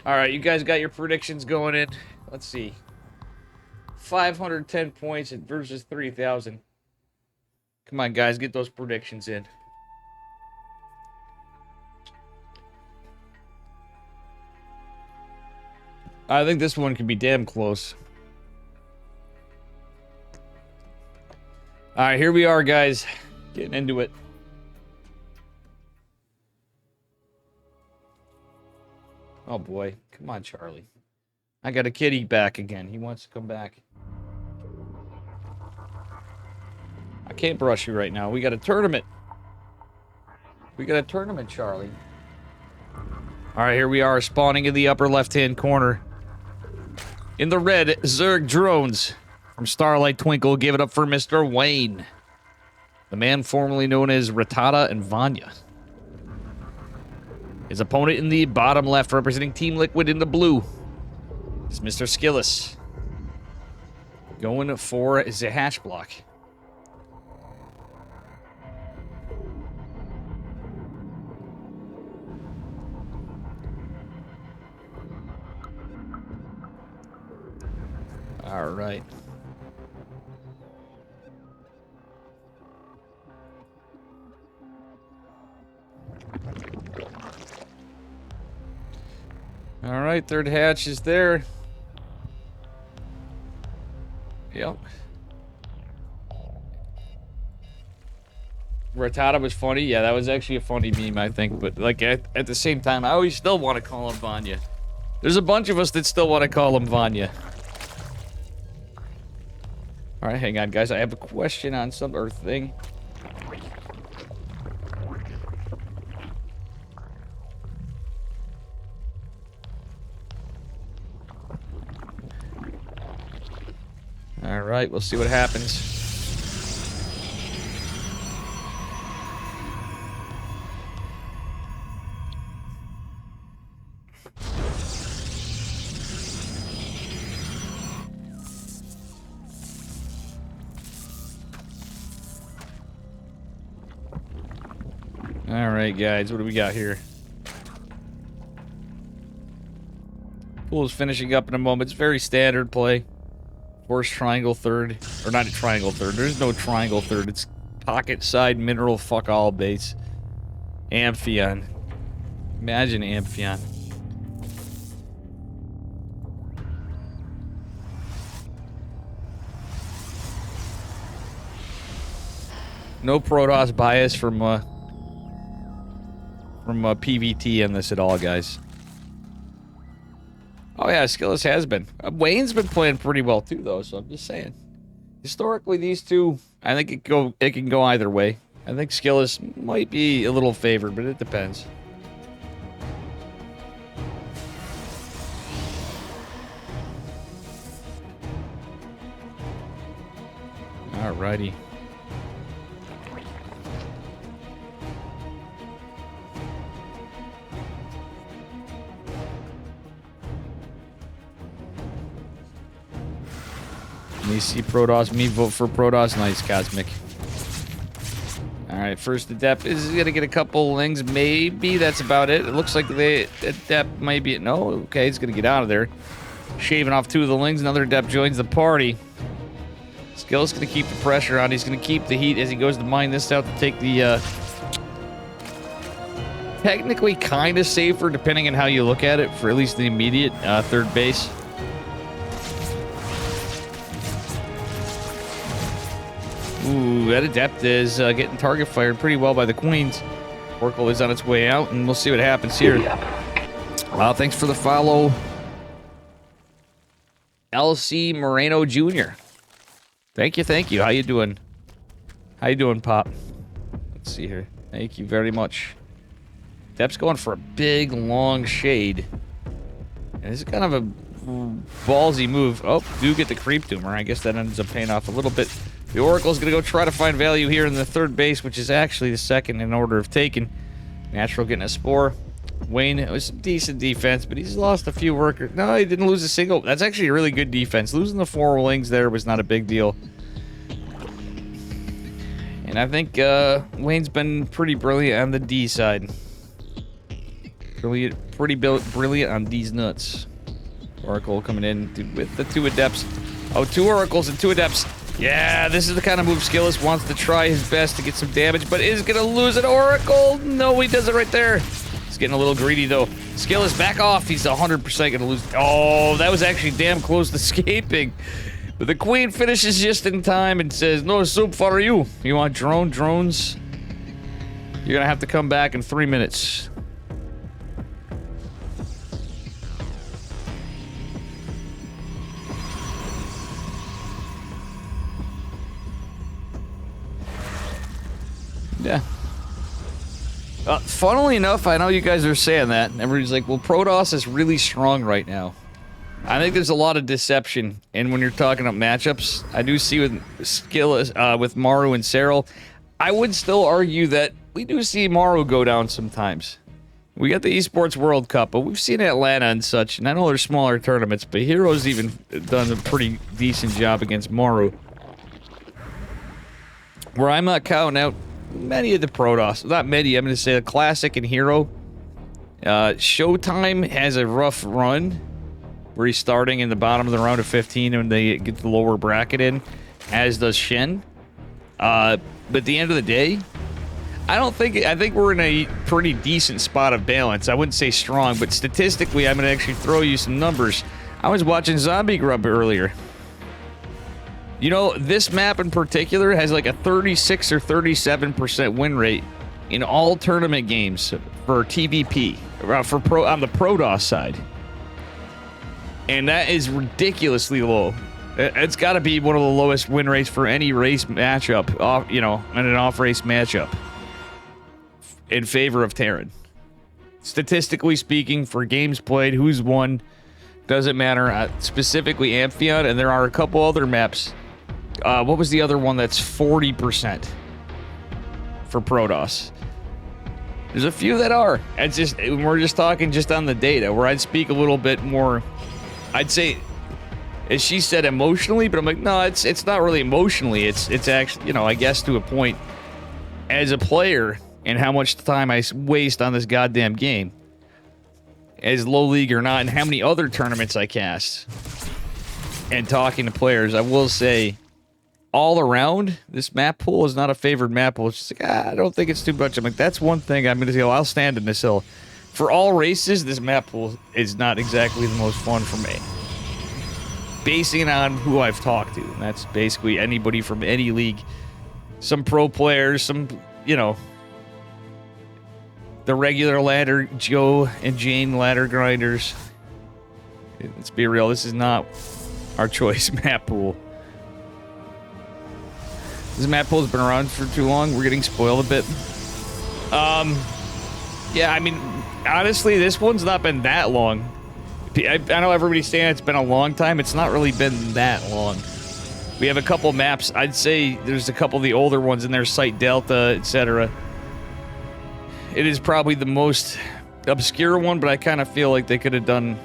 All right, you guys got your predictions going in. Let's see. 510 points versus 3,000. Come on, guys, get those predictions in. I think this one could be damn close. All right, here we are, guys. Getting into it. Oh, boy. Come on, Charlie. I got a kitty back again. He wants to come back. I can't brush you right now. We got a tournament. We got a tournament, Charlie. All right, here we are, spawning in the upper left-hand corner. In the red, Zerg drones from Starlight Twinkle. Give it up for Mr. Wayne, the man formerly known as Rattata and Vanya. His opponent in the bottom left, representing Team Liquid in the blue, is Mr. SKillous. Going for the hash block. All right. All right, third hatch is there. Yep. Rattata was funny. Yeah, that was actually a funny meme, I think. But, like, at the same time, I always still want to call him Vanya. There's a bunch of us that still want to call him Vanya. All right, hang on, guys. I have a question on some Earth thing. All right, we'll see what happens. All right, guys, what do we got here? Pool is finishing up in a moment. It's very standard play. Force triangle third. Or not a triangle third. There's no triangle third. It's pocket side mineral fuck all base. Amphion. Imagine Amphion. No Protoss bias from PVT in this at all, guys. Oh yeah, SKillous has been. Wayne's been playing pretty well too, though. So I'm just saying. Historically, these two, I think it can go either way. I think SKillous might be a little favored, but it depends. Alrighty. Me see Protoss, me vote for Protoss. Nice, Cosmic. Alright, first Adept is gonna get a couple lings, maybe. That's about it. It looks like the Adept might be... No, okay, he's gonna get out of there. Shaving off 2 of the lings. Another Adept joins the party. SKillous gonna keep the pressure on. He's gonna keep the heat as he goes to mine this out to take the... technically kind of safer, depending on how you look at it, for at least the immediate third base. Ooh, that Adept is getting target fired pretty well by the Queens. Oracle is on its way out, and we'll see what happens here. Thanks for the follow. LC Moreno Jr. Thank you, thank you. How you doing? How you doing, Pop? Let's see here. Thank you very much. Adept's going for a big, long shade. And this is kind of a ballsy move. Oh, do get the creep tumor. I guess that ends up paying off a little bit. The Oracle's going to go try to find value here in the third base, which is actually the second in order of taking. Natural getting a spore. Wayne, it was some decent defense, but he's lost a few workers. No, he didn't lose a single. That's actually a really good defense. Losing the 4 wings there was not a big deal. And I think Wayne's been pretty brilliant on the D side. Pretty brilliant on these nuts. Oracle coming in with the 2 Adepts. Oh, 2 Oracles and 2 Adepts. Yeah, this is the kind of move SKillous wants to try his best to get some damage, but is going to lose an Oracle. No, he does it right there. He's getting a little greedy, though. SKillous, back off. He's 100% going to lose. Oh, that was actually damn close to escaping. But the Queen finishes just in time and says, no soup for you. You want drones? You're going to have to come back in 3 minutes. Yeah. Funnily enough, I know you guys are saying that. Everybody's like, well, Protoss is really strong right now. I think there's a lot of deception. And when you're talking about matchups, I do see with SKillous, with Maru and Serral, I would still argue that we do see Maru go down sometimes. We got the Esports World Cup, but we've seen Atlanta and such. And I know there's smaller tournaments, but Heroes even done a pretty decent job against Maru. Where I'm not counting out many of the Protoss. Not many, I'm going to say the Classic and Hero. Showtime has a rough run, where he's starting in the bottom of the round of 15 and they get the lower bracket in, as does Shen. But at the end of the day, I think we're in a pretty decent spot of balance. I wouldn't say strong, but statistically, I'm going to actually throw you some numbers. I was watching Zombie Grub earlier. You know, this map in particular has like a 36 or 37% win rate in all tournament games for TVP, on the Protoss side. And that is ridiculously low. It's got to be one of the lowest win rates for any race matchup, in an off-race matchup in favor of Terran. Statistically speaking, for games played, who's won, doesn't matter. Specifically Amphion, and there are a couple other maps. What was the other one that's 40% for Protoss? There's a few that are. It's just, we're just talking just on the data, where I'd speak a little bit more, I'd say, as she said, emotionally, but I'm like, no, it's not really emotionally. It's actually, I guess to a point, as a player, and how much time I waste on this goddamn game, as low league or not, and how many other tournaments I cast, and talking to players, I will say, all around, this map pool is not a favored map pool. It's just like, I don't think it's too much. I'm like, that's one thing I'm going to go, I'll stand in this hill. For all races, this map pool is not exactly the most fun for me. Basing it on who I've talked to, and that's basically anybody from any league. Some pro players, some, the regular ladder, Joe and Jane ladder grinders. Let's be real, this is not our choice map pool. This map pool's been around for too long. We're getting spoiled a bit. Yeah, I mean, honestly, this one's not been that long. I know everybody's saying it's been a long time. It's not really been that long. We have a couple maps. I'd say there's a couple of the older ones in there, Site Delta, etc. It is probably the most obscure one, but I kind of feel like they could have done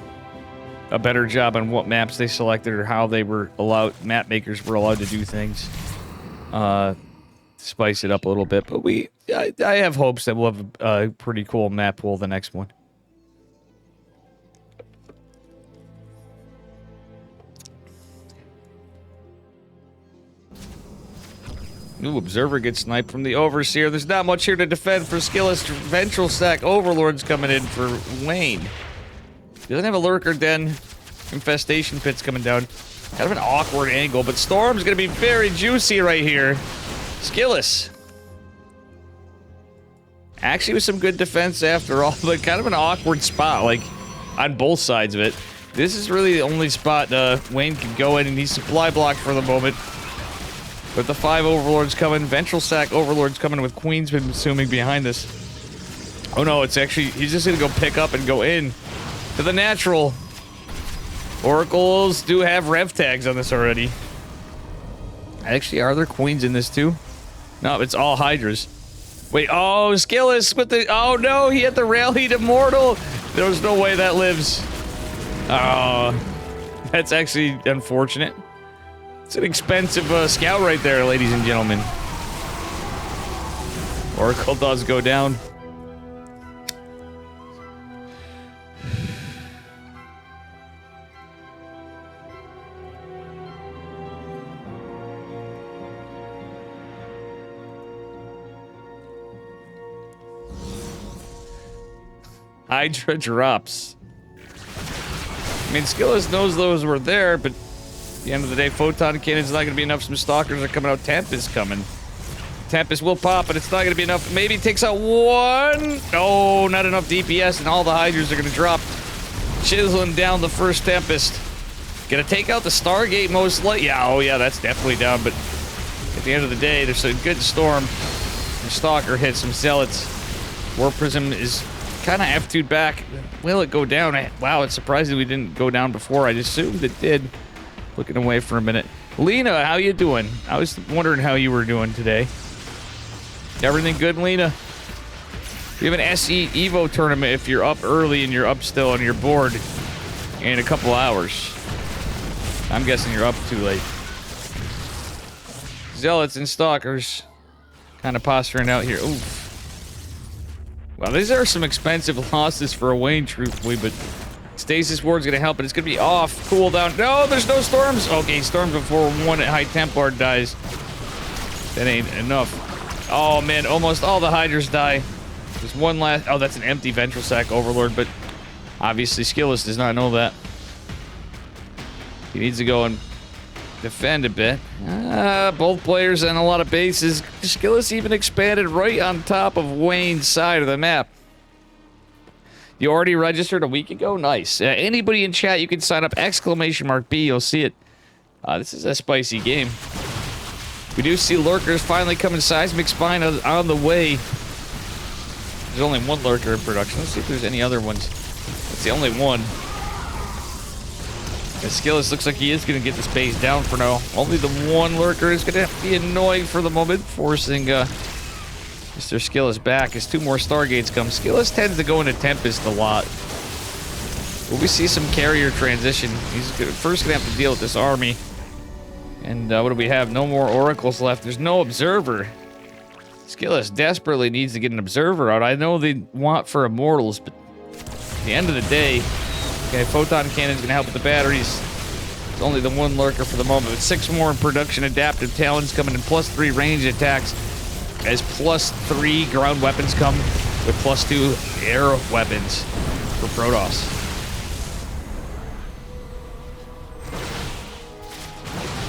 a better job on what maps they selected or how they were allowed, map makers were allowed to do things. Spice it up a little bit, but I have hopes that we'll have a pretty cool map pool the next one. Ooh, Observer gets sniped from the Overseer. There's not much here to defend for SKillous. Ventral Stack Overlord's coming in for Wayne. Doesn't have a Lurker Den. Infestation Pit's coming down. Kind of an awkward angle, but Storm's gonna be very juicy right here. SKillous. Actually with some good defense after all, but kind of an awkward spot, like, on both sides of it. This is really the only spot Wayne can go in, and he's supply blocked for the moment. But the 5 Overlords coming, Ventral Stack Overlords coming with Queen's been assuming behind this. Oh no, it's actually, he's just gonna go pick up and go in to the natural. Oracles do have rev tags on this already. Actually, are there Queens in this too? No, it's all Hydras. Wait, oh, SKillous with the, oh no, he had the rallied immortal. There's no way that lives. Oh, that's actually unfortunate. It's an expensive scout right there, ladies and gentlemen. Oracle does go down. Hydra drops. I mean, SKillous knows those were there, but at the end of the day, Photon Cannon's not going to be enough. Some Stalkers are coming out. Tempest coming. Tempest will pop, but it's not going to be enough. Maybe it takes out one. Oh, not enough DPS, and all the Hydras are going to drop. Chiseling down the first Tempest. Gonna take out the Stargate most likely. Yeah, oh yeah, that's definitely down, but at the end of the day, there's a good Storm. The Stalker hits some Zealots. War Prism is kind of F2'd back. Will it go down? Wow, it's surprising we didn't go down before. I assumed it did. Looking away for a minute. Lena, how you doing? I was wondering how you were doing today. Everything good, Lena? We have an SE Evo tournament if you're up early and you're up still and you're bored in a couple hours. I'm guessing you're up too late. Zealots and Stalkers kind of posturing out here. Oof. Well, these are some expensive losses for a Wayne, truthfully, but Stasis Ward's gonna help, but it's gonna be off. Cooldown. No, there's no storms. Okay, storms before one at High Templar dies. That ain't enough. Oh man, almost all the Hydras die. There's one last. Oh, that's an empty Ventral Sac Overlord, but obviously SKillous does not know that. He needs to go and defend a bit. Both players and a lot of bases. SKillous even expanded right on top of Wayne's side of the map. You already registered a week ago? Nice. Anybody in chat, you can sign up !B. You'll see it. This is a spicy game. We do see lurkers finally coming. Seismic Spine on the way. There's only one lurker in production. Let's see if there's any other ones. That's the only one. And SKillous looks like he is going to get this base down for now. Only the one lurker is going to be annoying for the moment, forcing Mr. SKillous back as two more Stargates come. SKillous tends to go into Tempest a lot. But we see some carrier transition. He's first going to have to deal with this army. And what do we have? No more Oracles left. There's no Observer. SKillous desperately needs to get an Observer out. I know they want for Immortals, but at the end of the day, okay, Photon Cannon's going to help with the batteries. It's only the one lurker for the moment, with 6 more in production. Adaptive Talons coming in +3 range attacks, as +3 ground weapons come with +2 air weapons for Protoss.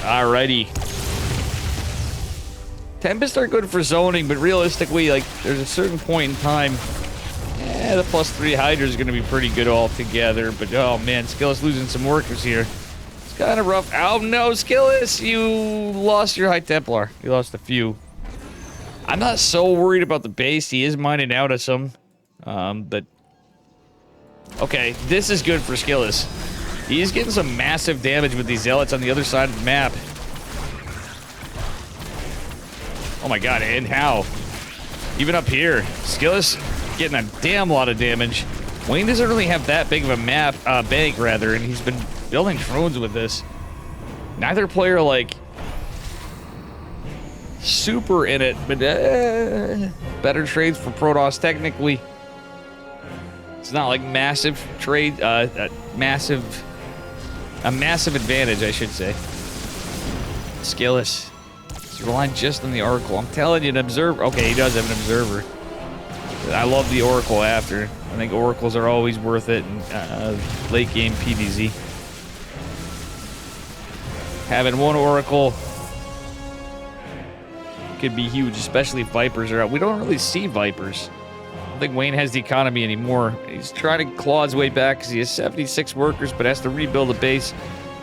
Alrighty. Tempests are good for zoning, but realistically, like, there's a certain point in time, the +3 Hydra is going to be pretty good altogether, but oh man, SKillous losing some workers here. It's kind of rough. Oh no, SKillous, you lost your High Templar. You lost a few. I'm not so worried about the base. He is mining out of some, but okay, this is good for SKillous. He's getting some massive damage with these Zealots on the other side of the map. Oh my god, and how? Even up here, SKillous getting a damn lot of damage. Wayne doesn't really have that big of a map, bank rather, and he's been building drones with this. Neither player, like, super in it, but better trades for Protoss technically. It's not like massive trade, a massive advantage, I should say. SKillous. He's relying just on the Oracle. I'm telling you, an Observer. Okay, he does have an Observer. I love the Oracle after. I think Oracles are always worth it in late game PvZ. Having one Oracle could be huge, especially if Vipers are out. We don't really see Vipers. I don't think Wayne has the economy anymore. He's trying to claw his way back because he has 76 workers, but has to rebuild a base.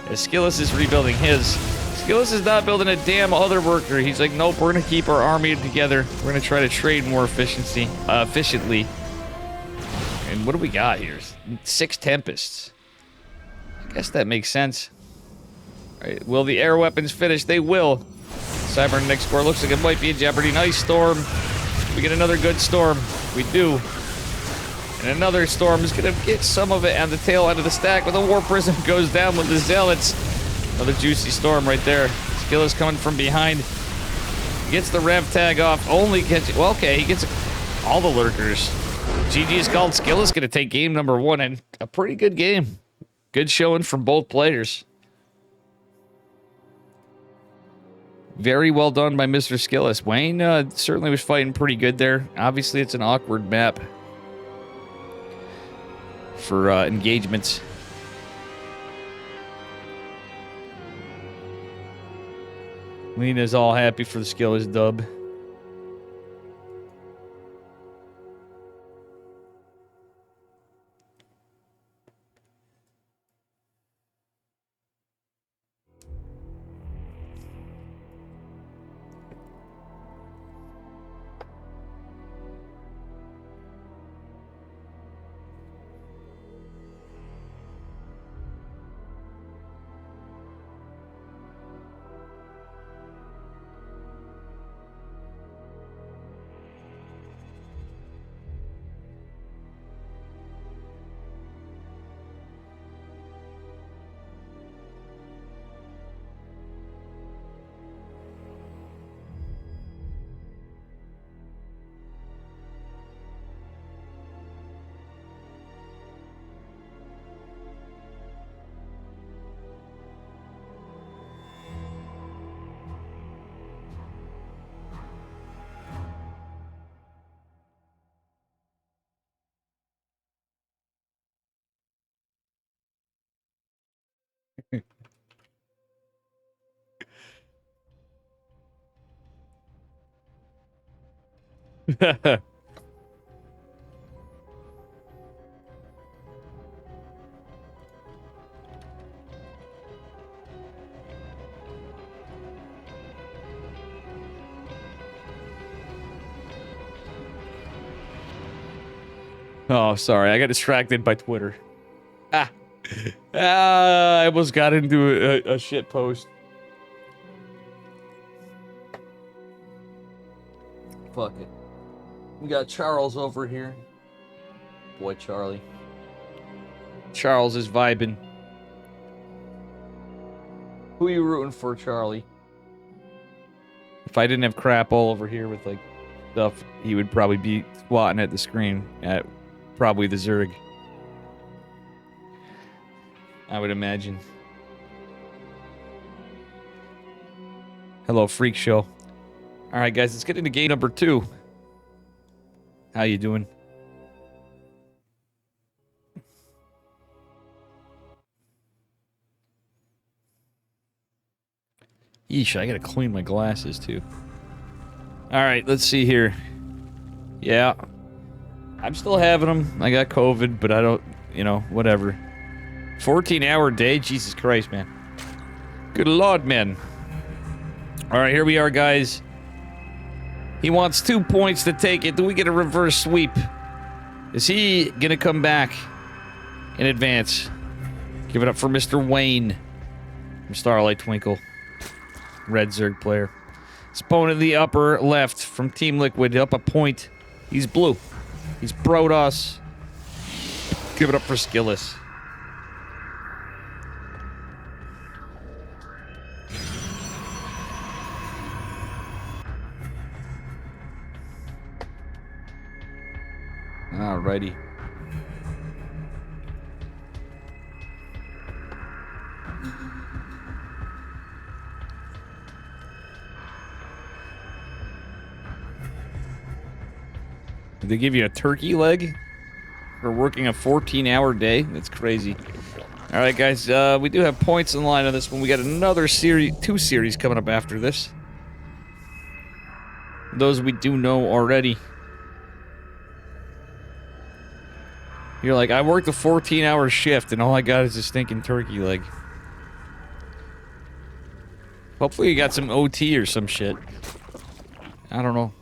As SKillous is rebuilding his. SKillous is not building a damn other worker. He's like, nope, we're going to keep our army together. We're going to try to trade more efficiently. And what do we got here? 6 Tempests. I guess that makes sense. All right, will the air weapons finish? They will. Cybernetics score looks like it might be in jeopardy. Nice storm. We get another good storm. We do. And another storm is going to get some of it on the tail end of the stack, but the War Prism goes down with the Zealots. Another juicy storm right there. SKillous coming from behind. He gets the rev tag off. Only gets... Well, okay, he gets all the lurkers. GG is called. SKillous going to take game number 1, and a pretty good game. Good showing from both players. Very well done by Mr. SKillous. Wayne certainly was fighting pretty good there. Obviously, it's an awkward map for engagements. Lena's all happy for the SKillous dub. Oh, sorry. I got distracted by Twitter. I almost got into a shit post. Fuck it. We got Charles over here. Boy, Charlie. Charles is vibing. Who are you rooting for, Charlie? If I didn't have crap all over here with, like, stuff, he would probably be squatting at the screen at probably the Zerg. I would imagine. Hello, Freak Show. Alright, guys, let's get into game number 2. How you doing? Yeesh, I gotta clean my glasses, too. Alright, let's see here. Yeah. I'm still having them. I got COVID, but I don't, you know, whatever. 14-hour day? Jesus Christ, man. Good Lord, man. Alright, here we are, guys. He wants 2 points to take it. Do we get a reverse sweep? Is he gonna come back in advance? Give it up for Mr. Wayne from Starlight Twinkle. Red Zerg player. His opponent in the upper left from Team Liquid, up a point. He's blue. He's broed us. Give it up for SKillous. Alrighty. Did they give you a turkey leg for working a 14-hour day? That's crazy. All right, guys, we do have points in line on this one. We got another series, 2 series coming up after this. Those we do know already. You're like, I worked a 14-hour shift and all I got is a stinking turkey leg. Hopefully you got some OT or some shit. I don't know.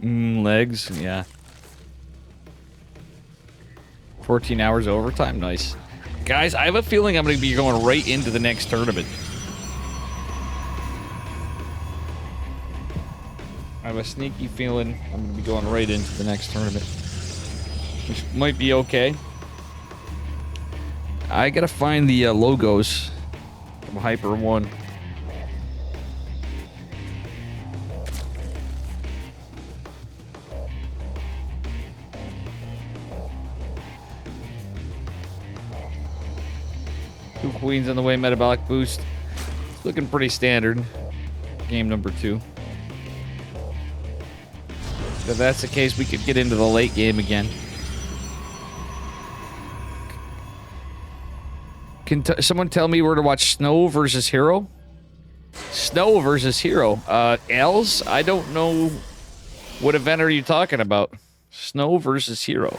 Legs, yeah. 14 hours overtime, nice. Guys, I have a feeling I'm going to be going right into the next tournament. I have a sneaky feeling I'm going to be going right into the next tournament. Which might be okay. I got to find the logos from Hyper 1. Two queens on the way, metabolic boost. It's looking pretty standard. Game number 2. If that's the case, we could get into the late game again. Can someone tell me where to watch Snow versus Hero? Snow versus Hero. Els? I don't know. What event are you talking about? Snow versus Hero.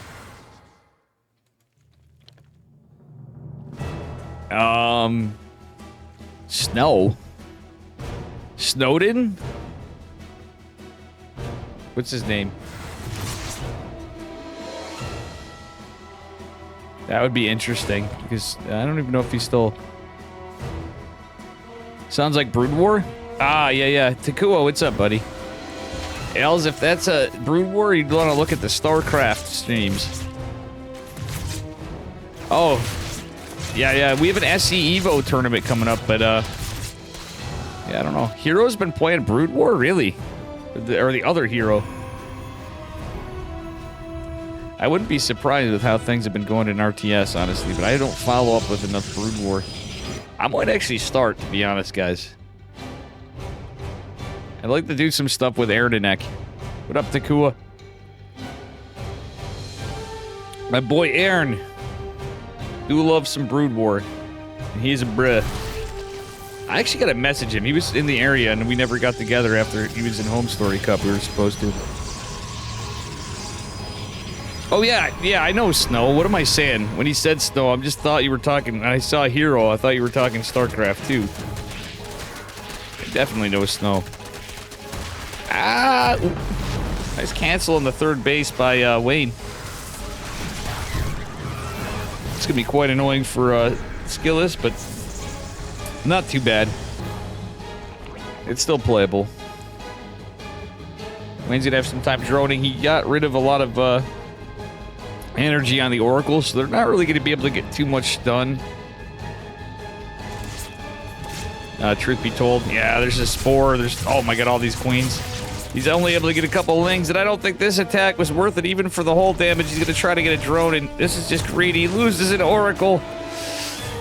Snow? Snowden? What's his name? That would be interesting, because I don't even know if he's still... Sounds like Brood War? Ah, yeah. Takua, what's up, buddy? Els, if that's a Brood War, you'd want to look at the Starcraft streams. Oh. Yeah, we have an SC Evo tournament coming up, but, yeah, I don't know. Hero's been playing Brood War? Really? Or the other hero. I wouldn't be surprised with how things have been going in RTS, honestly, but I don't follow up with enough Brood War. I might actually start, to be honest, guys. I'd like to do some stuff with Erdenek. What up, Takua? My boy Aaron. Do love some Brood War. He's a bruh. I actually got to message him. He was in the area, and we never got together after he was in Home Story Cup. We were supposed to. Oh, yeah, I know Snow. What am I saying? When he said Snow, I just thought you were talking... I saw Hero. I thought you were talking Starcraft, too. I definitely know Snow. Ah! Nice cancel on the third base by Wayne. It's going to be quite annoying for SKillous, but not too bad. It's still playable. Wayne's going to have some time droning. He got rid of a lot of energy on the Oracle, so they're not really going to be able to get too much done. Truth be told, yeah, there's a Spore. There's, oh my god, all these Queens. He's only able to get a couple Lings, and I don't think this attack was worth it even for the whole damage. He's going to try to get a drone, and this is just greedy. He loses an Oracle.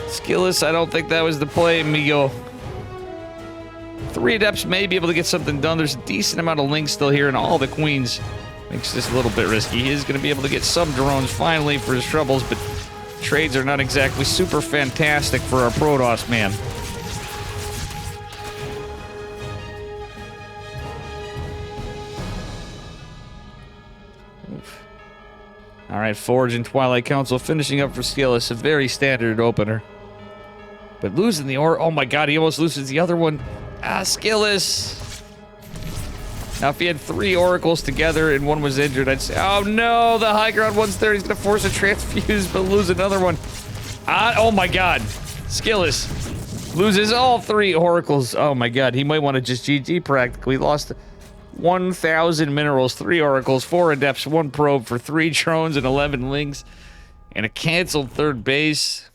SKillous, I don't think that was the play, amigo. 3 Adepts may be able to get something done. There's a decent amount of Lings still here, and all the Queens. Makes this a little bit risky. He is going to be able to get some drones finally for his troubles, but trades are not exactly super fantastic for our Protoss man. All right, Forge and Twilight Council finishing up for SKillous, a very standard opener. But losing the oh my god, he almost loses the other one. Ah, SKillous. Now, if he had 3 Oracles together and one was injured, I'd say, oh no, the high ground one's there. He's going to force a transfuse, but lose another one. Oh my god. SKillous loses all 3 Oracles. Oh my god, he might want to just GG practically. Lost 1,000 minerals, 3 Oracles, 4 Adepts, 1 Probe for 3 drones and 11 Lings, and a canceled third base.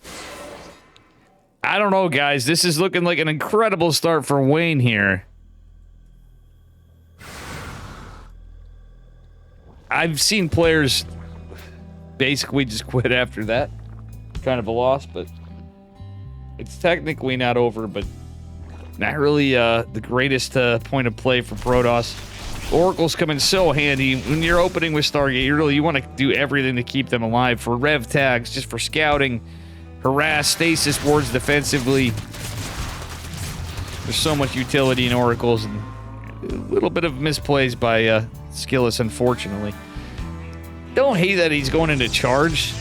I don't know, guys. This is looking like an incredible start for Wayne here. I've seen players basically just quit after that. Kind of a loss, but it's technically not over, but not really the greatest point of play for Protoss. Oracles come in so handy. When you're opening with Stargate, you want to do everything to keep them alive. For rev tags, just for scouting, harass, stasis wards defensively. There's so much utility in Oracles, and a little bit of misplays by SKillous, unfortunately. Don't hate that he's going into charge,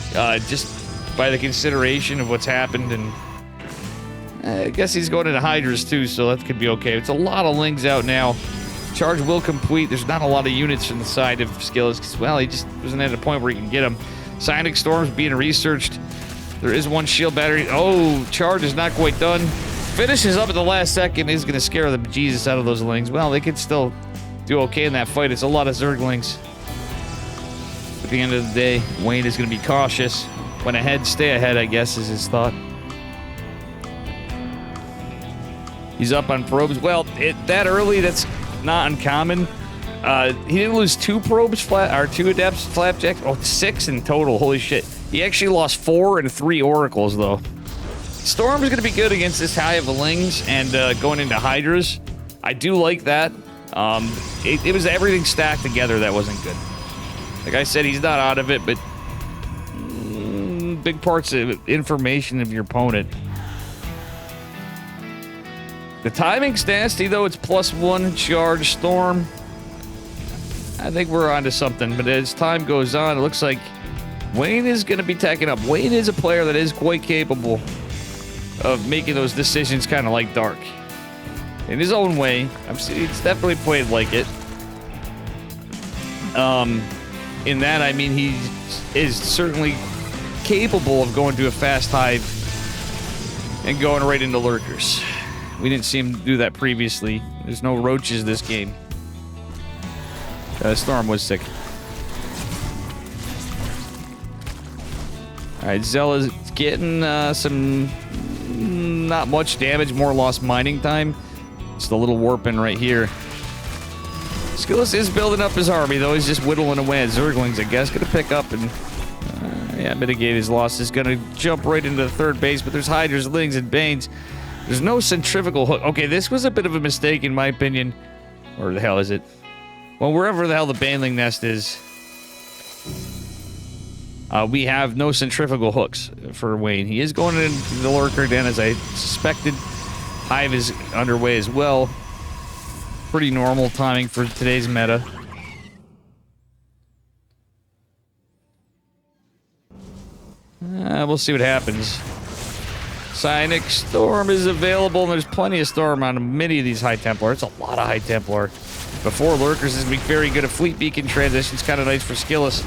just by the consideration of what's happened, and I guess he's going into Hydras too, so that could be okay. It's a lot of Lings out now. Charge will complete. There's not a lot of units on the side of SKillous, because, well, he just wasn't at a point where he can get them. Psionic Storm's being researched. There is 1 shield battery. Oh, charge is not quite done. Finishes up at the last second. Is going to scare the bejesus out of those Lings. Well, they could still do okay in that fight. It's a lot of Zerglings. At the end of the day, Wayne is going to be cautious. When ahead, stay ahead, I guess, is his thought. He's up on probes. Well, that early, that's not uncommon. He didn't lose 2 probes, 2 Adepts, Flapjack. Oh, 6 in total. Holy shit. He actually lost 4 and 3 Oracles, though. Storm is going to be good against this high of Lings and going into Hydras. I do like that. It was everything stacked together that wasn't good. Like I said, he's not out of it, but big parts of information of your opponent. The timing's nasty, though. It's +1 charge Storm. I think we're onto something, but as time goes on, it looks like Wayne is going to be taking up. Wayne is a player that is quite capable of making those decisions kind of like Dark. In his own way. It's definitely played like it. In that, I mean, he is certainly capable of going to a fast hive and going right into lurkers. We didn't see him do that previously. There's no roaches this game. Storm was sick. Alright, Zella's getting some not much damage, more lost mining time. Just a little warping right here. SKillous is building up his army, though. He's just whittling away at Zerglings, I guess. Gonna pick up and mitigate his losses. Gonna jump right into the third base, but there's Hydras, Lings, and Banes. There's no centrifugal hook. Okay, this was a bit of a mistake, in my opinion. Or the hell is it? Well, wherever the hell the Baneling nest is. We have no centrifugal hooks for Wayne. He is going into the lurker den, as I suspected. Hive is underway as well. Pretty normal timing for today's meta. We'll see what happens. Psionic Storm is available, and there's plenty of Storm on many of these High Templar. It's a lot of High Templar. Before Lurkers is going to be very good at Fleet Beacon transitions. Kind of nice for SKillous.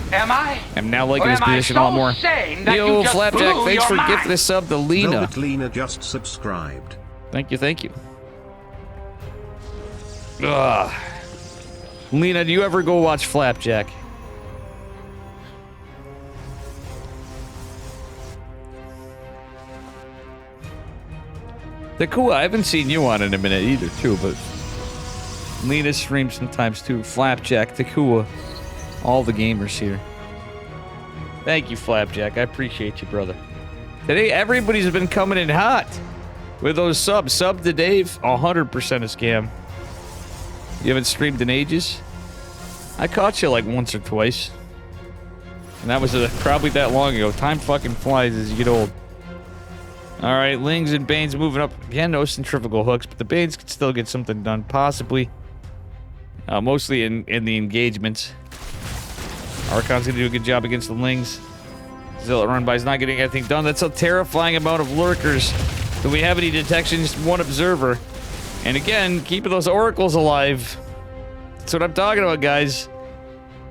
I'm now liking this position a lot more. Yo, Flapjack, thanks for gifting this sub to Lena. Velvet Lena just subscribed. Thank you, thank you. Ugh. Lena, do you ever go watch Flapjack? Cool. I haven't seen you on in a minute either, too, but Lena streams sometimes too. Flapjack, Takua, all the gamers here. Thank you, Flapjack. I appreciate you, brother. Today, everybody's been coming in hot with those subs. Sub to Dave, 100% a scam. You haven't streamed in ages? I caught you like once or twice. And that was probably that long ago. Time fucking flies as you get old. Alright, Lings and Banes moving up. Again, no centrifugal hooks, but the Banes could still get something done, possibly. Mostly in the engagements. Archon's gonna do a good job against the Lings. Zealot run by is not getting anything done. That's a terrifying amount of lurkers. Do we have any detection? Just one observer. And again, keeping those oracles alive. That's what I'm talking about, guys.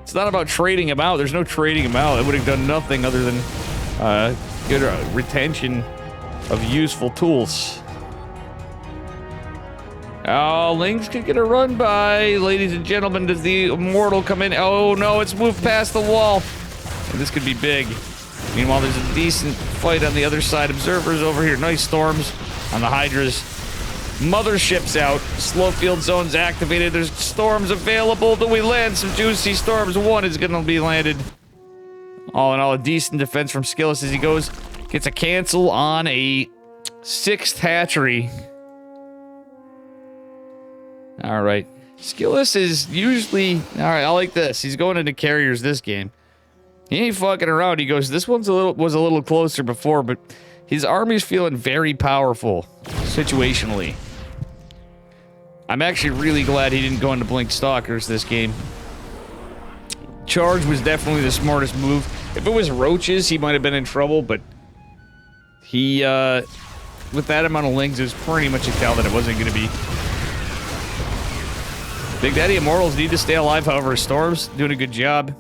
It's not about trading them out. There's no trading them out. It would have done nothing other than good retention of useful tools. Oh, Lings could get a run by. Ladies and gentlemen, does the Immortal come in? Oh no, it's moved past the wall. And this could be big. Meanwhile, there's a decent fight on the other side. Observers over here. Nice storms on the Hydras. Mothership's out. Slow field zones activated. There's storms available. Do we land some juicy storms? One is going to be landed. All in all, a decent defense from SKillous as he goes. Gets a cancel on a 6th hatchery. All right. SKillous is usually... All right, I like this. He's going into carriers this game. He ain't fucking around. He goes, this one's was a little closer before, but his army's feeling very powerful situationally. I'm actually really glad he didn't go into Blink Stalkers this game. Charge was definitely the smartest move. If it was Roaches, he might have been in trouble, but he, with that amount of Lings, it was pretty much a tell that it wasn't going to be. Big Daddy Immortals need to stay alive, however. Storm's doing a good job.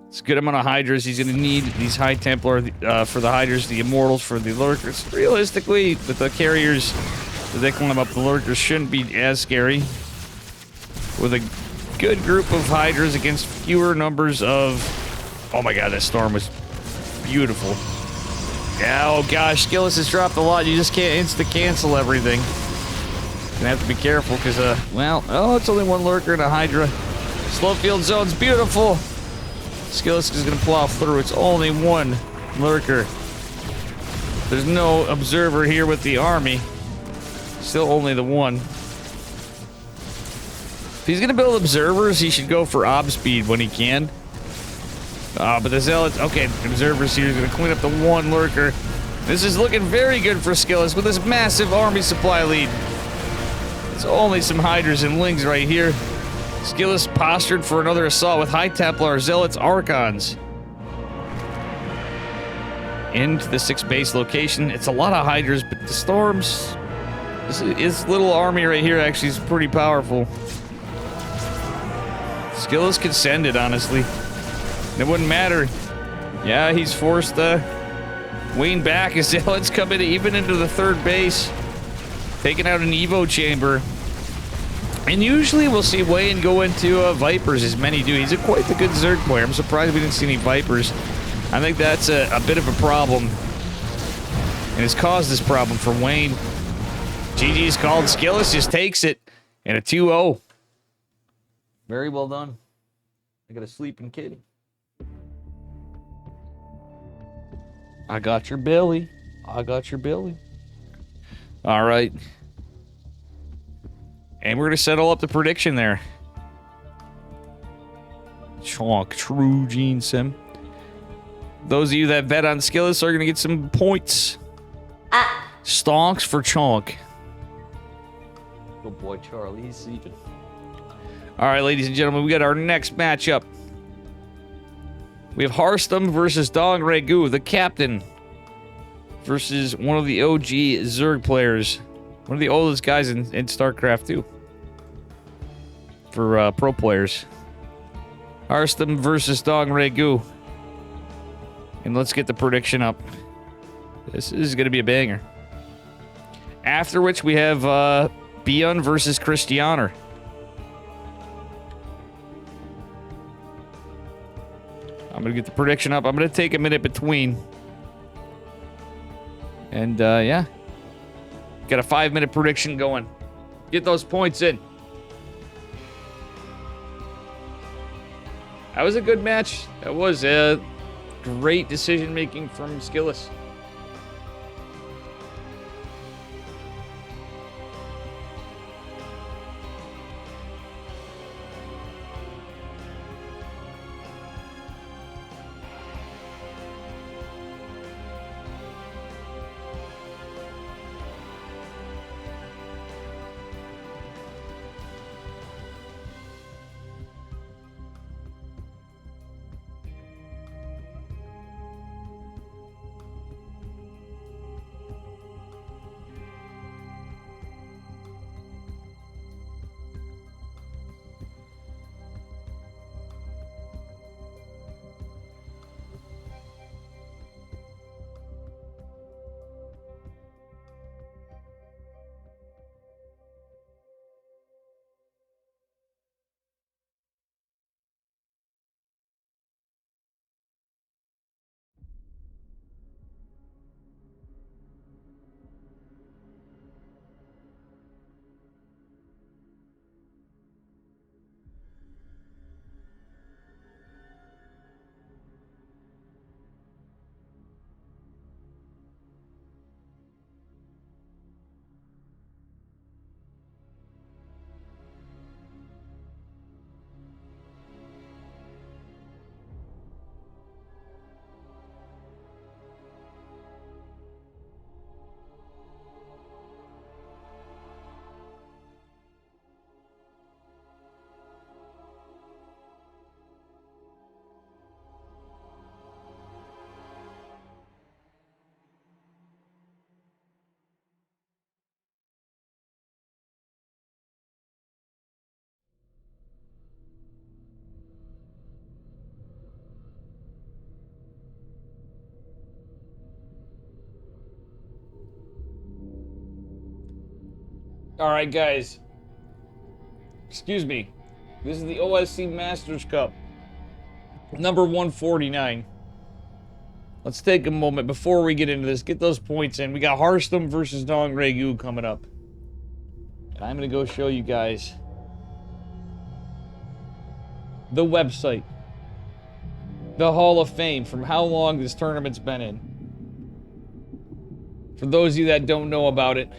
It's a good amount of Hydras. He's going to need these High Templar for the Hydras, the Immortals for the Lurkers. Realistically, with the carriers that they climb up, the Lurkers shouldn't be as scary. With a good group of Hydras against fewer numbers of... Oh my god, that storm was beautiful. Yeah, oh gosh, SKillous has dropped a lot. You just can't insta-cancel everything. Gonna have to be careful because, well, oh, it's only one Lurker and a Hydra. Slow field zone's beautiful. SKillous is gonna plow through. It's only one Lurker. There's no observer here with the army. Still only the one. If he's gonna build observers, he should go for ob speed when he can. But the Zealots, okay, observers here is gonna clean up the one Lurker. This is looking very good for SKillous with this massive army supply lead. It's only some Hydras and Lings right here. SKillous postured for another assault with High Templar, Zealots, Archons. Into the 6th base location. It's a lot of Hydras, but the storms... This little army right here actually is pretty powerful. SKillous could send it, honestly. It wouldn't matter. Yeah, he's forced Wayne back as Zealots come in even into the 3rd base. Taking out an Evo chamber. And usually we'll see Wayne go into Vipers, as many do. He's quite the good Zerg player. I'm surprised we didn't see any Vipers. I think that's a bit of a problem. And it's caused this problem for Wayne. GG's called. SKillous just takes it. And a 2-0. Very well done. I got a sleeping kitty. I got your Billy. I got your Billy. All right. And we're going to settle up the prediction there. Chonk, true Gene Sim. Those of you that bet on SKillous are going to get some points. Stonks for Chonk. Good boy, Charlie. He's sleeping. All right, ladies and gentlemen, we got our next matchup. We have Harstem versus Dong Ragu, the captain, versus one of the OG Zerg players. One of the oldest guys in Starcraft, too. For pro players. Harstem versus Dong Ragu. And let's get the prediction up. This is going to be a banger. After which we have ByuN versus Krystianer. I'm going to get the prediction up. I'm going to take a minute between. And, yeah. Got a 5-minute prediction going. Get those points in. That was a good match. That was great decision-making from SKillous. All right, guys. Excuse me. This is the OSC Masters Cup. Number 149. Let's take a moment before we get into this. Get those points in. We got Harstem versus Dong Ragu coming up. And I'm going to go show you guys the website. The Hall of Fame from how long this tournament's been in. For those of you that don't know about it,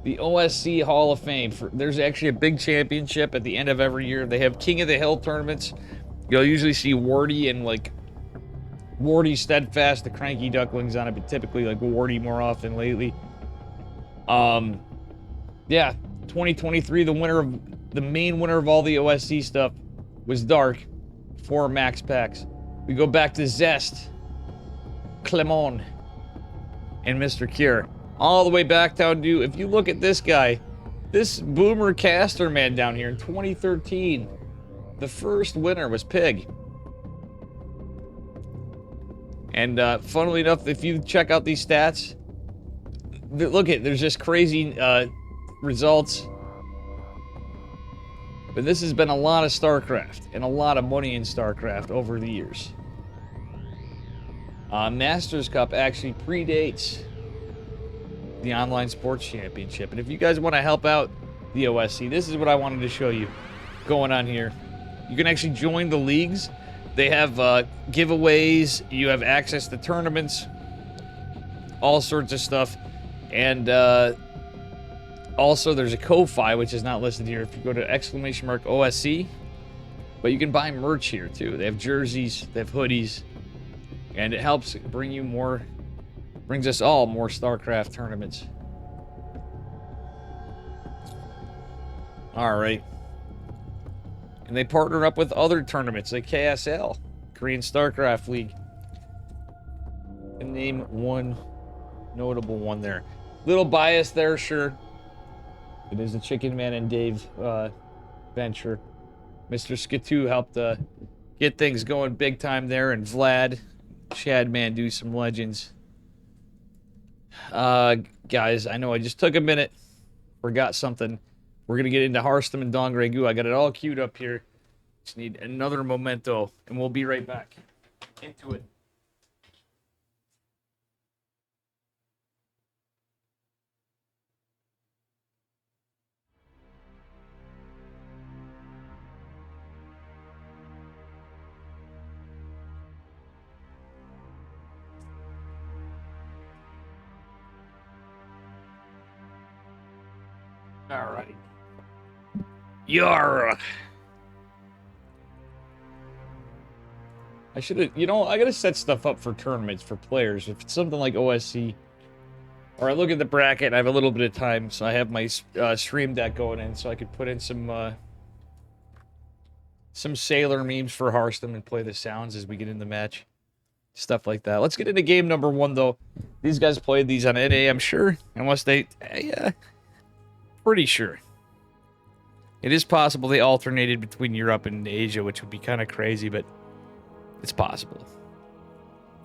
the OSC Hall of Fame. There's actually a big championship at the end of every year. They have King of the Hill tournaments. You'll usually see Wardy and like Wardy, Steadfast, the Cranky Ducklings on it, but typically like Wardy more often lately. Yeah, 2023, the main winner of all the OSC stuff was Dark for Max Packs. We go back to Zest, Clemon, and Mr. Cure. All the way back down to, if you look at this guy, this Boomer Caster man down here in 2013, the first winner was Pig. And funnily enough, if you check out these stats, look at, there's just crazy results. But this has been a lot of StarCraft and a lot of money in StarCraft over the years. Masters Cup actually predates the Online Sports Championship. And if you guys want to help out the OSC, this is what I wanted to show you going on here. You can actually join the leagues. They have giveaways. You have access to tournaments. All sorts of stuff. And also there's a Ko-Fi, which is not listed here. If you go to !OSC. But you can buy merch here too. They have jerseys. They have hoodies. And it helps bring you more, brings us all more Starcraft tournaments. All right. And they partner up with other tournaments like KSL, Korean Starcraft League. And name one notable one there. Little bias there, sure. It is the Chicken Man and Dave venture. Mr. Skitoo helped get things going big time there, and Vlad, Chad Man do some legends. Guys, I know I just took a minute, forgot something. We're gonna get into Harstem and Dong Regu. I got it all queued up here. Just need another memento, and we'll be right back into it. All right. Yara. I should have, you know, I gotta set stuff up for tournaments for players. If it's something like OSC, or I look at the bracket and I have a little bit of time, so I have my stream deck going in, so I could put in some sailor memes for Harstem and play the sounds as we get in the match. Stuff like that. Let's get into game number 1, though. These guys played these on NA, I'm sure. Unless they... yeah. Pretty sure. It is possible they alternated between Europe and Asia, which would be kind of crazy, but it's possible.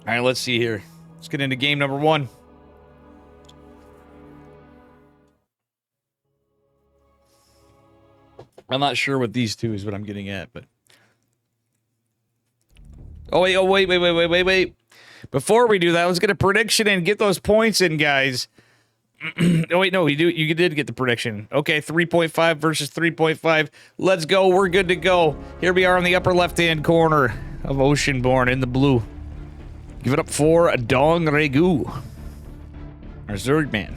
All right, let's see here. Let's get into game number 1. I'm not sure what these two is what I'm getting at, but... Oh, wait. Before we do that, let's get a prediction and get those points in, guys. Oh, wait, no, you did get the prediction. Okay, 3.5 versus 3.5. Let's go. We're good to go. Here we are in the upper left-hand corner of Oceanborn in the blue. Give it up for Dong Regu, our Zergman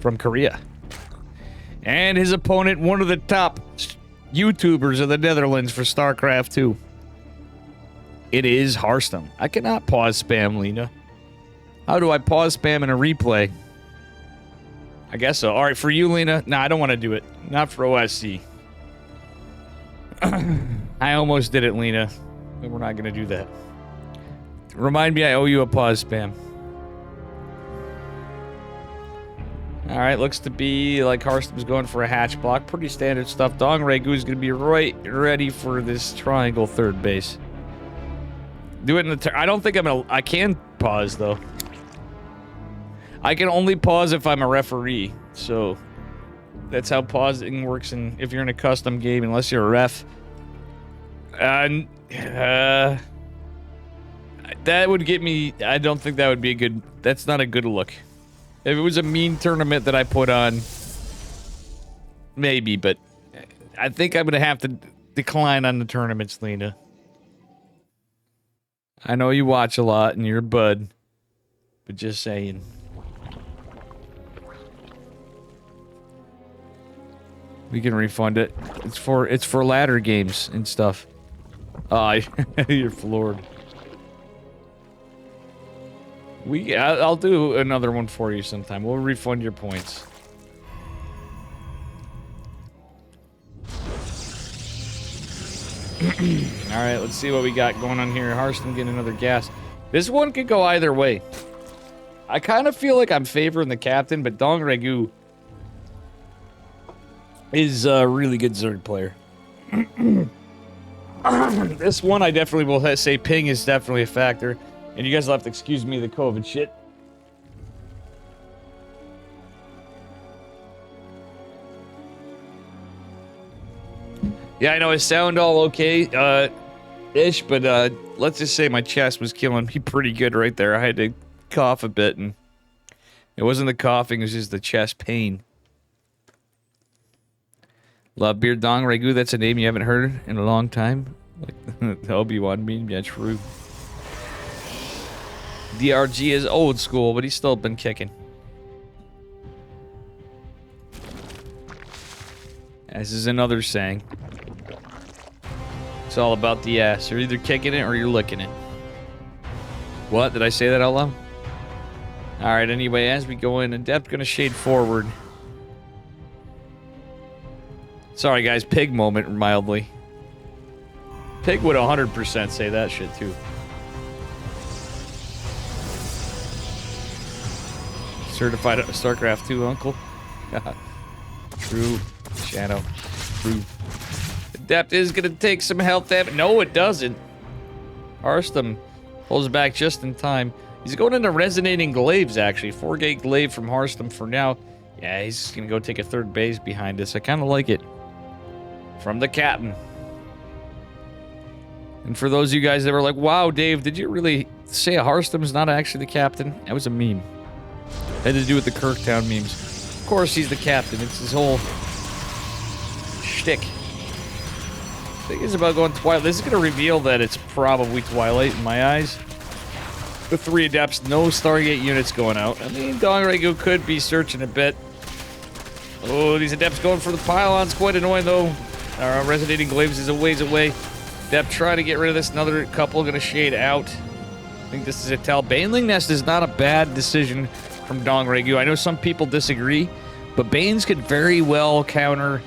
from Korea. And his opponent, one of the top YouTubers of the Netherlands for StarCraft 2. It is Harstem. I cannot pause spam, Lena. How do I pause spam in a replay? I guess so. All right, for you, Lena. Nah, I don't want to do it. Not for OSC. I almost did it, Lena. But we're not going to do that. Remind me I owe you a pause spam. All right, looks to be like Harstem's going for a hatch block. Pretty standard stuff. Dong Regu is going to be right ready for this triangle third base. Do it in the I don't think I'm going to... I can pause, though. I can only pause if I'm a referee, so that's how pausing works if you're in a custom game, unless you're a ref. That would get me... I don't think that would be a good... That's not a good look. If it was a mean tournament that I put on, maybe, but I think I'm going to have to decline on the tournaments, Lena. I know you watch a lot and you're a bud, but just saying. We can refund it. It's for ladder games and stuff. You're floored. I'll do another one for you sometime. We'll refund your points. All right, let's see what we got going on here. Harstem getting another gas. This one could go either way. I kind of feel like I'm favoring the captain, but Dong Regu is a really good Zerg player. This one I definitely will say ping is definitely a factor. And you guys will have to excuse me the COVID shit. Yeah, I know I sound all okay, ish, but let's just say my chest was killing me pretty good right there. I had to cough a bit, and it wasn't the coughing, it was just the chest pain. Love Beard Dong Regu, that's a name you haven't heard in a long time. Like the Obi-Wan meme, yeah, true. DRG is old school, but he's still been kicking. As is another saying. It's all about the ass. You're either kicking it or you're licking it. What? Did I say that out loud? Alright, anyway, as we go in, Adept gonna shade forward. Sorry, guys, pig moment, mildly. Pig would 100% say that shit, too. Certified Starcraft 2, uncle. True. Shadow. True. Adept is gonna take some health damage. No, it doesn't. Harstem pulls back just in time. He's going into Resonating Glaives, actually. 4-gate glaive from Harstem for now. Yeah, he's gonna go take a third base behind us. I kind of like it. From the captain. And for those of you guys that were like, wow, Dave, did you really say Harstem's not actually the captain? That was a meme. Had to do with the Kirktown memes. Of course he's the captain. It's his whole shtick. I think it's about going Twilight. This is going to reveal that it's probably Twilight in my eyes. The 3 Adepts, no Stargate units going out. I mean, Dongregu could be searching a bit. Oh, these Adepts going for the pylons. Quite annoying, though. Our Resonating Glaives is a ways away. Adept trying to get rid of this. Another couple going to shade out. I think this is a tell. Baneling Nest is not a bad decision from Dongregu. I know some people disagree, but Banes could very well counter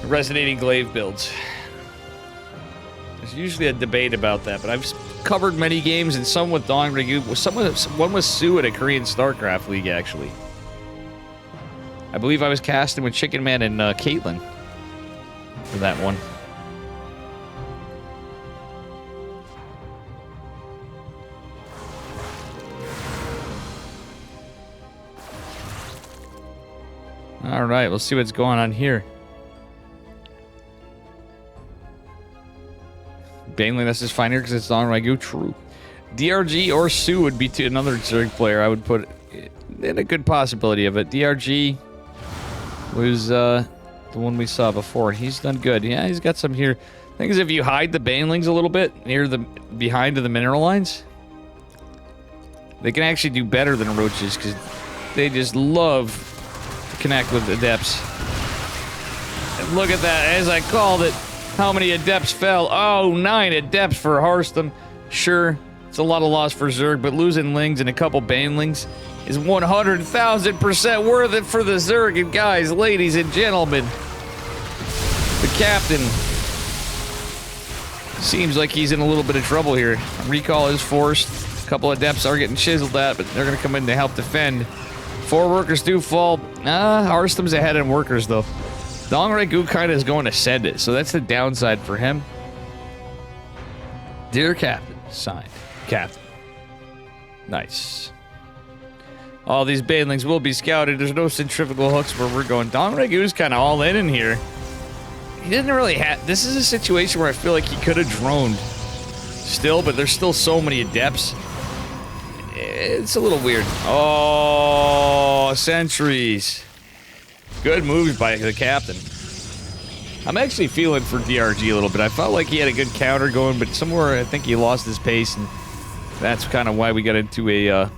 Resonating Glaive builds. There's usually a debate about that, but I've covered many games, and some with Dongregu. One was Sue at a Korean Starcraft League, actually. I believe I was casting with Chicken Man and Caitlyn for that one. Alright, we'll see what's going on here. Baneling, this is fine here because it's Dongregu. True. DRG or Sue would be another Zerg player I would put in a good possibility of it. DRG was the one we saw before. He's done good. Yeah, he's got some here. Thing is, if you hide the Banelings a little bit near the behind the mineral lines, they can actually do better than roaches because they just love to connect with Adepts. And look at that, as I called it. How many Adepts fell? Oh, 9 Adepts for Harstem. Sure, it's a lot of loss for Zerg, but losing Lings and a couple Banelings is 100,000% worth it for the Zerg. And guys, ladies and gentlemen, the captain seems like he's in a little bit of trouble here. Recall is forced. A couple Adepts are getting chiseled at, but they're going to come in to help defend. 4 workers do fall. Harstem's ahead in workers, though. Dongregu kind of is going to send it, so that's the downside for him. Dear Captain, signed. Captain. Nice. All these Banelings will be scouted. There's no centrifugal hooks where we're going. Dongregu kind of all in here. He didn't really have... This is a situation where I feel like he could have droned still, but there's still so many Adepts. It's a little weird. Oh, sentries. Good moves by the captain. I'm actually feeling for DRG a little bit. I felt like he had a good counter going, but somewhere I think he lost his pace, and that's kind of why we got into a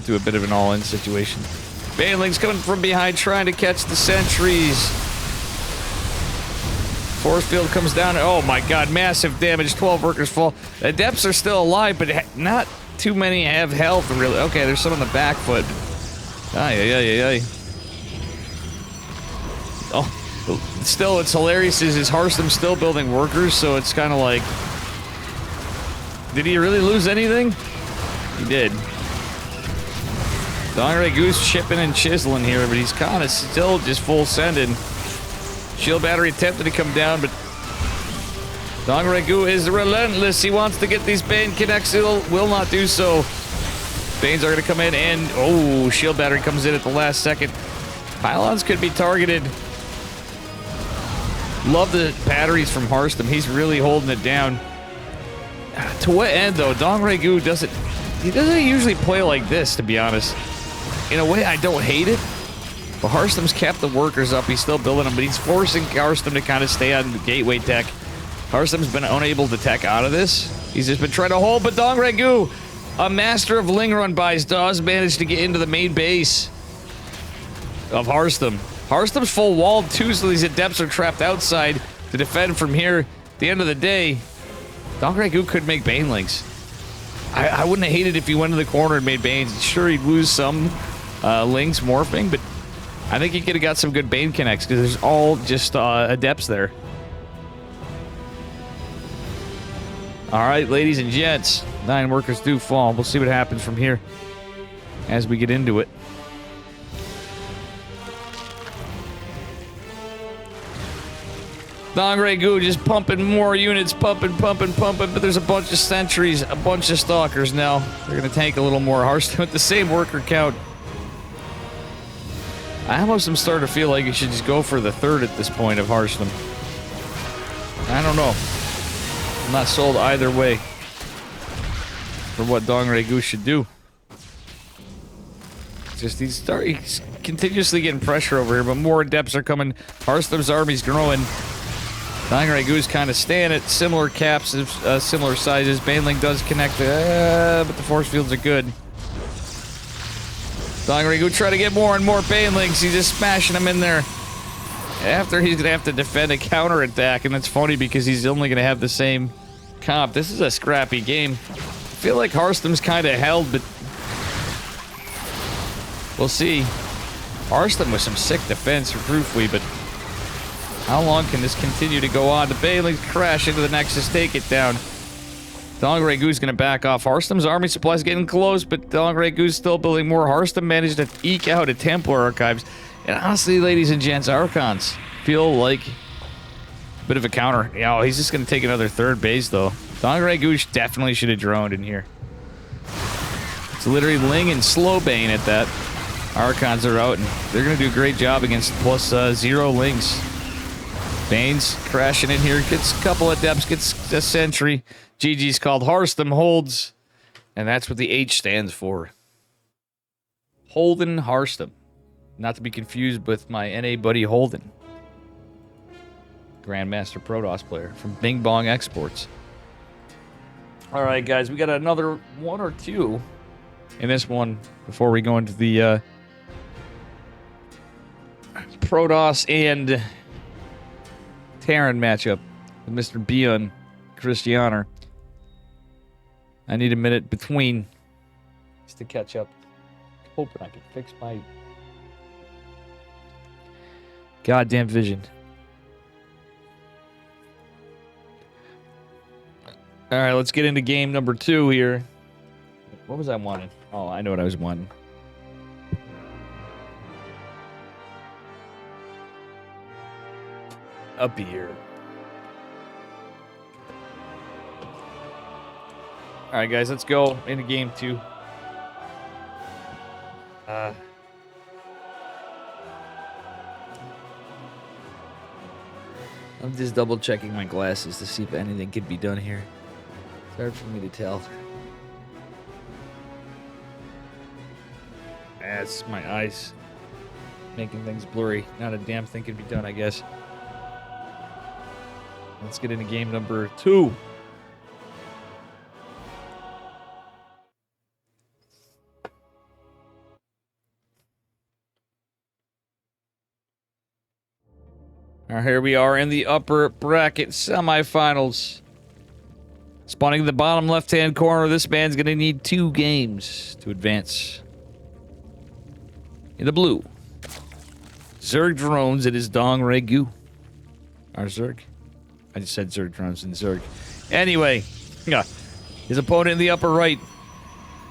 bit of an all-in situation. Banelings coming from behind, trying to catch the sentries. Force field comes down. Oh my god, massive damage. 12 workers fall. The Adepts are still alive, but not too many have health, really. Okay, there's some on the back foot. Ay. Oh, still, what's hilarious is Harstem still building workers, so it's kind of like... Did he really lose anything? He did. Dongregu's chipping and chiseling here, but he's kind of still just full sending. Shield battery attempted to come down, but Dongregu is relentless. He wants to get these Bane connects, will not do so. Banes are going to come in, and oh, shield battery comes in at the last second. Pylons could be targeted. Love the batteries from Harstem. He's really holding it down. To what end, though? Dongregu doesn't usually play like this, to be honest. In a way, I don't hate it. But Harstem's kept the workers up. He's still building them, but he's forcing Harstem to kind of stay on the gateway tech. Harstem's been unable to tech out of this. He's just been trying to hold, but Dongregu, a master of Ling run buys, does manage to get into the main base of Harstem. Harstem's full walled too, so these Adepts are trapped outside to defend from here. At the end of the day, Dongragu could make Banelings. I wouldn't have hated if he went to the corner and made Banes. Sure, he'd lose some Lings morphing, but I think he could have got some good Bane connects because there's all just Adepts there. Alright, ladies and gents. 9 workers do fall. We'll see what happens from here as we get into it. Dongragu just pumping more units, pumping, but there's a bunch of sentries, a bunch of stalkers now. They're going to tank a little more. Harstem with the same worker count. I almost am starting to feel like you should just go for the third at this point of Harstem. I don't know. I'm not sold either way for what Dongragu should do. Just he's continuously getting pressure over here, but more Adepts are coming. Harstem's army's growing. Dongragu's kind of staying at similar caps, similar sizes. Baneling does connect, but the force fields are good. Dongragu try to get more and more Banelings. He's just smashing them in there. After he's going to have to defend a counterattack, and it's funny because he's only going to have the same comp. This is a scrappy game. I feel like Harstem's kind of held, but we'll see. Harstem with some sick defense for Proofly, but how long can this continue to go on? The Banelings crash into the Nexus, take it down. Dongragu's going to back off. Harstem's army supply is getting close, but Dongragu's still building more. Harstem managed to eke out a Templar Archives. And honestly, ladies and gents, Archons feel like a bit of a counter. You know, he's just going to take another third base, though. Dongragu definitely should have droned in here. It's literally Ling and Slowbane at that. Archons are out, and they're going to do a great job against plus 0 Lings. Bane's crashing in here, gets a couple of Adepts, gets a Sentry. GG's called. Harstem holds, and that's what the H stands for. Holden Harstem. Not to be confused with my NA buddy Holden. Grandmaster Protoss player from Bing Bong Exports. Alright guys, we got another one or two in this one before we go into the Protoss and Terran matchup with Mr. ByuN, Krystianer. I need a minute between just to catch up. Hoping I can fix my goddamn vision. Alright, let's get into game number 2 here. What was I wanting? Oh, I know what I was wanting. Up here. Alright guys, let's go into game 2. I'm just double checking my glasses to see if anything could be done here. It's hard for me to tell. That's my eyes making things blurry. Not a damn thing could be done, I guess. Let's get into game number 2. All right, here we are in the upper bracket semifinals. Spawning in the bottom left-hand corner, this man's going to need 2 games to advance. In the blue, Zerg drones, it is Dongragu. Or Zerg? I just said Zerg drones and Zerg. Anyway, his opponent in the upper right,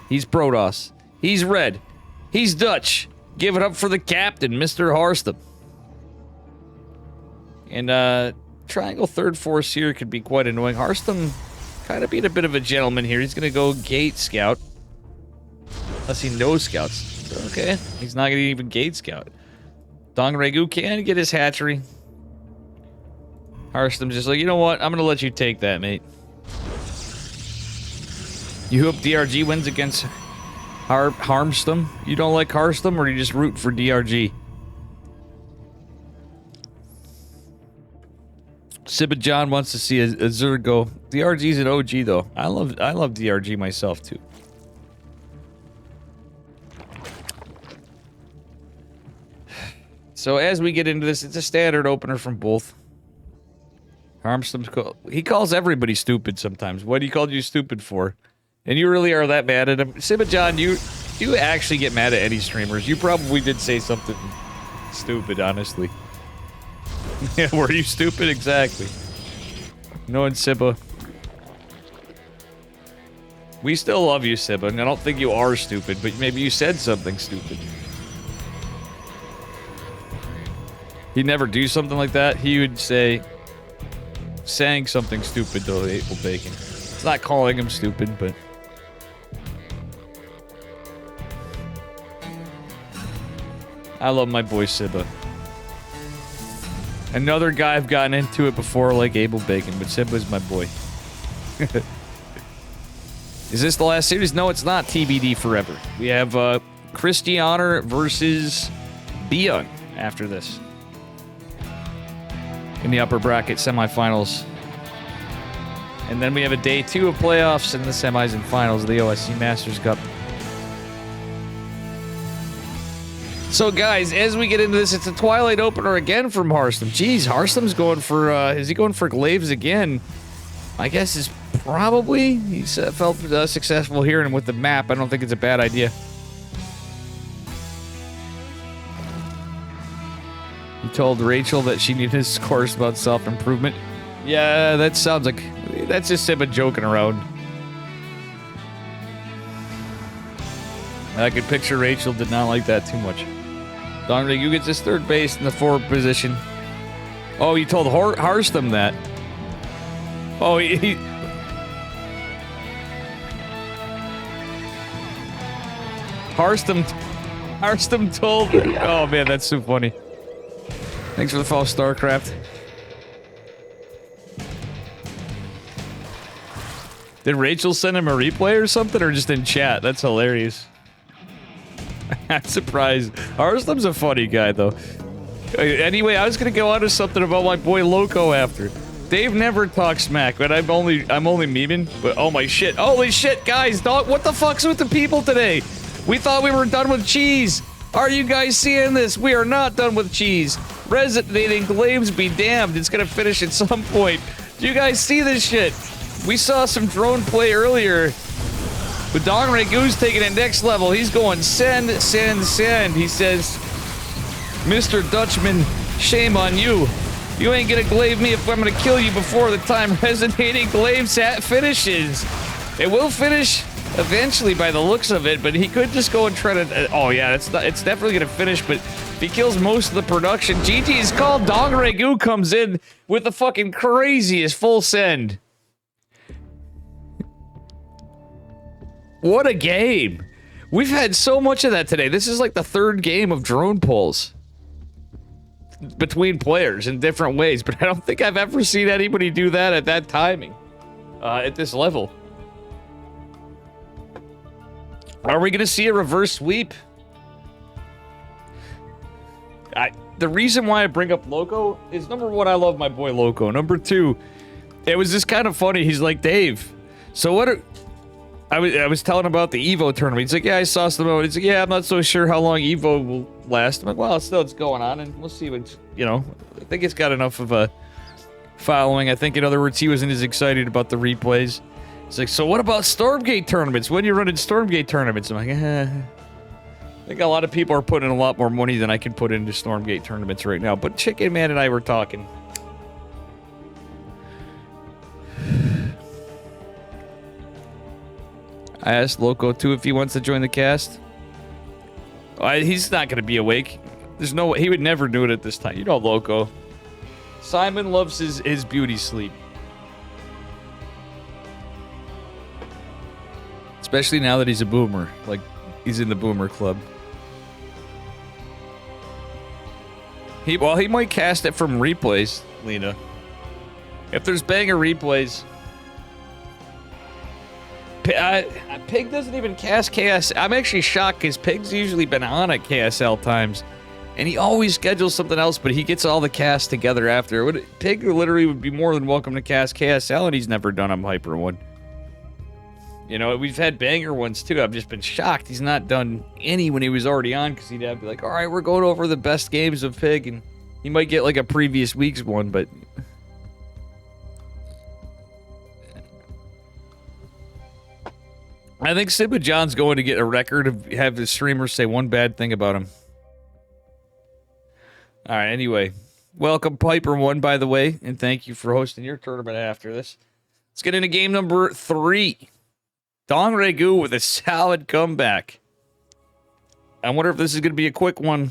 he's Protoss. He's red. He's Dutch. Give it up for the captain, Mr. Harstem. And triangle third force here could be quite annoying. Harstem kind of being a bit of a gentleman here. He's going to go gate scout. Unless he knows scouts. So, okay, he's not going to even gate scout. Dongragu can get his hatchery. Harstem's just like, you know what? I'm going to let you take that, mate. You hope DRG wins against Harstem? You don't like Harstem, or you just root for DRG? Sibba John wants to see a Zerg go. DRG's an OG though. I love DRG myself too. So as we get into this, it's a standard opener from both. Harstem, he calls everybody stupid sometimes. What he called you stupid for? And you really are that mad at him? Sibba John, you actually get mad at any streamers. You probably did say something stupid, honestly. Yeah, were you stupid? Exactly. No, and Sibba. We still love you, Sibba, and I don't think you are stupid, but maybe you said something stupid. He'd never do something like that. He would say, saying something stupid to April Bacon. It's not calling him stupid, but... I love my boy Sibba. Another guy I've gotten into it before, like Abel Bacon, but Sibba's my boy. Is this the last series? No, it's not. TBD forever. We have Krystianer versus ByuN after this. In the upper bracket semifinals. And then we have a day 2 of playoffs in the semis and finals of the OSC Masters Cup. So guys, as we get into this, it's a Twilight opener again from Harstem. Jeez, Harstem's going for, is he going for glaives again? My guess is probably. He's felt successful here, and with the map, I don't think it's a bad idea. He told Rachel that she needed a course about self-improvement. Yeah, that sounds like... That's just Sibba joking around. I could picture Rachel did not like that too much. Donrigu gets his third base in the forward position. Oh, you told Harstem that. Oh, he... Harstem told... Oh, man, that's so funny. Thanks for the follow, Starcraft. Did Rachel send him a replay or something, or just in chat? That's hilarious. I'm surprised. Harstem's a funny guy, though. Anyway, I was gonna go on to something about my boy Loco after. Dave never talks smack, but I'm only memeing. But oh my shit! Holy shit, guys! Dog, what the fuck's with the people today? We thought we were done with cheese. Are you guys seeing this? We are not done with cheese. Resonating glaives be damned. It's gonna finish at some point. Do you guys see this shit? We saw some drone play earlier. But Donragu's taking it next level. He's going send, send, send. He says, Mr. Dutchman, shame on you. You ain't gonna glaive me if I'm gonna kill you before the time resonating glaive sat finishes. It will finish eventually by the looks of it, but he could just go and try to... Oh yeah, it's definitely gonna finish, but if he kills most of the production, GG is called. Donragu comes in with the fucking craziest full send. What a game. We've had so much of that today. This is like the third game of drone pulls between players in different ways, but I don't think I've ever seen anybody do that at that timing, at this level. Are we going to see a reverse sweep? The reason why I bring up Loco is, number one, I love my boy Loco. Number two, it was just kind of funny. He's like, Dave, so what are... I was telling about the Evo tournament. He's like, yeah, I saw some of it. He's like, yeah, I'm not so sure how long Evo will last. I'm like, well, still, it's going on, and we'll see what's, you know, I think it's got enough of a following. I think, in other words, he wasn't as excited about the replays. He's like, so what about Stormgate tournaments? When you running Stormgate tournaments? I'm like, I think a lot of people are putting a lot more money than I can put into Stormgate tournaments right now. But Chicken Man and I were talking. I asked Loco, too, if he wants to join the cast. He's not going to be awake. There's no way. He would never do it at this time. You know Loco. Simon loves his beauty sleep. Especially now that he's a boomer. Like, he's in the boomer club. He might cast it from replays, Lena. If there's banger replays... Pig doesn't even cast KS. I'm actually shocked because Pig's usually been on at KSL times. And he always schedules something else, but he gets all the casts together after. Pig literally would be more than welcome to cast KSL, and he's never done a Hyper one. You know, we've had banger ones too. I've just been shocked he's not done any when he was already on, because he'd have to be like, alright, we're going over the best games of Pig, and he might get like a previous week's one, but... I think Sibba John's going to get a record of have his streamers say one bad thing about him. All right, anyway. Welcome, Piper 1, by the way, and thank you for hosting your tournament after this. Let's get into game number 3. Dong Regu with a solid comeback. I wonder if this is going to be a quick one.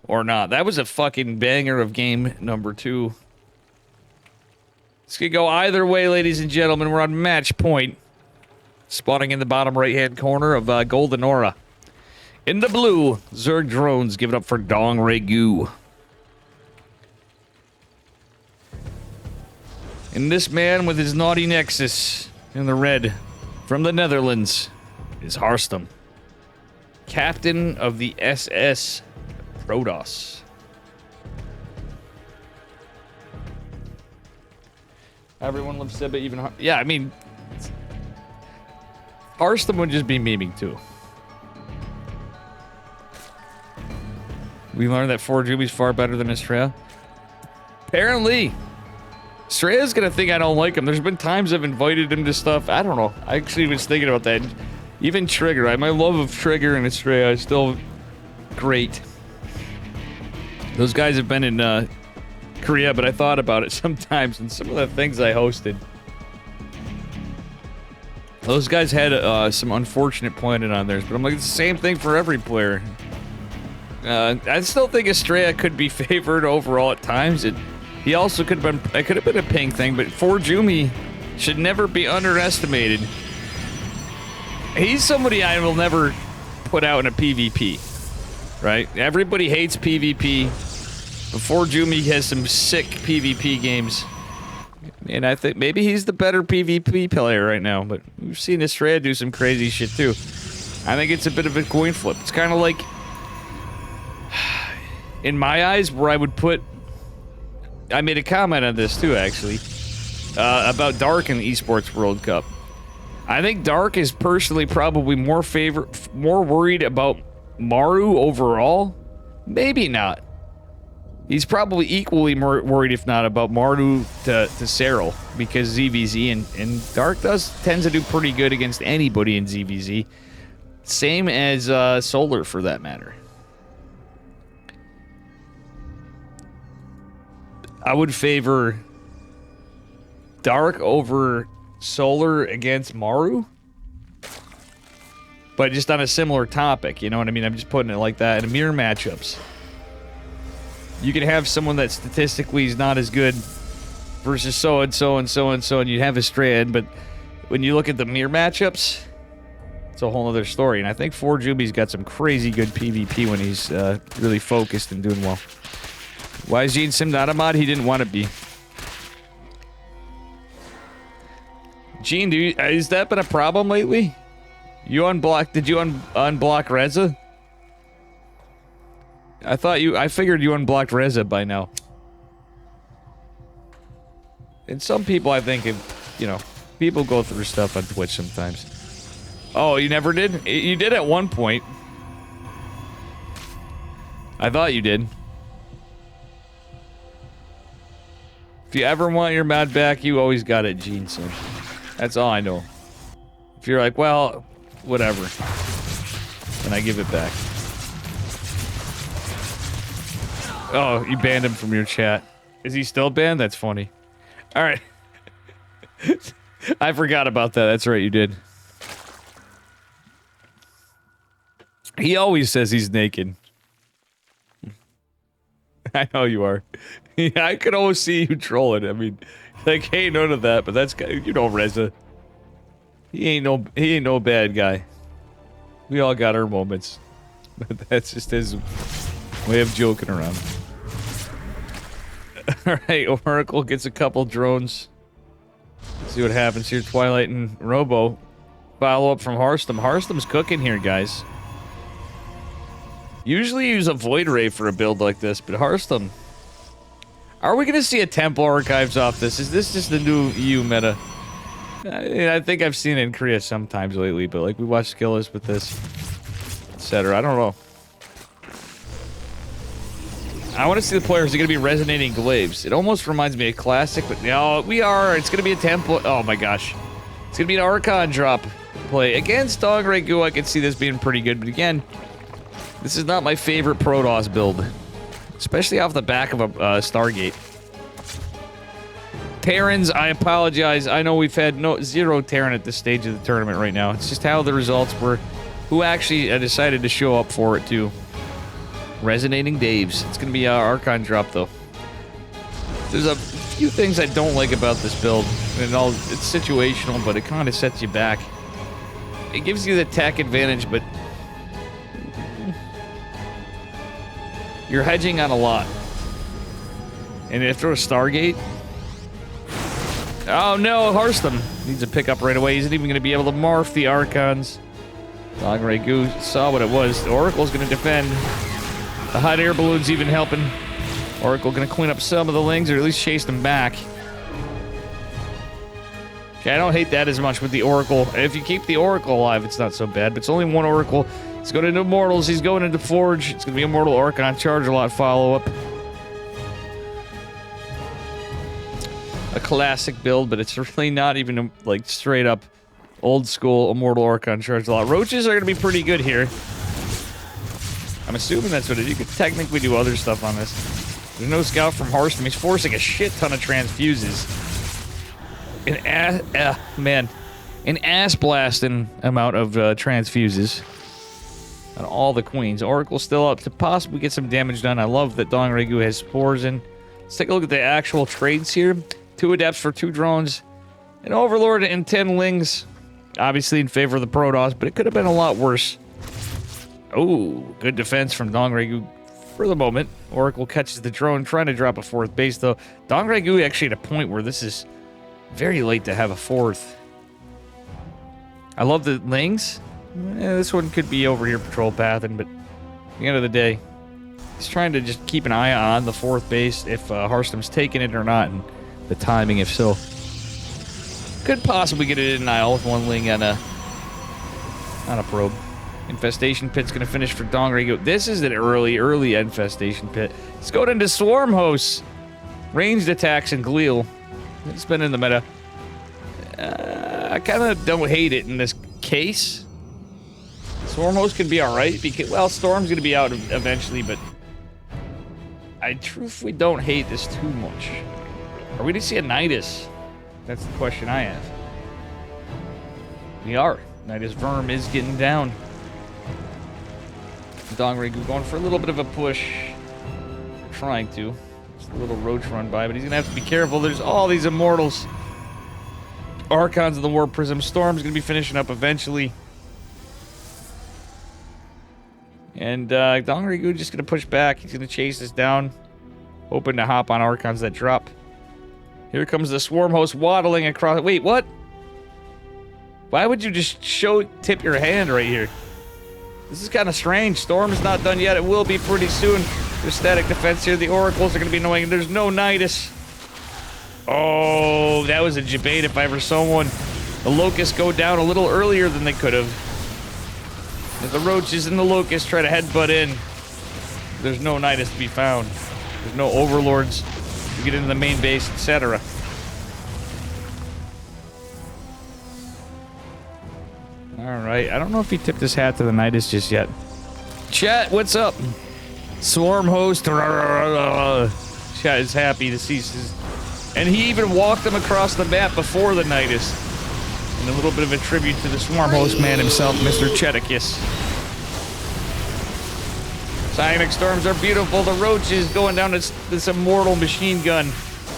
Or not. That was a fucking banger of game number 2. This could go either way, ladies and gentlemen. We're on match point. Spawning in the bottom right-hand corner of Golden Aura. In the blue, Zerg Drones give it up for Dong Regu. And this man with his naughty nexus in the red from the Netherlands is Harstem. Captain of the SS Protoss. Everyone loves Sibba, even... Yeah, I mean... Harstem would just be memeing, too. We learned that ForJumy's far better than Astrea. Apparently. Astrea's gonna think I don't like him. There's been times I've invited him to stuff. I don't know. I actually was thinking about that. Even Trigger. My love of Trigger and Astrea is still great. Those guys have been in Korea, but I thought about it sometimes, and some of the things I hosted. Those guys had some unfortunate planted on theirs, but I'm like, it's the same thing for every player. I still think Astrea could be favored overall at times. He also could have been. It could have been a ping thing, but ForJumy should never be underestimated. He's somebody I will never put out in a PvP. Right? Everybody hates PvP. But ForJumy has some sick PvP games. And I think maybe he's the better PvP player right now. But we've seen Astrea do some crazy shit too. I think it's a bit of a coin flip. It's kind of like, in my eyes, where I would put... I made a comment on this too, actually. About Dark in the Esports World Cup. I think Dark is personally probably more worried about Maru overall. Maybe not. He's probably equally more worried, if not, about Maru to Serral, because ZVZ and Dark tends to do pretty good against anybody in ZVZ. Same as Solar, for that matter. I would favor Dark over Solar against Maru, but just on a similar topic, you know what I mean? I'm just putting it like that. In mirror matchups, you can have someone that statistically is not as good versus so-and-so and so-and-so, and you have Astrea, but when you look at the mirror matchups, it's a whole other story. And I think ForJumy's got some crazy good PvP when he's really focused and doing well. Why is Gene Sim not a mod? He didn't want to be. Gene, has that been a problem lately? You unblocked... Did you unblock Reza? I figured you unblocked Reza by now. And some people, I think, people go through stuff on Twitch sometimes. Oh, you never did? You did at one point. I thought you did. If you ever want your mod back, you always got it, Gene, so that's all I know. If you're like, well, whatever, then I give it back. Oh, you banned him from your chat. Is he still banned? That's funny. All right. I forgot about that. That's right, you did. He always says he's naked. I know you are. Yeah, I could always see you trolling. I mean, like, hey, none of that, but that's, you know, Reza. He ain't no bad guy. We all got our moments. But that's just his way of joking around. Alright, Oracle gets a couple drones. Let's see what happens here. Twilight and Robo. Follow up from Harstem. Harstem's cooking here, guys. Usually use a Void Ray for a build like this, but Harstem... Are we going to see a Temple Archives off this? Is this just the new EU meta? I think I've seen it in Korea sometimes lately, but like we watched SKillous with this, etc. I don't know. I want to see the players are going to be resonating glaives. It almost reminds me of Classic, but no, we are. It's going to be a temple. Oh my gosh. It's going to be an Archon drop play. Against Dongregu, I could see this being pretty good, but again, this is not my favorite Protoss build. Especially off the back of a Stargate. Terrans, I apologize. I know we've had zero Terran at this stage of the tournament right now. It's just how the results were. Who actually decided to show up for it, too. Resonating Daves. It's going to be our Archon drop, though. There's a few things I don't like about this build. And it's situational, but it kind of sets you back. It gives you the tech advantage, but you're hedging on a lot. And after a Stargate... Oh no, Harstem needs a pickup right away. He isn't even going to be able to morph the Archons. Dongregu saw what it was. The Oracle's going to defend. The hot air balloon's even helping. Oracle going to clean up some of the Lings, or at least chase them back. Okay, I don't hate that as much with the Oracle. If you keep the Oracle alive, it's not so bad. But it's only one Oracle. He's going into Immortals. He's going into Forge. It's going to be Immortal Archon Charge a lot follow-up. A classic build, but it's really not even like straight up old school Immortal Archon Charge a lot. Roaches are going to be pretty good here. I'm assuming that's what it is. You could technically do other stuff on this. There's no scout from Harstem. He's forcing a shit ton of transfuses. An ass blasting amount of transfuses on all the queens. Oracle still up to possibly get some damage done. I love that Dongregu has spores in. Let's take a look at the actual trades here. 2 adepts for 2 drones. An overlord and 10 lings. Obviously in favor of the Protoss, but it could have been a lot worse. Oh, good defense from Dongregu for the moment. Oracle catches the drone, trying to drop a 4th base, though. Dongregu actually at a point where this is very late to have a 4th. I love the lings. This one could be over here patrol pathing, but at the end of the day, he's trying to just keep an eye on the 4th base if Harstem's taking it or not, and the timing, if so. Could possibly get it in denial with 1 ling on a probe. Infestation pit's going to finish for Dongregu. This is an early infestation pit. Let's go into Swarm Hosts. Ranged attacks and Gleal. It's been in the meta. I kind of don't hate it in this case. Swarm Host can be alright, because, well, Storm's going to be out eventually, but I truthfully don't hate this too much. Are we going to see a Nidus? That's the question I have. We are. Nidus Verm is getting down. Dongregu going for a little bit of a push. Trying to. Just a little roach run by, but he's going to have to be careful. There's all these Immortals. Archons of the War Prism. Storm's going to be finishing up eventually. And Dongregu just going to push back. He's going to chase us down. Hoping to hop on Archons that drop. Here comes the Swarm Host waddling across. Wait, what? Why would you just tip your hand right here? This is kind of strange. Storm's not done yet. It will be pretty soon. There's static defense here. The Oracles are going to be annoying. There's no Nidus. Oh, that was a debate if I ever saw one. The Locusts go down a little earlier than they could have. As the Roaches and the Locusts try to headbutt in. There's no Nidus to be found. There's no Overlords to get into the main base, etc. Alright, I don't know if he tipped his hat to the Nidus just yet. Chat, what's up? Swarm Host. Chat is happy to see his... And he even walked him across the map before the Nidus. And a little bit of a tribute to the Swarm Host man himself, Mr. Cheticus. Psionic Storms are beautiful. The Roaches going down to this immortal machine gun.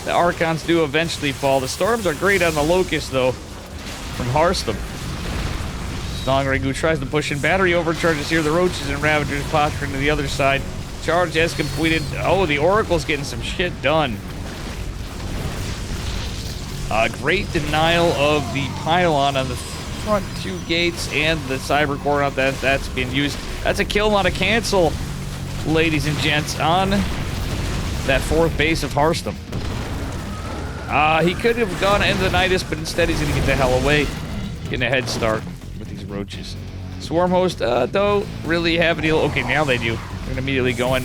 The Archons do eventually fall. The Storms are great on the Locust, though, from Harstem. Dongregu tries to push in. Battery overcharges here. The Roaches and Ravagers posturing to the other side. Charge has completed. Oh, the Oracle's getting some shit done. Great denial of the pylon on the front 2 gates and the cyber core. Not that's being used. That's a kill, not a cancel, ladies and gents, on that 4th base of Harstem. He could have gone into the Nidus, but instead he's going to get the hell away. Getting a head start with these Roaches. Swarm Host, though, really have a deal. Okay, now they do. They're going to immediately go in.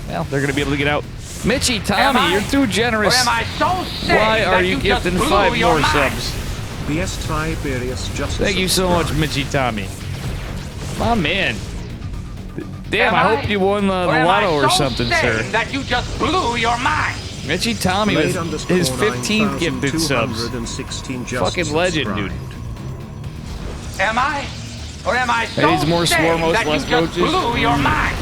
Well, they're going to be able to get out. Mitchy, Am Tommy, I? you're too generous. Or am I so sane Why are that you just gifting blew 5 your more mind? subs? BS Tiberius just Thank you so much, Mitchy Tommy. My man. Damn, Am I hope you won the am lotto I or so something, sane sir. that you just blew your mind? Mitchy Tommy with his 15th gifted subs. 9,216 just Fucking legend, dude. subscribed. Am I? Or am I so Needs more sane Swarmos, that less you just roaches? blew your mind?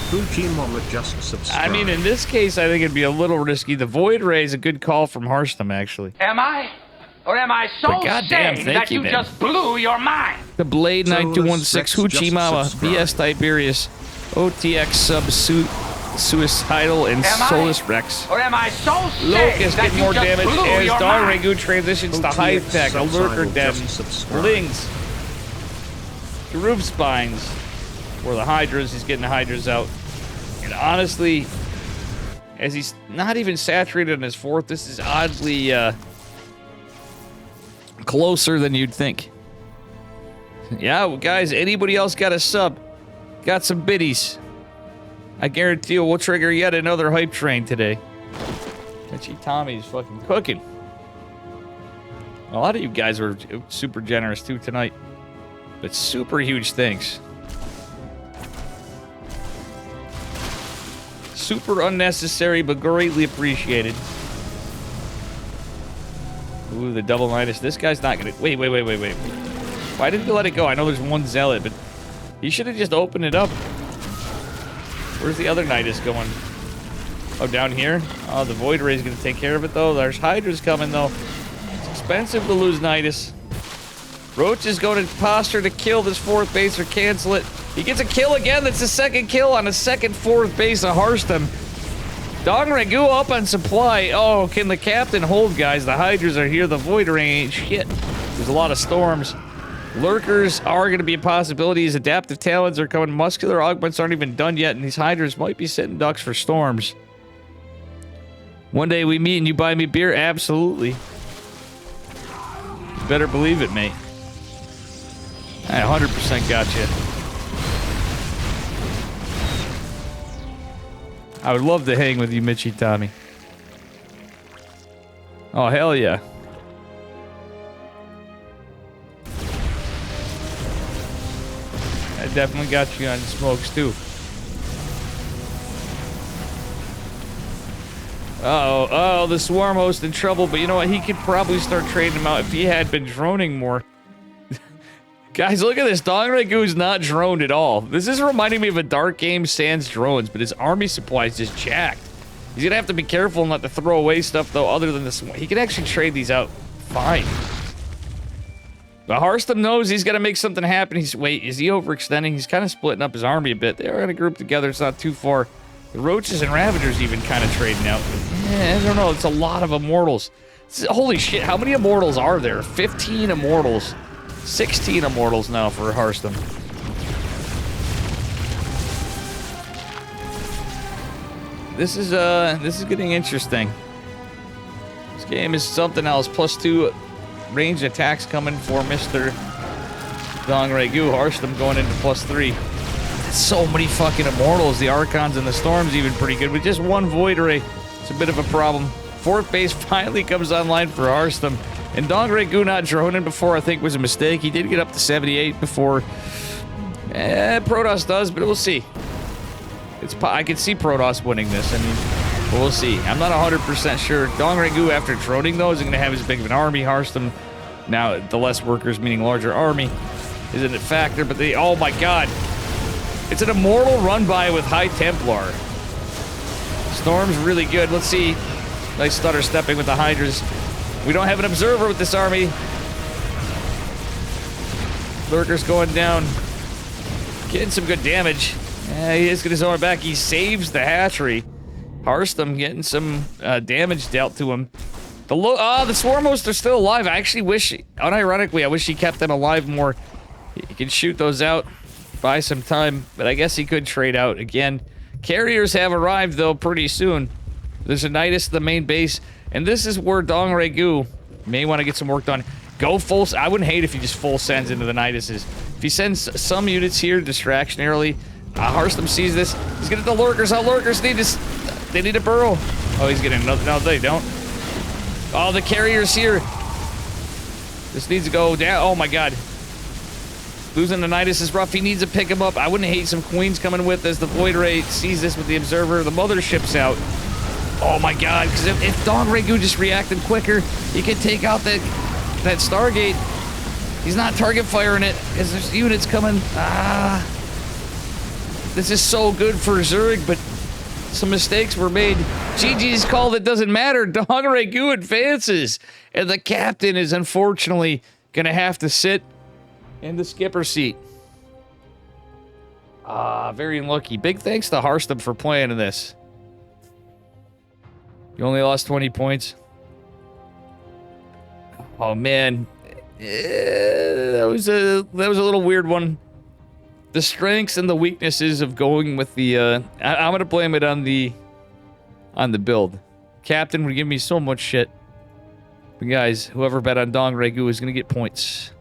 ForJumy just subscribed. I mean, in this case, I think it'd be a little risky. The Void Ray is a good call from Harstem, actually. Am I? Or am I so But goddamn, sane thank that you, you man. just blew your mind? The Blade Solus 9216, Rex Hoochie just Mama, subscribed. BS Tiberius, OTX Sub Suicidal, and Am I? Solus Rex. Or am I so sane Locust that getting you more just damage blew as your Dog mind? Ragu transitions to OTX Hive Tech, a Lurker Subsidal Den, just subscribed. Lings, Roof Spines, or the Hydras, he's getting the Hydras out. And honestly, as he's not even saturated on his 4th, this is oddly closer than you'd think. Yeah, guys, anybody else got a sub? Got some biddies? I guarantee you we'll trigger yet another hype train today. Mitchy Tommy's fucking cooking. A lot of you guys were super generous too tonight. But super huge thanks. Super unnecessary, but greatly appreciated. Ooh, the double minus. This guy's not gonna... Wait. Why didn't you let it go? I know there's one zealot, but... He should have just opened it up. Where's the other Nidus going? Oh, down here? Oh, the Void Ray's gonna take care of it, though. There's Hydras coming, though. It's expensive to lose Nidus. Roach is going to posture to kill this 4th base or cancel it. He gets a kill again. That's the 2nd kill on a 2nd 4th base of Harstem. Dong Ragu up on supply. Oh, can the captain hold, guys? The Hydras are here. The Void Ray ain't shit. There's a lot of storms. Lurkers are going to be a possibility. His adaptive talents are coming. Muscular augments aren't even done yet, and these Hydras might be sitting ducks for storms. One day we meet and you buy me beer? Absolutely. You better believe it, mate. I 100% got you. I would love to hang with you, Mitchy Tommy. Oh, hell yeah. I definitely got you on the smokes, too. Uh-oh. Oh, the Swarm host in trouble, but you know what? He could probably start trading him out if he had been droning more. Guys, look at this. Dong Ragu's not droned at all. This is reminding me of a Dark Game sans drones, but his army supply is just jacked. He's gonna have to be careful not to throw away stuff, though, other than this. He can actually trade these out fine. But Harstem knows he's got to make something happen. Wait, is he overextending? He's kind of splitting up his army a bit. They're going to group together. It's not too far. The Roaches and Ravagers even kind of trading out. I don't know. It's a lot of Immortals. Holy shit, how many Immortals are there? 15 Immortals. 16 Immortals now for Harstem. This is getting interesting. This game is something else. +2 ranged attacks coming for Mr. Dong Ragu. Harstem going into +3. That's so many fucking Immortals. The Archons and the Storm's even pretty good. With just one Void Ray, it's a bit of a problem. 4th base finally comes online for Harstem. And Dong Ragu not droning before, I think, was a mistake. He did get up to 78 before. Protoss does, but we'll see. I can see Protoss winning this. I mean, but we'll see. I'm not 100% sure. Dong Ragu, after droning, though, isn't going to have as big of an army. Harstem, now the less workers, meaning larger army, isn't a factor. But they, oh my god. It's an Immortal run by with High Templar. Storm's really good. Let's see. Nice stutter stepping with the Hydras. We don't have an observer with this army. Lurker's going down. Getting some good damage. He is getting his armor back. He saves the hatchery. Harstem getting some damage dealt to him. The Swarm hosts are still alive. I actually wish, unironically, I wish he kept them alive more. He can shoot those out, buy some time, but I guess he could trade out again. Carriers have arrived, though, pretty soon. There's a Nidus at the main base, and this is where Dong Ragu may want to get some work done. Go full... I wouldn't hate if he just full sends into the Niduses. If he sends some units here, distraction early, Harstem sees this. He's gonna get the lurkers out. Lurkers need to... They need to burrow. Oh, he's getting another... No, they don't. Oh, the carrier's here. This needs to go down. Oh, my God. Losing the Nidus is rough. He needs to pick him up. I wouldn't hate some queens coming with as the Void Ray sees this with the Observer. The mothership's out. Oh, my God. Because if Dong Regu just reacted quicker, he could take out that Stargate. He's not target firing it because there's units coming. This is so good for Zurich, but some mistakes were made. GG's call that doesn't matter. Dong Regu advances. And the captain is unfortunately going to have to sit in the skipper seat. Very unlucky. Big thanks to Harstem for playing in this. You only lost 20 points. Oh, man. That was a little weird one. The strengths and the weaknesses of going with the I'm gonna blame it on the build. Captain would give me so much shit. But guys, whoever bet on Dong Regu is gonna get points.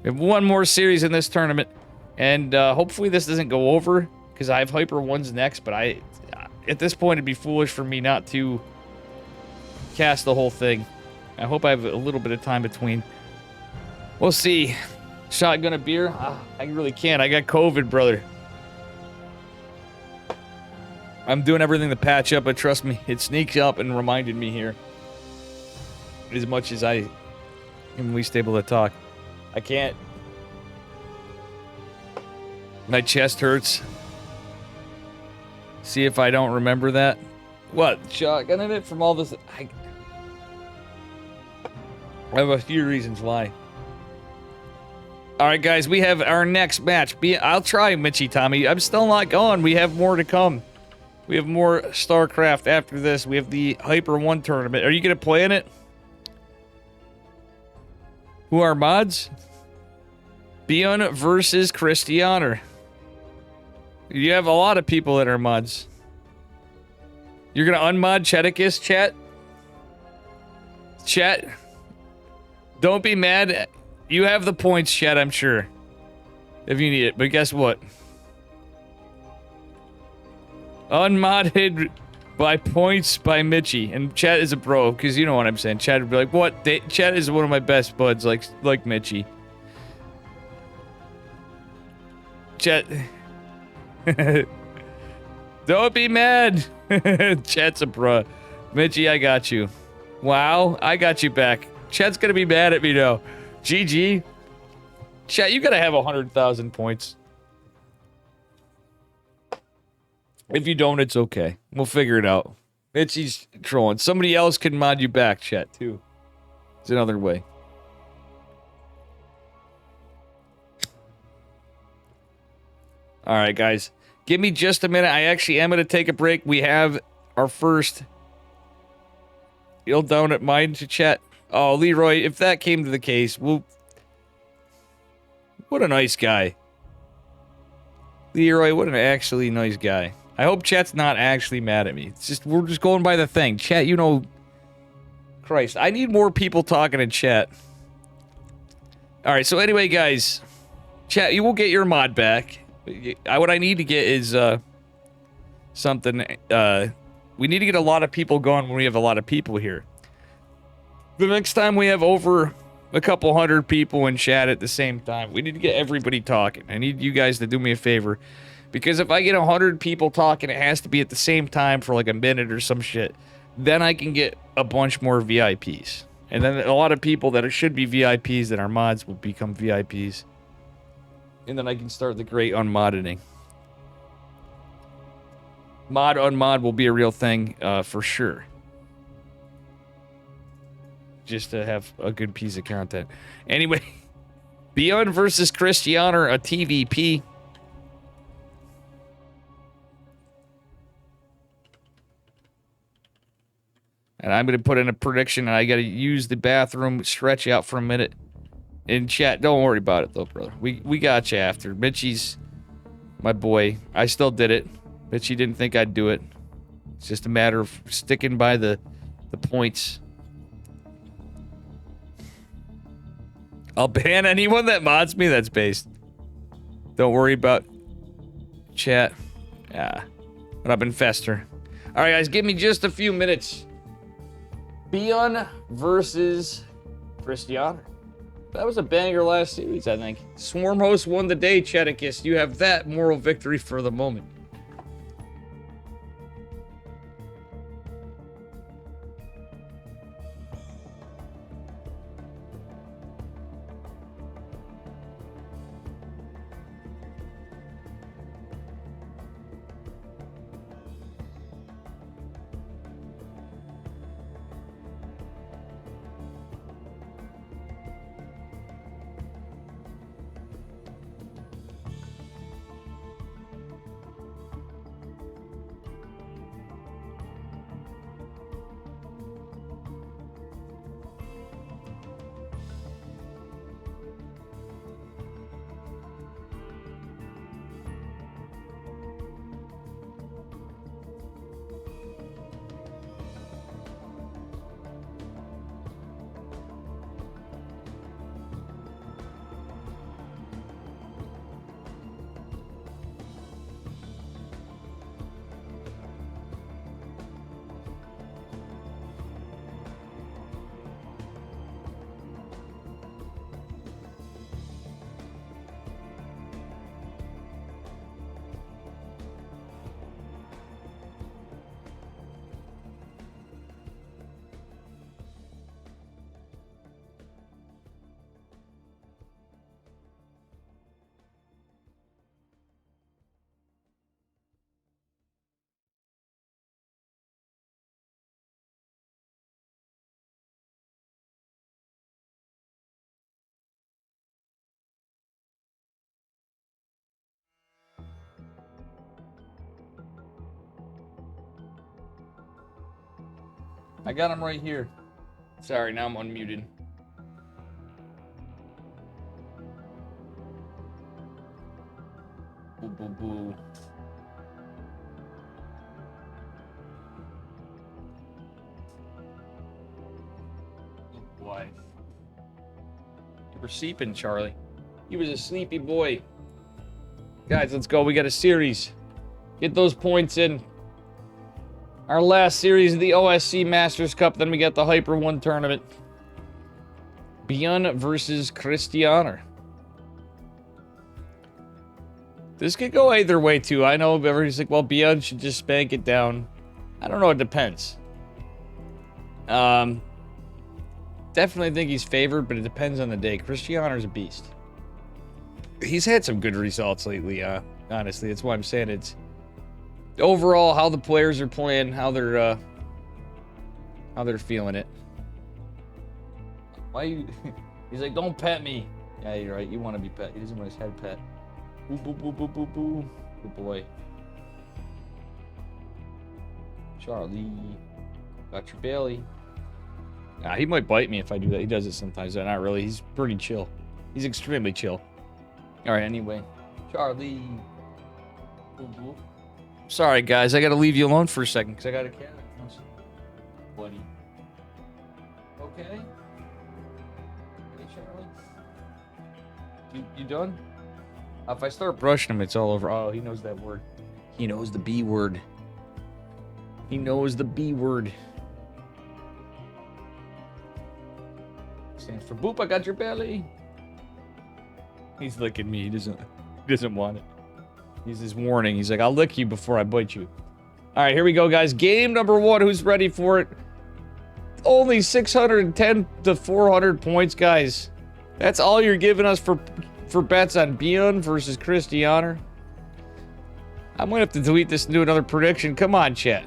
We have one more series in this tournament, and hopefully this doesn't go over because I have Hyper 1s next. But at this point, it'd be foolish for me not to cast the whole thing. I hope I have a little bit of time between. We'll see. Shotgun a beer? I really can't. I got COVID, brother. I'm doing everything to patch up, but trust me, it sneaks up and reminded me here. As much as I am least able to talk. I can't. My chest hurts. See if I don't remember that. What? Shotgun in it from all this? I have a few reasons why. Alright, guys, we have our next match. I'll try, Mitchy Tommy. I'm still not gone. We have more to come. We have more Starcraft after this. We have the Hyper 1 tournament. Are you going to play in it? Who are mods? ByuN versus Krystianer. You have a lot of people that are mods. You're going to unmod Cheticus, chat? Chat? Don't be mad. You have the points, chat, I'm sure. If you need it. But guess what? Unmodded by points by Mitchy. And chat is a bro, because you know what I'm saying. Chat would be like, what? Chat is one of my best buds, like Mitchy. Chat. Don't be mad. Chat's a bro. Mitchy, I got you. Wow, I got you back. Chat's gonna be mad at me now. GG. Chat, you gotta have 100,000 points. If you don't, it's okay. We'll figure it out. Mitchy's trolling. Somebody else can mod you back, chat, too. It's another way. Alright, guys. Give me just a minute. I actually am gonna take a break. We have our first... You'll down at mine to chat. Oh, Leroy, if that came to the case, we'll... What a nice guy. Leroy, what an actually nice guy. I hope chat's not actually mad at me. It's just, we're just going by the thing. Chat, you know... Christ, I need more people talking in chat. Alright, so anyway, guys. Chat, you will get your mod back. What I need to get is, something, we need to get a lot of people going when we have a lot of people here. The next time we have over a couple hundred people in chat at the same time, we need to get everybody talking. I need you guys to do me a favor. Because if I get 100 people talking, it has to be at the same time for like a minute or some shit. Then I can get a bunch more VIPs. And then a lot of people that should be VIPs that are mods will become VIPs. And then I can start the great unmodding. Mod unmod will be a real thing for sure. Just to have a good piece of content. Anyway, ByuN versus Krystianer, a TVP. And I'm going to put in a prediction, and I got to use the bathroom, stretch out for a minute. In chat, don't worry about it, though, brother. We got you after. Mitchy's my boy. I still did it. Mitchy didn't think I'd do it. It's just a matter of sticking by the points. I'll ban anyone that mods me. That's based. Don't worry about Chat. Yeah. What up, Infester? All right, guys, give me just a few minutes. ByuN versus Krystianer. That was a banger last series, I think. Swarm host won the day, Cheticus. You have that moral victory for the moment. I got him right here. Sorry, now I'm unmuted. Boo, boo, boo. Oh boy. You were sleeping, Charlie. He was a sleepy boy. Guys, let's go. We got a series. Get those points in. Our last series of the OSC Masters Cup, then we got the Hyper 1 tournament. ByuN versus Krystianer. This could go either way, too. I know everybody's like, well, ByuN should just spank it down. I don't know, it depends. Definitely think he's favored, but it depends on the day. Krystianer's a beast. He's had some good results lately, honestly. That's why I'm saying it's... Overall, how the players are playing, how they're feeling it. Why you? He's like, don't pet me. Yeah, you're right. You want to be pet. He doesn't want his head pet. Boo, boo, boo, boo, boo, boo. Good boy. Charlie, got your belly. Nah, he might bite me if I do that. He does it sometimes. Not really. He's pretty chill. He's extremely chill. All right. Anyway, Charlie. Boo, boo. Sorry, guys. I gotta leave you alone for a second because I got a cat. Buddy. Okay? Hey, Charlie? You done? If I start brushing him, it's all over. Oh, he knows that word. He knows the B word. He knows the B word. Stands for boop, I got your belly. He's licking me. He doesn't want it. He's his warning. He's like, I'll lick you before I bite you. All right, here we go, guys. Game number 1. Who's ready for it? Only 610 to 400 points, guys. That's all you're giving us for bets on ByuN versus Krystianer. I'm going to have to delete this and do another prediction. Come on, chat.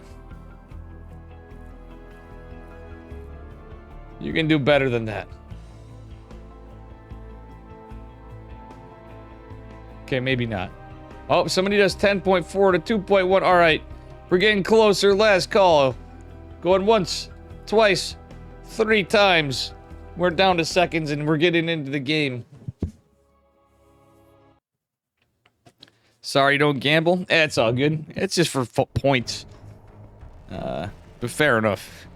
You can do better than that. Okay, maybe not. Oh, somebody does 10.4 to 2.1. All right. We're getting closer. Last call. Going once, twice, 3 times. We're down to seconds and we're getting into the game. Sorry, don't gamble. It's all good. It's just for points. But fair enough.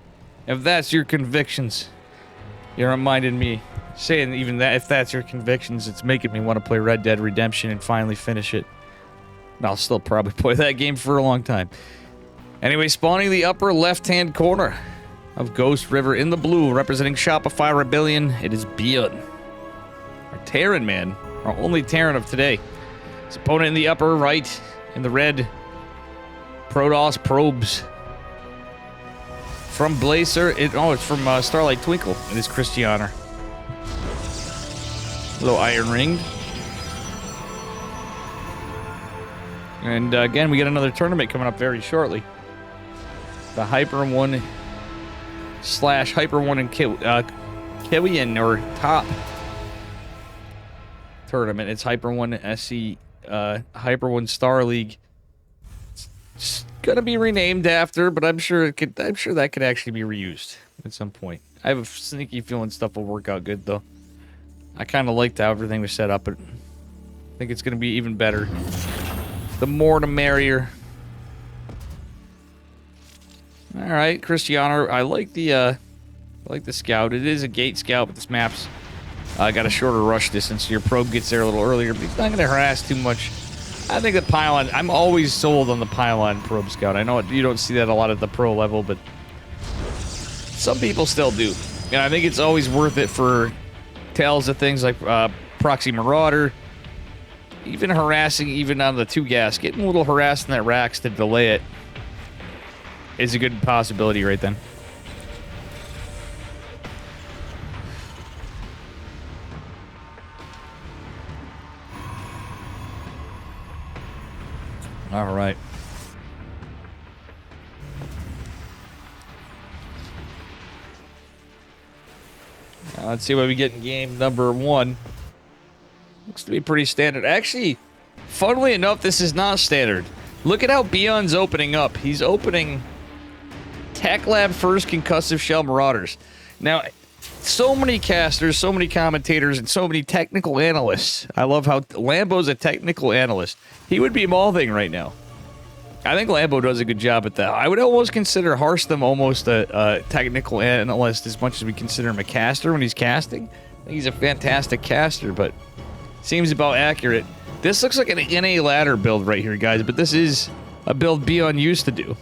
If that's your convictions, you're reminding me. Saying even that, if that's your convictions, it's making me want to play Red Dead Redemption and finally finish it. And I'll still probably play that game for a long time. Anyway, spawning the upper left-hand corner of Ghost River in the blue, representing Shopify Rebellion, it is ByuN. Our Terran man, our only Terran of today. His opponent in the upper right, in the red, Protoss Probes. From Blazer, it's from Starlight Twinkle. It is Krystianer. A little iron ringed. And again, we got another tournament coming up very shortly. The Hyper 1 / Hyper 1 and Killian or Top tournament. It's Hyper 1 SC, Hyper 1 Star League. It's gonna be renamed after, but I'm sure that could actually be reused at some point. I have a sneaky feeling stuff will work out good though. I kind of liked how everything was set up, but I think it's gonna be even better. The more the merrier. All right, Krystianer. I like the scout. It is a gate scout, but this map's got a shorter rush distance, so your probe gets there a little earlier, but he's not going to harass too much. I think the pylon, I'm always sold on the pylon probe scout. I know you don't see that a lot at the pro level, but some people still do. And I think it's always worth it for tails of things like Proxy Marauder, even harassing even on the 2 gas. Getting a little harassed in that racks to delay it is a good possibility right then. All right. Now let's see what we get in game number 1. Looks to be pretty standard. Actually, funnily enough, this is not standard. Look at how ByuN's opening up. He's opening Tech Lab first Concussive Shell Marauders. Now, so many casters, so many commentators, and so many technical analysts. I love how Lambo's a technical analyst. He would be mauling right now. I think Lambo does a good job at that. I would almost consider Harstem almost a technical analyst as much as we consider him a caster when he's casting. I think he's a fantastic caster, but seems about accurate. This looks like an NA ladder build right here, guys, but this is a build ByuN used to do.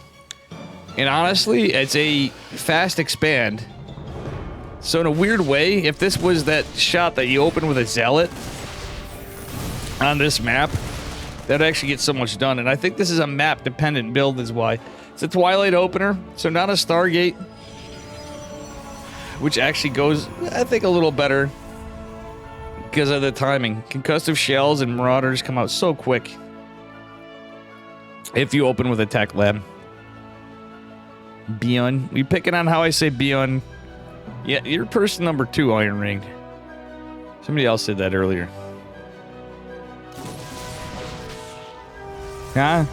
And honestly, it's a fast expand. So in a weird way, if this was that shot that you open with a Zealot on this map, that actually gets so much done. And I think this is a map-dependent build is why. It's a Twilight opener, so not a Stargate, which actually goes, I think, a little better because of the timing. Concussive Shells and Marauders come out so quick if you open with a Tech Lab. ByuN. We picking on how I say ByuN. Yeah, you're person number 2, Iron Ring. Somebody else said that earlier. Huh?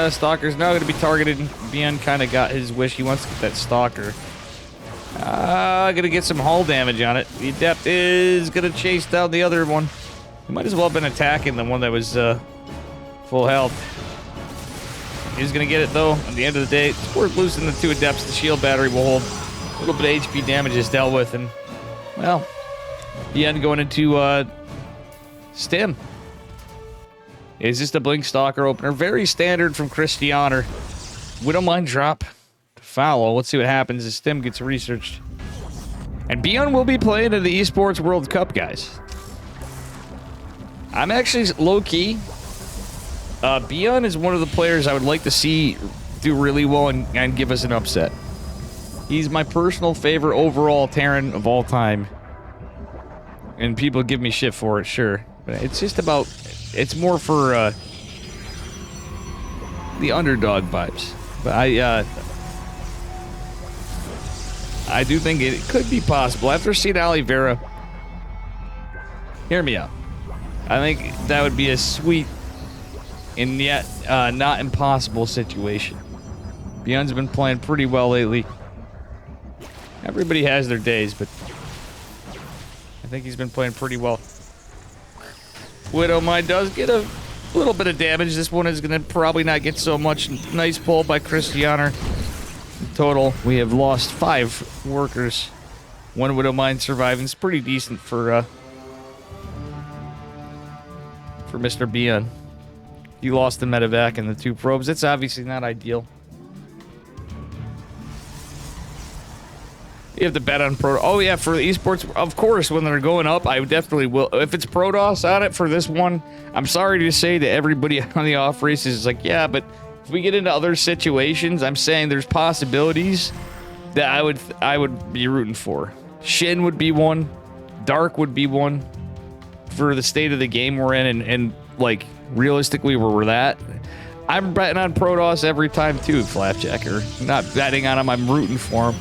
Stalker's now going to be targeted. ByuN kind of got his wish. He wants to get that Stalker. Going to get some hull damage on it. The Adept is going to chase down the other one. He might as well have been attacking the one that was full health. He's going to get it, though. At the end of the day, it's worth losing the 2 Adepts. The shield battery will hold. A little bit of HP damage is dealt with. And, well, ByuN going into Stim. Is just a Blink Stalker opener. Very standard from Krystianer. Widowmine drop to follow. Let's see what happens as Stim gets researched. And ByuN will be playing in the Esports World Cup, guys. I'm actually low-key. ByuN is one of the players I would like to see do really well and give us an upset. He's my personal favorite overall Terran of all time. And people give me shit for it, sure. But it's just about... It's more for the underdog vibes. But I do think it could be possible. After seeing Oliveira, hear me out. I think that would be a sweet and yet not impossible situation. ByuN's been playing pretty well lately. Everybody has their days, but I think he's been playing pretty well. Widowmine does get a little bit of damage. This one is going to probably not get so much. Nice pull by Krystianer. In total, we have lost 5 workers. One Widowmine surviving. It's pretty decent for Mr. ByuN. He lost the medevac and the 2 probes. It's obviously not ideal. You have to bet on Pro. Oh yeah, for the esports, of course. When they're going up, I definitely will. If it's Protoss on it for this one, I'm sorry to say to everybody on the off races, it's like, yeah, but if we get into other situations, I'm saying there's possibilities that I would be rooting for. Shin would be one. Dark would be one. For the state of the game we're in, and like realistically where we're at, I'm betting on Protoss every time too. Flapjacker, not betting on him. I'm rooting for him.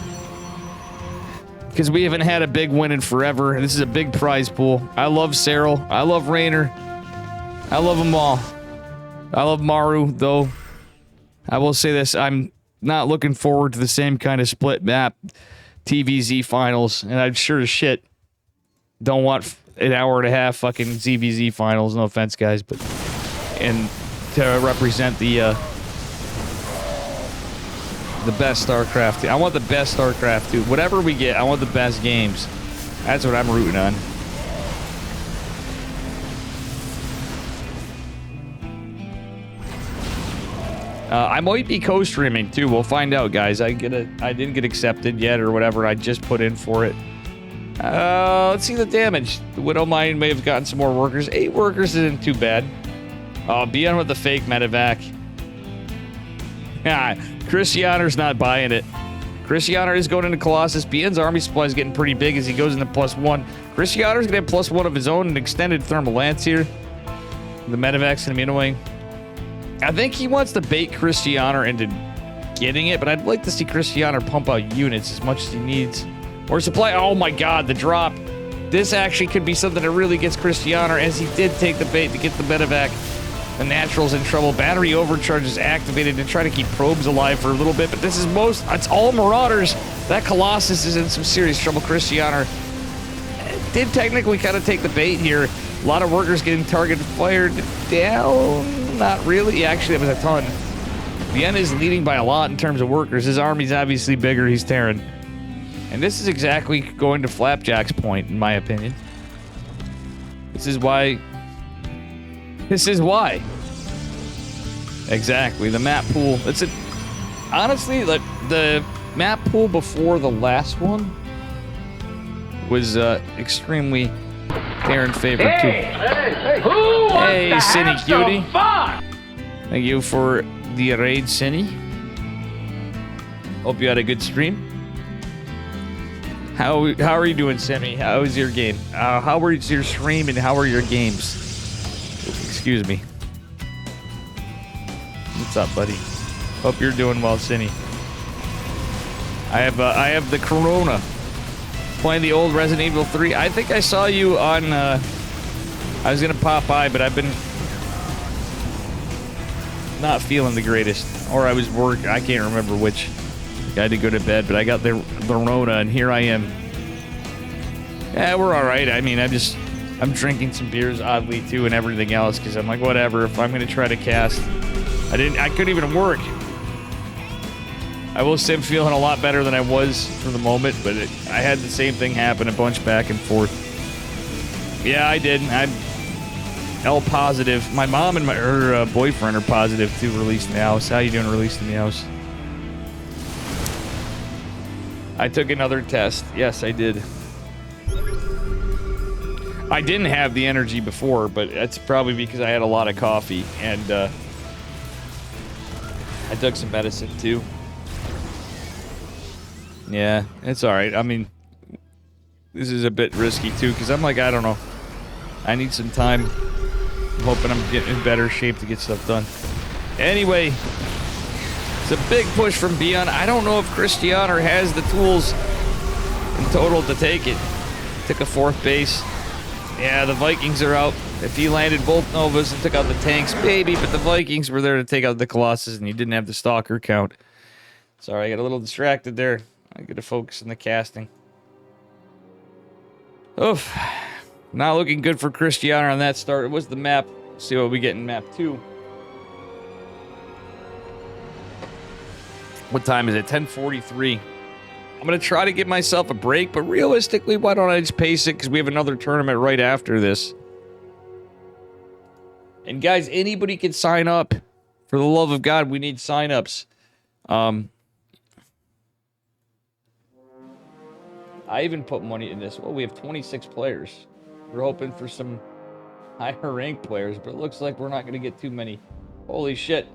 Because we haven't had a big win in forever. This is a big prize pool. I love Cyril. I love Raynor. I love them all. I love Maru, though. I will say this. I'm not looking forward to the same kind of split map TVZ finals. And I'm sure as shit don't want an hour and a half fucking ZVZ finals. No offense, guys. But and to represent the best Starcraft. I want the best Starcraft, dude. Whatever we get, I want the best games. That's what I'm rooting on. I might be co-streaming too. We'll find out, guys. I didn't get accepted yet or whatever. I just put in for it. Let's see the damage. The Widowmine may have gotten some more workers. 8 workers isn't too bad. ByuN with the fake medevac. Krystianer's not buying it. Krystianer is going into Colossus. ByuN's army supply is getting pretty big as he goes into +1. Krystianer's gonna have +1 of his own and extended thermal lance here. The medevac's gonna be annoying. I think he wants to bait Krystianer into getting it, but I'd like to see Krystianer pump out units as much as he needs. Or supply. Oh my god, the drop. This actually could be something that really gets Krystianer, as he did take the bait to get the medevac. The Natural's in trouble. Battery overcharge is activated to try to keep probes alive for a little bit, but this is it's all Marauders. That Colossus is in some serious trouble. Krystianer did technically kind of take the bait here. A lot of workers getting targeted, fired down. Not really. Actually, that was a ton. ByuN is leading by a lot in terms of workers. His army's obviously bigger. He's tearing. And this is exactly going to Flapjack's point, in my opinion. This is why. Exactly. The map pool. It's honestly, like, the map pool before the last one was extremely Terran favorite too. Hey, Cinny cutie. Thank you for the raid, Cinny. Hope you had a good stream. How are you doing, Cinny? How was your game? How was your stream and how are your games? Excuse me. What's up, buddy? Hope you're doing well, Cinny. I have the Corona. Playing the old Resident Evil 3. I think I saw you on. I was gonna pop by, but I've been not feeling the greatest, or I was work. I can't remember which. I had to go to bed, but I got the Rona, and here I am. Yeah, we're all right. I mean, I'm drinking some beers oddly too, and everything else, because I'm like, whatever. If I'm gonna try to cast, I couldn't even work. I will say I'm feeling a lot better than I was for the moment, but I had the same thing happen a bunch back and forth. Yeah, I did. I'm L positive. My mom and her boyfriend are positive too. Released in the house. How you doing? Released in the house. I took another test. Yes, I did. I didn't have the energy before, but that's probably because I had a lot of coffee, and I took some medicine too. Yeah, it's all right. I mean, this is a bit risky too, because I'm like, I don't know. I need some time. I'm hoping I'm getting in better shape to get stuff done. Anyway, it's a big push from ByuN. I don't know if Krystianer has the tools in total to take it. Took a 4th base. Yeah, the Vikings are out. If he landed both Novas and took out the tanks, maybe, but the Vikings were there to take out the Colossus, and he didn't have the Stalker count. Sorry, I got a little distracted there. I got to focus on the casting. Oof. Not looking good for Krystianer on that start. It was the map. Let's see what we get in map 2. What time is it? 10:43. I'm going to try to give myself a break, but realistically, why don't I just pace it? Because we have another tournament right after this. And guys, anybody can sign up. For the love of God, we need sign-ups. I even put money in this. Well, we have 26 players. We're hoping for some higher ranked players, but it looks like we're not going to get too many. Holy shit.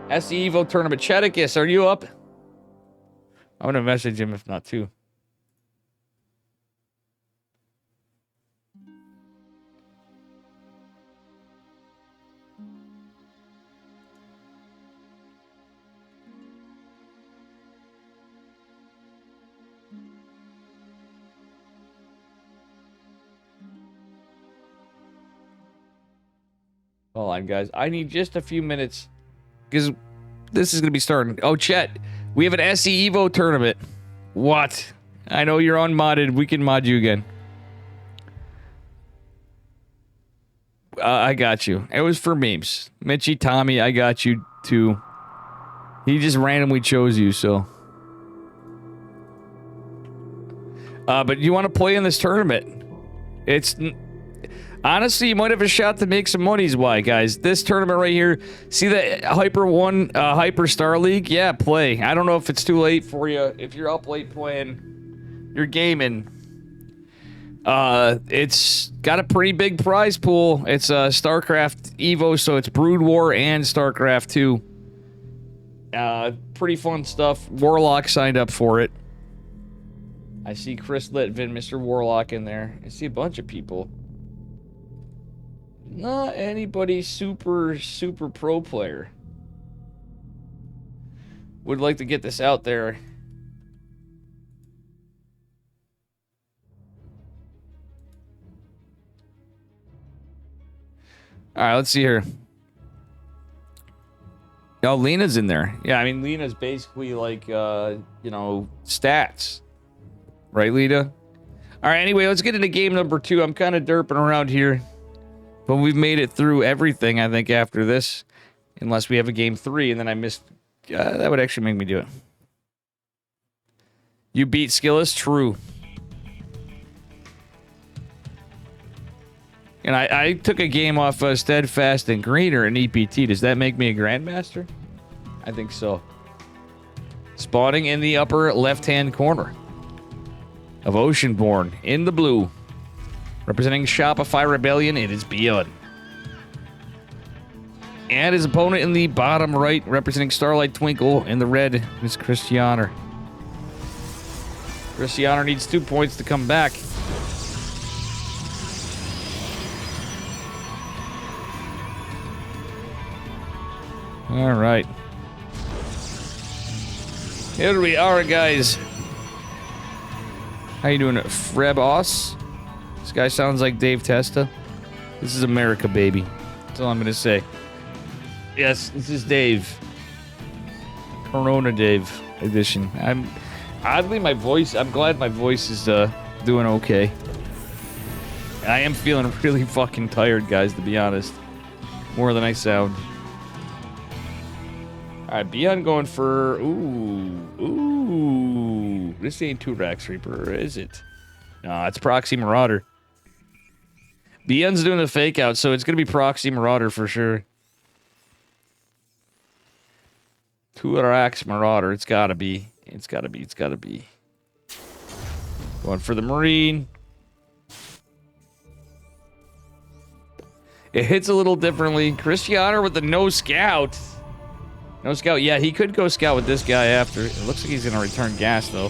SE Evo tournament. Cheticus, are you up? I'm going to message him if not too. Hold on, guys. I need just a few minutes because this is going to be starting. Oh, Chet, we have an SE Evo tournament. What? I know you're unmodded. We can mod you again. I got you. It was for memes. Mitchie, Tommy, I got you too. He just randomly chose you, so. But you want to play in this tournament? It's... Honestly, you might have a shot to make some monies. Why, guys? This tournament right here, see the Hyper 1 Hyper Star League? Yeah, play. I don't know if it's too late for you. If you're up late playing, you're gaming. It's got a pretty big prize pool. It's Starcraft Evo, so it's Brood War and Starcraft 2. Pretty fun stuff. Warlock signed up for it. I see Chris Litvin, Mr. Warlock in there. I see a bunch of people. Not anybody super pro player. Would like to get this out there. Alright, let's see here. Oh, Lena's in there. Yeah, I mean, Lena's basically like, you know, stats. Right, Lena? Alright, anyway, let's get into game number 2. I'm kind of derping around here. But we've made it through everything, I think, after this. Unless we have a game 3, and then I missed... that would actually make me do it. You beat SKillous? True. And I took a game off Steadfast and Greener in EPT. Does that make me a Grandmaster? I think so. Spawning in the upper left-hand corner of Oceanborn in the blue. Representing Shopify Rebellion, it is ByuN. And his opponent in the bottom right, representing Starlight Twinkle in the red, is Krystianer. Krystianer needs 2 points to come back. All right. Here we are, guys. How you doing, Frebos? This guy sounds like Dave Testa. This is America, baby. That's all I'm gonna say. Yes, this is Dave. Corona Dave edition. Oddly, my voice, I'm glad my voice is doing okay. I am feeling really fucking tired, guys, to be honest. More than I sound. Alright, ByuN going for... Ooh. This ain't 2 Rax Reaper, is it? No, it's Proxy Marauder. ByuN's doing the fake out, so it's going to be Proxy Marauder for sure. 2 Rax Marauder, it's got to be. It's got to be. Going for the Marine. It hits a little differently. Krystianer with the no scout. No scout. Yeah, he could go scout with this guy after. It looks like he's going to return gas, though.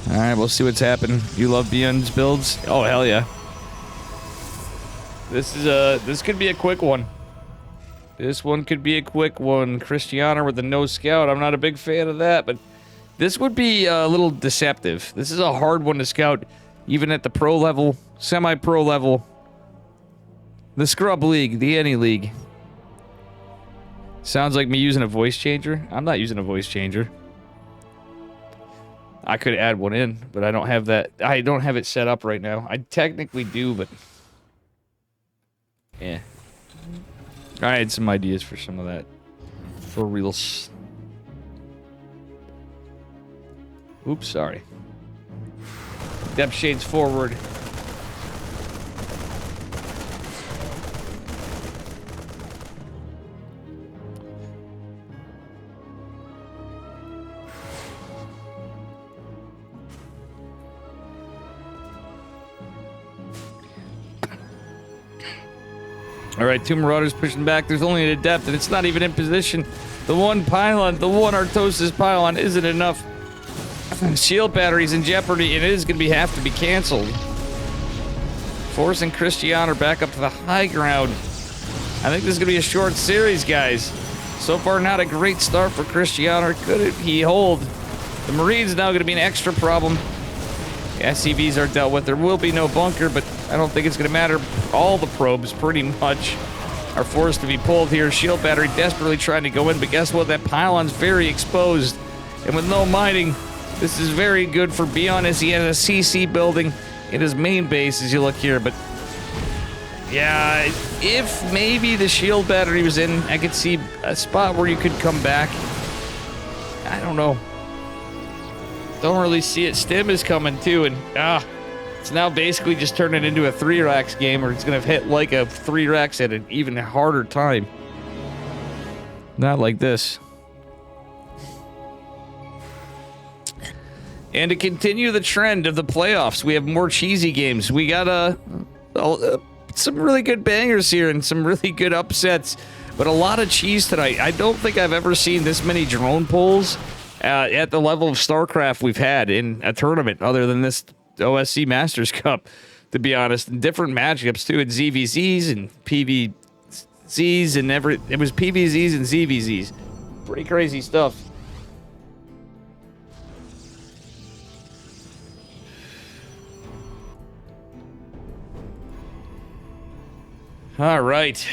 Alright, we'll see what's happening. You love ByuN's builds? Oh, hell yeah. This could be a quick one. This one could be a quick one. Krystianer with the no scout. I'm not a big fan of that, but this would be a little deceptive. This is a hard one to scout, even at the pro level, semi-pro level. The Scrub League, the Any League. Sounds like me using a voice changer. I'm not using a voice changer. I could add one in, but I don't have that. I don't have it set up right now. I technically do, but... yeah. I had some ideas for some of that. For reals. Oops, sorry. Depth shades forward. All right, two Marauders pushing back. There's only a depth, and it's not even in position. The one pylon, the one Artosis pylon isn't enough. Shield battery's in jeopardy, and it is going to have to be canceled. Forcing Krystianer back up to the high ground. I think this is going to be a short series, guys. So far, not a great start for Krystianer. Could he hold? The Marine's now going to be an extra problem. The SCVs are dealt with. There will be no bunker, but I don't think it's going to matter. All the probes, pretty much, are forced to be pulled here. Shield battery desperately trying to go in, but guess what? That pylon's very exposed. And with no mining, this is very good for ByuN as he has a CC building in his main base as you look here. But yeah, if maybe the shield battery was in, I could see a spot where you could come back. I don't know. Don't really see it. Stim is coming too, and it's now basically just turning into a 3-racks game, or it's going to hit like a 3-racks at an even harder time. Not like this. And to continue the trend of the playoffs, we have more cheesy games. We got some really good bangers here and some really good upsets, but a lot of cheese tonight. I don't think I've ever seen this many drone pulls at the level of Starcraft we've had in a tournament, other than this OSC Masters Cup, to be honest. And different matchups, too, at ZVZs and PVZs and it was PVZs and ZVZs. Pretty crazy stuff. All right,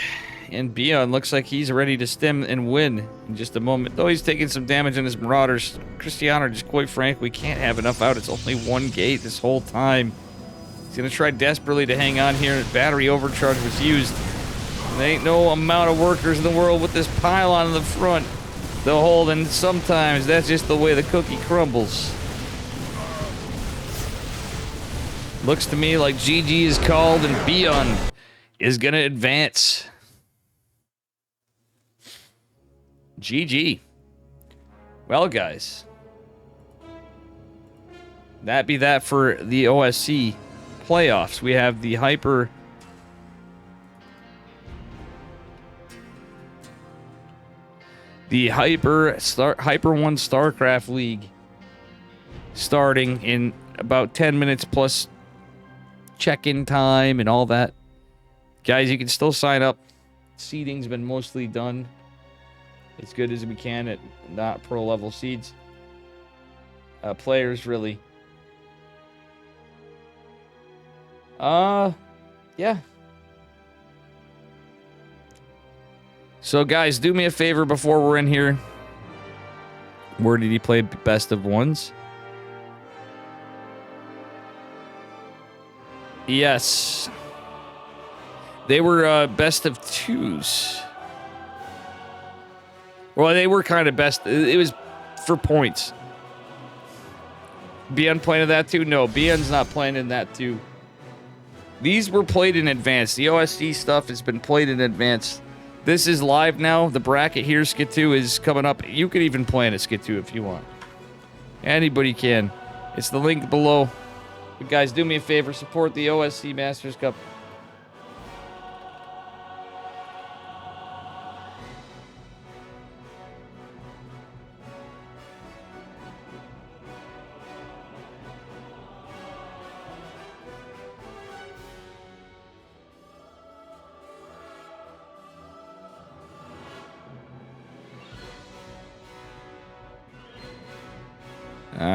and ByuN looks like he's ready to stem and win in just a moment. Though he's taking some damage on his Marauders. Krystianer, just quite frankly, can't have enough out. It's only one gate this whole time. He's going to try desperately to hang on here. Battery overcharge was used. There ain't no amount of workers in the world with this pylon in the front they'll hold, and sometimes that's just the way the cookie crumbles. Looks to me like GG is called and ByuN is going to advance. GG. Well, guys. That be that for the OSC playoffs. We have the Hyper... Hyper 1 StarCraft League starting in about 10 minutes plus check-in time and all that. Guys, you can still sign up. Seeding's been mostly done as good as we can at not pro level seeds. Players, really. Yeah. So, guys, do me a favor before we're in here. Where did he play best of ones? Yes. They were best of twos. Well, they were kind of best. It was for points. ByuN playing in that too? No, ByuN's not playing in that too. These were played in advance. The OSC stuff has been played in advance. This is live now. The bracket here, Skit 2, is coming up. You could even play in a Skit 2 if you want. Anybody can. It's the link below. But guys, do me a favor. Support the OSC Masters Cup.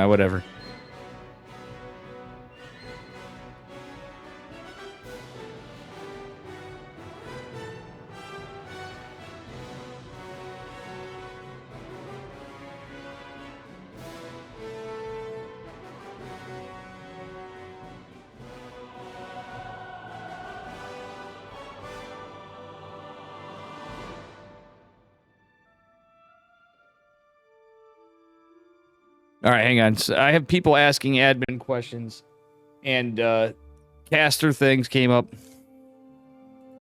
Whatever. All right, hang on. So I have people asking admin questions, and caster things came up.